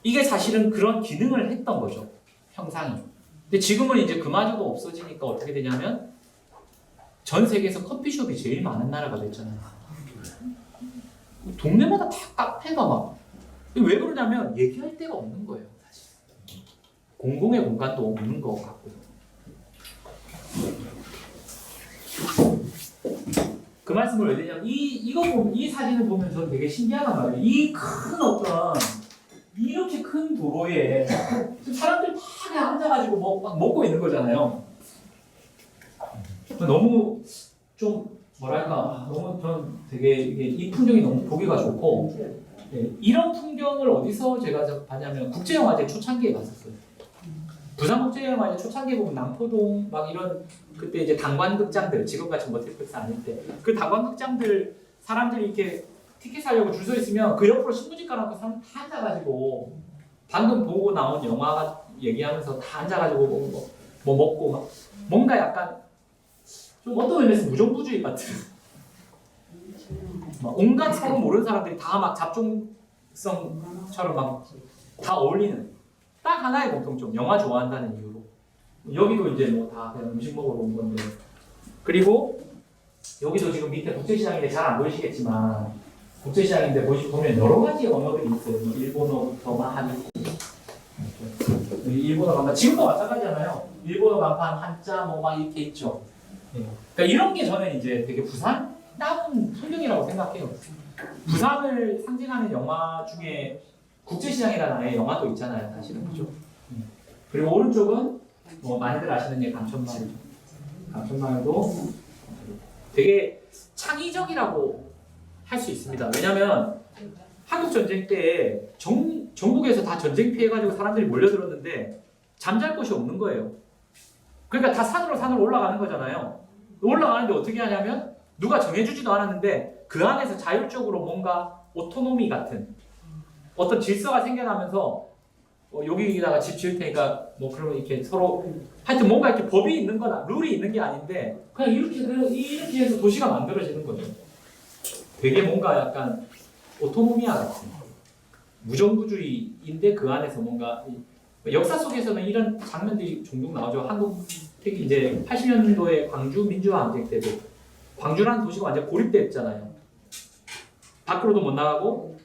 이게 사실은 그런 기능을 했던 거죠. 평상이. 근데 지금은 이제 그마저도 없어지니까 어떻게 되냐면 전 세계에서 커피숍이 제일 많은 나라가 됐잖아요. 동네마다 다 카페가 막. 왜 그러냐면 얘기할 데가 없는 거예요. 사실. 공공의 공간도 없는 것 같고요. 그 말씀을 왜 드냐면 이 사진을 보면 저는 되게 신기하단 말이에요. 이 큰 어떤 이렇게 큰 도로에 사람들 다 그냥 앉아가지고 막 먹고 있는 거잖아요. 너무 좀 뭐랄까 너무 전 되게 이 풍경이 너무 보기가 좋고 이런 풍경을 어디서 제가 봤냐면 국제영화제 초창기에 갔었어요. 부산국제영화제 초창기에 보면 남포동 막 이런 그때 이제 단관극장들 지금같이 멀티플렉스 아닐 때 그 단관극장들 사람들이 이렇게 티켓 사려고 줄 서 있으면 그 옆으로 신문지 깔아놓고 사람 다 앉아가지고 방금 보고 나온 영화 얘기하면서 다 앉아가지고 뭐 먹고 막 뭔가 약간 좀 어떤 의미에서 무정부주의 같은 막 온갖 서로 모르는 사람들이 다 막 잡종성처럼 막 다 어울리는 딱 하나의 공통점 영화 좋아한다는 이유로 여기도 이제 뭐 다 그냥 음식 먹으러 온 건데 그리고 여기도 지금 밑에 국제시장인데 잘 안 보이시겠지만 국제시장인데 보면 여러 가지 언어들이 있어요. 뭐 일본어부터 막 한 일본어 간판 지금도 마찬가지잖아요. 일본어 간판 한자 뭐 막 이렇게 있죠. 그러니까 이런 게 저는 이제 되게 부산 다운 풍경이라고 생각해요. 부산을 상징하는 영화 중에 국제시장이라는 아예 영화도 있잖아요. 사실은 그죠. 그리고 오른쪽은 뭐 많이들 아시는 게 감천마을이죠. 감천마을도 되게 창의적이라고 할 수 있습니다. 왜냐하면 한국 전쟁 때 전국에서 다 전쟁 피해가지고 사람들이 몰려들었는데 잠잘 곳이 없는 거예요. 그러니까 다 산으로 올라가는 거잖아요. 올라가는데 어떻게 하냐면 누가 정해주지도 않았는데 그 안에서 자율적으로 뭔가 오토노미 같은 어떤 질서가 생겨나면서 여기다가 집 지을 테니까 뭐 그러면 이렇게 서로 하여튼 뭔가 이렇게 법이 있는 거나 룰이 있는 게 아닌데 그냥 이렇게 해서 도시가 만들어지는 거죠. 되게 뭔가 약간 오토노미아 같은 무정부주의인데 그 안에서 뭔가 역사 속에서는 이런 장면들이 종종 나오죠. 한국 특히 이제 80년도에 광주 민주화 항쟁 때도 광주라는 도시가 완전 고립됐잖아요. 밖으로도 못 나가고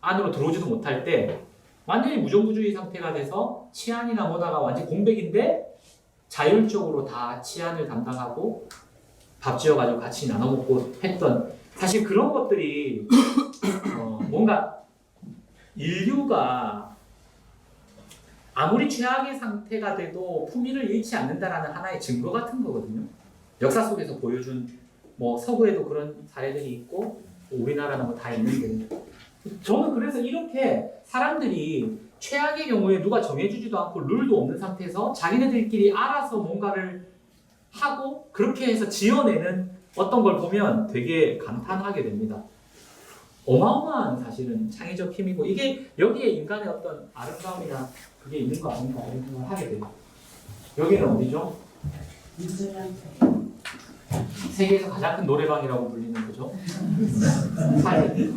안으로 들어오지도 못할 때 완전히 무정부주의 상태가 돼서 치안이나 뭐다가 완전 공백인데 자율적으로 다 치안을 담당하고 밥 지어가지고 같이 나눠 먹고 했던 사실 그런 것들이 뭔가 인류가 아무리 최악의 상태가 돼도 품위를 잃지 않는다라는 하나의 증거 같은 거거든요. 역사 속에서 보여준 뭐 서구에도 그런 사례들이 있고 우리나라나 뭐 다 있는데 저는 그래서 이렇게 사람들이 최악의 경우에 누가 정해주지도 않고 룰도 없는 상태에서 자기네들끼리 알아서 뭔가를 하고 그렇게 해서 지어내는 어떤 걸 보면 되게 감탄하게 됩니다. 어마어마한 사실은 창의적 힘이고 이게 여기에 인간의 어떤 아름다움이나 그게 있는 거 아닌가 이런 생각을 하게 돼요. 여기는 어디죠? 세계에서 가장 큰 노래방이라고 불리는 거죠. 사실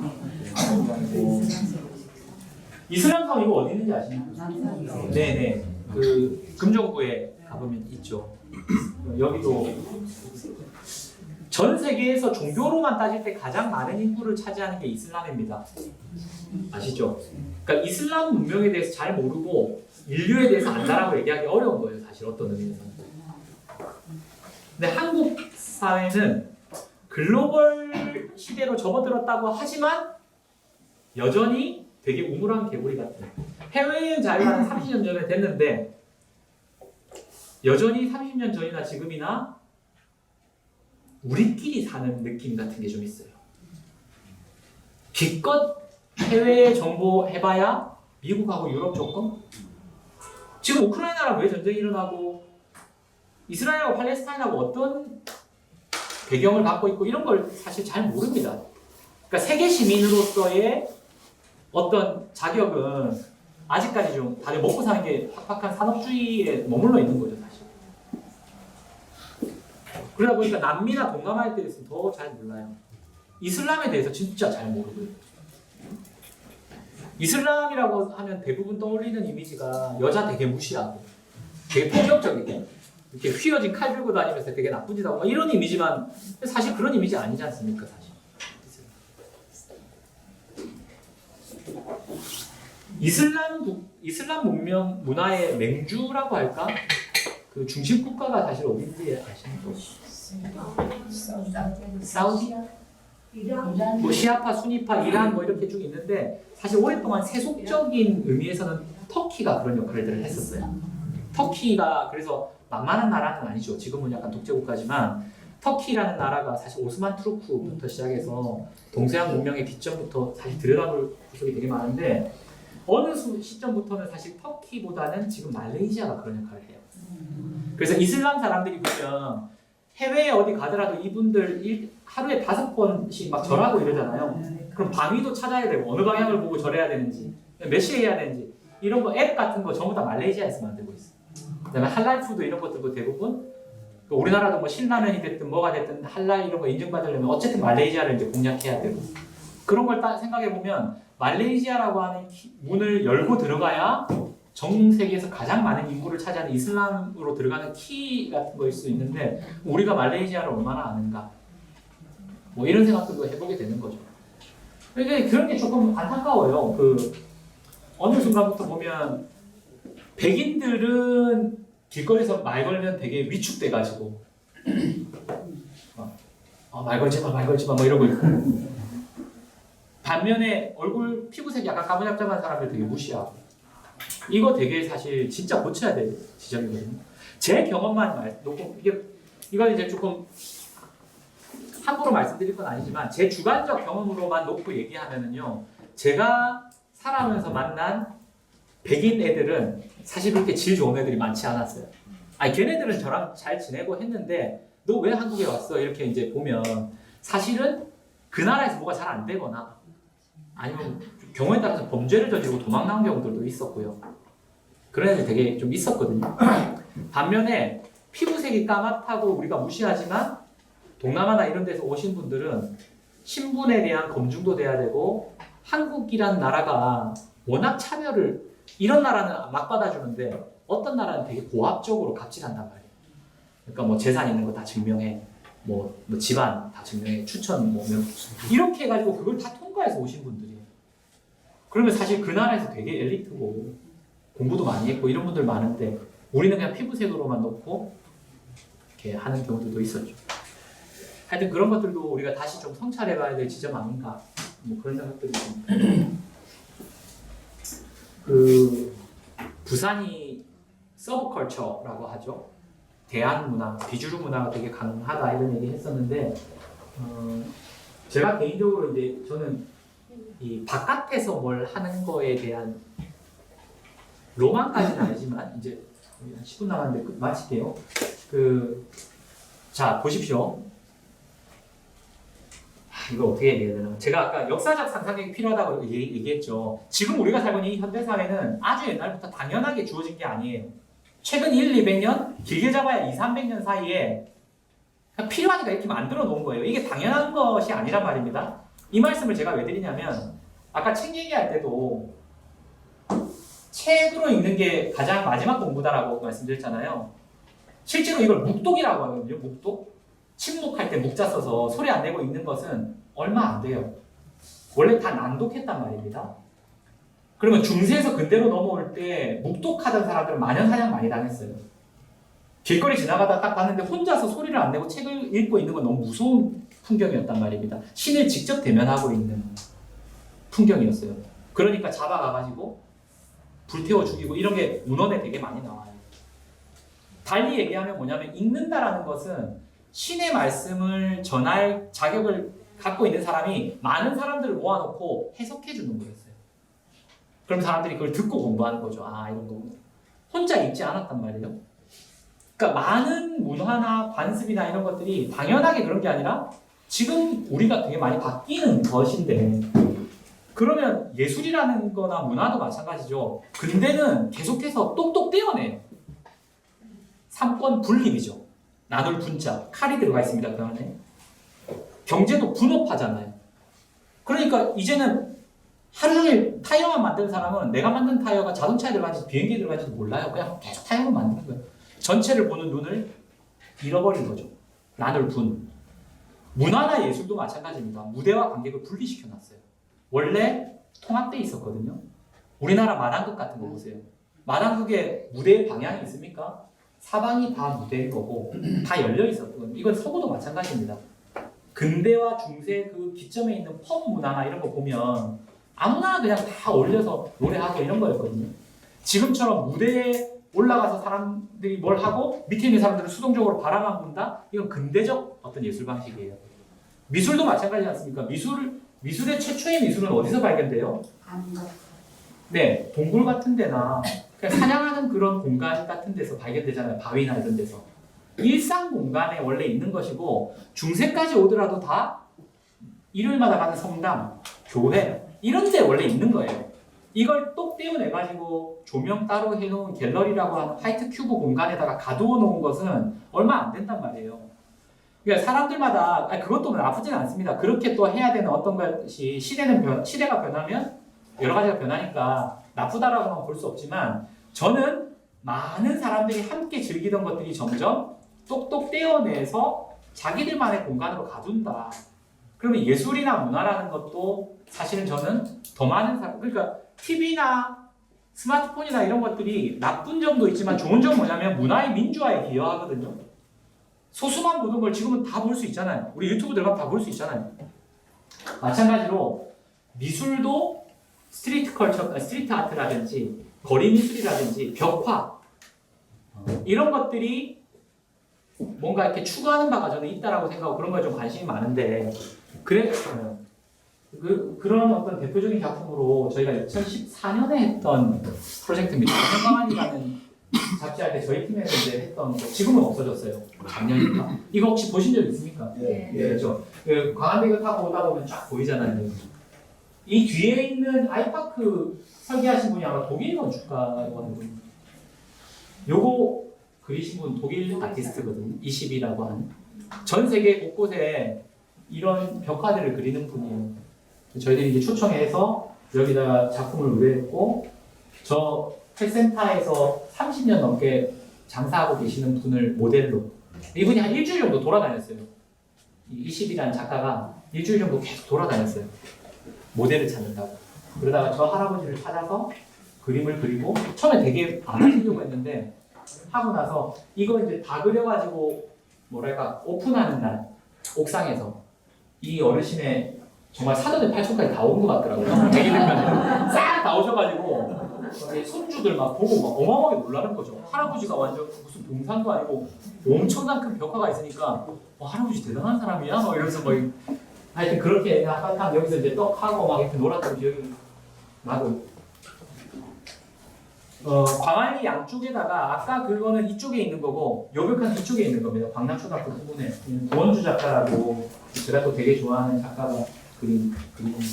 이슬람성 이거 어디 있는지 아시나요? 네네. 그 금정구에 가보면 있죠. 여기도 전 세계에서 종교로만 따질 때 가장 많은 인구를 차지하는 게 이슬람입니다. 아시죠? 그러니까 이슬람 문명에 대해서 잘 모르고 인류에 대해서 안다라고 얘기하기 어려운 거예요. 사실 어떤 의미에서는. 근데 한국 사회는 글로벌 시대로 접어들었다고 하지만 여전히 되게 우물한 개구리 같은 해외여행 자유가 한 30년 전에 됐는데 여전히 30년 전이나 지금이나 우리끼리 사는 느낌 같은 게 좀 있어요. 기껏 해외에 정보해봐야 미국하고 유럽 조금? 지금 우크라이나랑 왜 전쟁이 일어나고 이스라엘하고 팔레스타인하고 어떤 배경을 갖고 있고 이런 걸 사실 잘 모릅니다. 그러니까 세계 시민으로서의 어떤 자격은 아직까지 좀 다들 먹고 사는 게 팍팍한 산업주의에 머물러 있는 거죠, 사실. 그러다 보니까 남미나 동남아에 대해서 더 잘 몰라요. 이슬람에 대해서 진짜 잘 모르고요. 이슬람이라고 하면 대부분 떠올리는 이미지가 여자 되게 무시하고 되게 폭력적이고 이렇게 휘어진 칼 들고 다니면서 되게 나쁜 짓 하고 이런 이미지만 사실 그런 이미지 아니지 않습니까, 사실. 이슬람 문명 문화의 맹주라고 할까? 그 중심 국가가 사실 어딘지 아시는 사우디? 뭐 시아파, 수니파, 이란 뭐 이렇게 쭉 있는데 사실 오랫동안 세속적인 의미에서는 터키가 그런 역할들을 했었어요. 터키가 그래서 만만한 나라는 아니죠. 지금은 약간 독재국가지만 터키라는 나라가 사실 오스만 투르크부터 시작해서 동서양 문명의 기점부터 사실 들여다볼 구석이 되게 많은데 어느 시점부터는 사실 터키보다는 지금 말레이시아가 그런 역할을 해요. 그래서 이슬람 사람들이 보면 해외에 어디 가더라도 이분들 하루에 5번씩 막 절하고 이러잖아요. 그럼 방위도 찾아야 되고 어느 방향을 보고 절해야 되는지 몇 시에 해야 되는지 이런 거 앱 같은 거 전부 다 말레이시아에서 만들고 있어요. 그다음에 할랄 푸드 이런 것들도 대부분 우리나라도 뭐 신라면이 됐든 뭐가 됐든 할랄 이런 거 인증받으려면 어쨌든 말레이시아를 이제 공략해야 되고 그런 걸 딱 생각해 보면 말레이시아라고 하는 문을 열고 들어가야 전 세계에서 가장 많은 인구를 차지하는 이슬람으로 들어가는 키 같은 거일 수 있는데 우리가 말레이시아를 얼마나 아는가 뭐 이런 생각들도 해보게 되는 거죠. 그러니까 그런 게 조금 안타까워요. 그 어느 순간부터 보면 백인들은 길거리에서 말 걸면 되게 위축돼가지고 말 걸지 마 뭐 이러고 있고 반면에 얼굴 피부색이 약간 까무잡잡한 사람들 되게 무시하고 이거 되게 사실 진짜 고쳐야 될 지점이거든요. 제 경험만 놓고 이건 이제 조금 함부로 말씀드릴 건 아니지만 제 주관적 경험으로만 놓고 얘기하면은요. 제가 살아오면서 만난 백인 애들은 사실 그렇게 질 좋은 애들이 많지 않았어요. 아니 걔네들은 저랑 잘 지내고 했는데 너 왜 한국에 왔어? 이렇게 이제 보면 사실은 그 나라에서 뭐가 잘 안 되거나 아니면 경우에 따라서 범죄를 저지르고 도망 나온 경우들도 있었고요. 그런 애들 되게 좀 있었거든요. 반면에 피부색이 까맣다고 우리가 무시하지만 동남아나 이런 데서 오신 분들은 신분에 대한 검증도 돼야 되고 한국이란 나라가 워낙 차별을 이런 나라는 막 받아주는데 어떤 나라는 되게 고압적으로 갑질한단 말이에요. 그러니까 뭐 재산 있는 거 다 증명해, 뭐 집안 다 증명해, 추천 뭐 이렇게 해가지고 그걸 다 통과해서 오신 분들이에요. 그러면 사실 그 나라에서 되게 엘리트고 공부도 많이 했고 이런 분들 많은데 우리는 그냥 피부색으로만 놓고 이렇게 하는 경우들도 있었죠. 하여튼 그런 것들도 우리가 다시 좀 성찰해봐야 될 지점 아닌가 뭐 그런 생각들이 좀. 그 부산이 서브컬처라고 하죠. 대한 문화, 비주류 문화가 되게 강하다 이런 얘기 했었는데 제가 개인적으로 이제 저는 이 바깥에서 뭘 하는 거에 대한 로망까지는 아니지만 이제 한 10분 남았는데 마칠게요. 자 보십시오. 이거 어떻게 얘기해야 되나? 제가 아까 역사적 상상력이 필요하다고 얘기했죠. 지금 우리가 살고 있는 이 현대사회는 아주 옛날부터 당연하게 주어진 게 아니에요. 최근 1, 200년, 길게 잡아야 2, 300년 사이에 그냥 필요하니까 이렇게 만들어 놓은 거예요. 이게 당연한 것이 아니란 말입니다. 이 말씀을 제가 왜 드리냐면 아까 책 얘기할 때도 책으로 읽는 게 가장 마지막 공부다라고 말씀드렸잖아요. 실제로 이걸 묵독이라고 하거든요. 묵독. 침묵할 때 묵자 써서 소리 안 내고 읽는 것은 얼마 안 돼요. 원래 다 낭독했단 말입니다. 그러면 중세에서 근대로 넘어올 때 묵독하던 사람들은 마녀사냥 많이 당했어요. 길거리 지나가다 딱 봤는데 혼자서 소리를 안 내고 책을 읽고 있는 건 너무 무서운 풍경이었단 말입니다. 신을 직접 대면하고 있는 풍경이었어요. 그러니까 잡아가가지고 불태워 죽이고 이런 게 문헌에 되게 많이 나와요. 달리 얘기하면 뭐냐면 읽는다라는 것은 신의 말씀을 전할 자격을 갖고 있는 사람이 많은 사람들을 모아놓고 해석해 주는 거였어요. 그럼 사람들이 그걸 듣고 공부하는 거죠. 아 이런 거 혼자 읽지 않았단 말이에요. 그러니까 많은 문화나 관습이나 이런 것들이 당연하게 그런 게 아니라 지금 우리가 되게 많이 바뀌는 것인데 그러면 예술이라는 거나 문화도 마찬가지죠. 근대는 계속해서 똑똑 떼어내요. 삼권 분립이죠. 나눌 분자, 칼이 들어가 있습니다. 그 안에. 경제도 분업하잖아요. 그러니까 이제는 하루 종일 타이어만 만드는 사람은 내가 만든 타이어가 자동차에 들어간지 비행기에 들어간지도 몰라요. 그냥 계속 타이어만 만드는 거예요. 전체를 보는 눈을 잃어버린 거죠. 나눌 분. 문화나 예술도 마찬가지입니다. 무대와 관객을 분리시켜놨어요. 원래 통합돼 있었거든요. 우리나라 마당극 같은 거 보세요. 마당극에 무대의 방향이 있습니까? 사방이 다 무대일 거고 다 열려 있었거든요. 이건 서구도 마찬가지입니다. 근대와 중세 그 기점에 있는 펍 문화나 이런 거 보면 아무나 그냥 다 올려서 노래하고 이런 거였거든요. 지금처럼 무대에 올라가서 사람들이 뭘 하고 밑에 있는 사람들을 수동적으로 바라만 본다? 이건 근대적 어떤 예술 방식이에요. 미술도 마찬가지지 않습니까? 미술의 최초의 미술은 어디서 발견돼요? 네, 동굴 같은 데나 그냥 사냥하는 그런 공간 같은 데서 발견되잖아요. 바위나 이런 데서. 일상 공간에 원래 있는 것이고 중세까지 오더라도 다 일요일마다 가는 성당, 교회 이런 데 원래 있는 거예요. 이걸 똑 떼어내가지고 조명 따로 해놓은 갤러리라고 하는 화이트 큐브 공간에다가 가두어 놓은 것은 얼마 안 된단 말이에요. 그러니까 사람들마다 그것도 나쁘진 않습니다. 그렇게 또 해야 되는 어떤 것이 시대가 변하면 여러 가지가 변하니까 나쁘다라고는 볼 수 없지만 저는 많은 사람들이 함께 즐기던 것들이 점점 똑똑 떼어내서 자기들만의 공간으로 가둔다. 그러면 예술이나 문화라는 것도 사실은 저는 더 많은 사람, 그러니까 TV나 스마트폰이나 이런 것들이 나쁜 점도 있지만 좋은 점은 뭐냐면 문화의 민주화에 기여하거든요. 소수만 보던 걸 지금은 다 볼 수 있잖아요. 우리 유튜브 들어가면 다 볼 수 있잖아요. 마찬가지로 미술도 스트리트 아트라든지 거리 미술이라든지 벽화 이런 것들이 뭔가 이렇게 추구하는 바가 저는 있다라고 생각하고 그런 거에 좀 관심이 많은데 그런 어떤 대표적인 작품으로 저희가 2014년에 했던 프로젝트입니다. 강연방안이라는 잡지할 때 저희 팀에서 이제 했던 거 지금은 없어졌어요. 작년인가? 이거 혹시 보신 적 있습니까? 예. 네, 그렇죠. 그 광안대교 타고 오다 보면 쫙 보이잖아요. 이 뒤에 있는 아이파크 설계하신 분이 아마 독일 건축가라고 하는 분입니다. 요거 그리신 분 독일 아티스트거든요. 20이라고 하는. 전 세계 곳곳에 이런 벽화들을 그리는 분이에요. 저희들이 이제 초청해서 여기다가 작품을 의뢰했고, 저 펫센터에서 30년 넘게 장사하고 계시는 분을 모델로, 이분이 한 일주일 정도 돌아다녔어요. 이십이라는 작가가 일주일 정도 계속 돌아다녔어요. 모델을 찾는다고. 그러다가 저 할아버지를 찾아서 그림을 그리고, 처음에 되게 안 하시려고 했는데 하고 나서 이거 이제 다 그려가지고 뭐랄까 오픈하는 날 옥상에서 이 어르신의 정말 사전에 8촌까지 다 온 것 같더라고요. 대기들까지 싹 다 오셔가지고 손주들 막 보고 막 어마어마하게 놀라는 거죠. 할아버지가 완전 무슨 동산도 아니고 엄청난 큰 벽화가 있으니까 할아버지 대단한 사람이야? 막 이러면서 막 하여튼 그렇게 한바탕 여기서 이제 떡하고 막 이렇게 놀았던 기억이 나고. 광안리 양쪽에다가 아까 그거는 이쪽에 있는 거고 요벽한 이쪽에 있는 겁니다. 광남초등학교 부분에 고원주 작가라고 제가 또 되게 좋아하는 작가가 그린 그림입니다.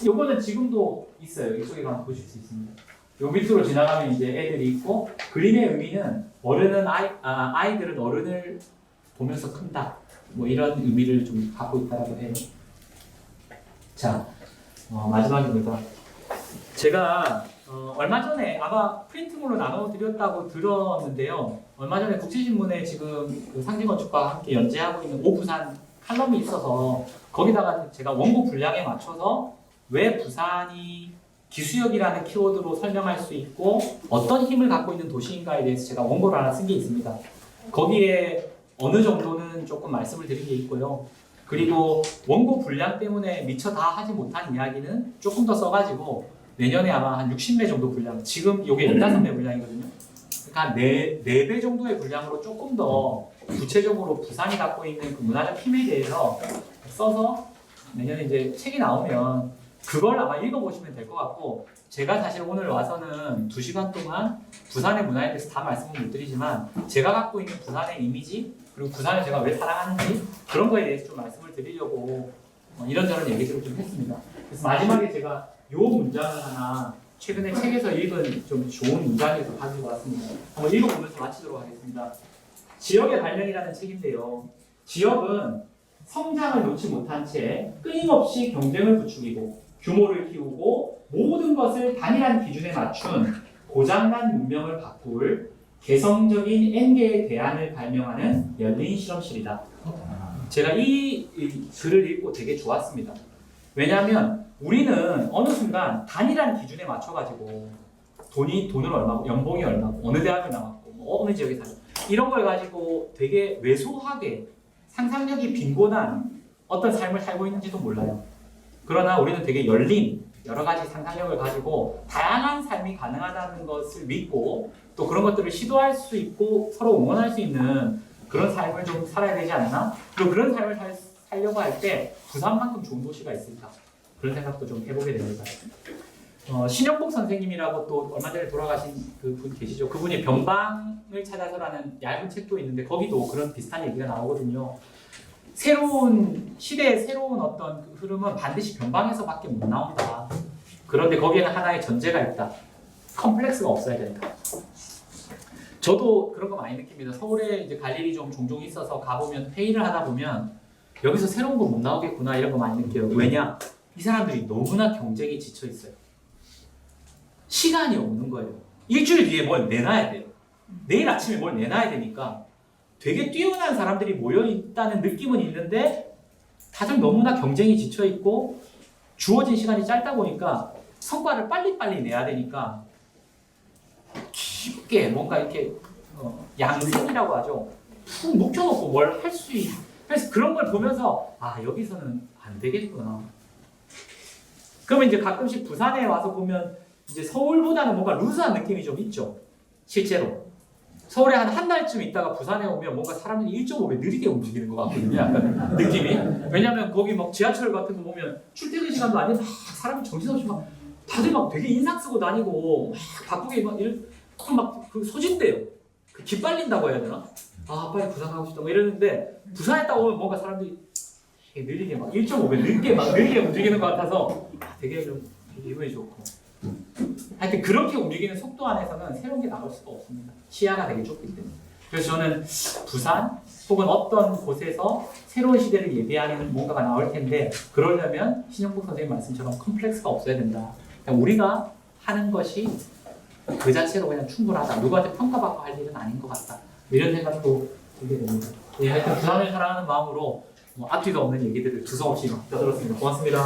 요거는 지금도 있어요. 이쪽에 가면 보실 수 있습니다. 요 밑으로 지나가면 이제 애들이 있고, 그림의 의미는 어른은 아이들은 어른을 보면서 큰다. 뭐 이런 의미를 좀 갖고 있다고 해요. 자, 마지막입니다. 제가 얼마 전에 아마 프린트물로 나눠드렸다고 들었는데요. 얼마 전에 국제신문에 지금 그 상징건축과 함께 연재하고 있는 오부산 칼럼이 있어서 거기다가 제가 원고 분량에 맞춰서 왜 부산이 기수역이라는 키워드로 설명할 수 있고 어떤 힘을 갖고 있는 도시인가에 대해서 제가 원고를 하나 쓴 게 있습니다. 거기에 어느 정도는 조금 말씀을 드린 게 있고요. 그리고 원고 분량 때문에 미처 다 하지 못한 이야기는 조금 더 써가지고 내년에 아마 한 60매 정도 분량, 지금 이게 15매 분량이거든요. 그러니까 4배 정도의 분량으로 조금 더 구체적으로 부산이 갖고 있는 그 문화적 힘에 대해서 써서 내년에 이제 책이 나오면 그걸 아마 읽어보시면 될 것 같고, 제가 사실 오늘 와서는 2시간 동안 부산의 문화에 대해서 다 말씀은 못 드리지만 제가 갖고 있는 부산의 이미지, 그리고 부산을 제가 왜 사랑하는지 그런 거에 대해서 좀 말씀을 드리려고 이런저런 얘기들을 좀 했습니다. 그래서 마지막에 제가 요 문장을 하나 최근에 책에서 읽은 좀 좋은 문장에서 가지고 왔습니다. 한번 읽어보면서 마치도록 하겠습니다. 지역의 발명이라는 책인데요. 지역은 성장을 놓지 못한 채 끊임없이 경쟁을 부추기고 규모를 키우고 모든 것을 단일한 기준에 맞춘 고장난 문명을 바꿀 개성적인 N개의 대안을 발명하는 열린 실험실이다. 제가 이 글을 읽고 되게 좋았습니다. 왜냐하면 우리는 어느 순간 단일한 기준에 맞춰가지고 돈을 얼마고 연봉이 얼마고 어느 대학을 나왔고 뭐 어느 지역에 살고 이런 걸 가지고 되게 왜소하게 상상력이 빈곤한 어떤 삶을 살고 있는지도 몰라요. 그러나 우리는 되게 열린 여러 가지 상상력을 가지고 다양한 삶이 가능하다는 것을 믿고 또 그런 것들을 시도할 수 있고 서로 응원할 수 있는 그런 삶을 좀 살아야 되지 않나? 그리고 그런 삶을 살려고 할 때 부산만큼 좋은 도시가 있을까? 그런 생각도 좀 해보게 됩니다. 신영복 선생님이라고 또 얼마 전에 돌아가신 그 분 계시죠? 그분이 변방을 찾아서라는 얇은 책도 있는데 거기도 그런 비슷한 얘기가 나오거든요. 새로운 시대의 새로운 어떤 그 흐름은 반드시 변방에서밖에 못 나온다. 그런데 거기에는 하나의 전제가 있다. 컴플렉스가 없어야 된다. 저도 그런 거 많이 느낍니다. 서울에 이제 갈 일이 좀 종종 있어서 가보면 회의를 하다 보면 여기서 새로운 거 못 나오겠구나 이런 거 많이 느껴요. 왜냐? 이 사람들이 너무나 경쟁에 지쳐 있어요. 시간이 없는 거예요. 일주일 뒤에 뭘 내놔야 돼요. 내일 아침에 뭘 내놔야 되니까 되게 뛰어난 사람들이 모여 있다는 느낌은 있는데 다들 너무나 경쟁이 지쳐 있고 주어진 시간이 짧다 보니까 성과를 빨리빨리 내야 되니까 깊게 뭔가 이렇게 양생이라고 하죠. 푹 묵혀놓고 뭘 할 수 있는. 그래서 그런 걸 보면서 여기서는 안 되겠구나. 그러면 이제 가끔씩 부산에 와서 보면 이제 서울보다는 뭔가 루즈한 느낌이 좀 있죠. 실제로. 서울에 한 달쯤 있다가 부산에 오면 뭔가 사람들이 1.5배 느리게 움직이는 것 같거든요. 약간 느낌이. 왜냐면 거기 막 지하철 같은 거 보면 출퇴근 시간도 아닌데 막 사람이 정신없이 막 다들 막 되게 인상 쓰고 다니고 막 바쁘게 막 그 소진돼요. 그 기빨린다고 해야 되나? 빨리 부산 가고 싶다 뭐 이러는데 부산에 딱 오면 뭔가 사람들이 되게 느리게 막 1.5배 느리게 움직이는 것 같아서 되게 좀 기분이 좋고. 하여튼 그렇게 움직이는 속도 안에서는 새로운 게 나올 수가 없습니다. 시야가 되게 좁기 때문에. 그래서 저는 부산 혹은 어떤 곳에서 새로운 시대를 예비하는 뭔가가 나올 텐데 그러려면 신영복 선생님 말씀처럼 컴플렉스가 없어야 된다. 그냥 우리가 하는 것이 그 자체로 그냥 충분하다. 누구한테 평가받고 할 일은 아닌 것 같다. 이런 생각도 들게 됩니다. 예, 하여튼 부산을 사랑하는 마음으로 앞뒤도 없는 얘기들을 두서없이 들었습니다. 고맙습니다.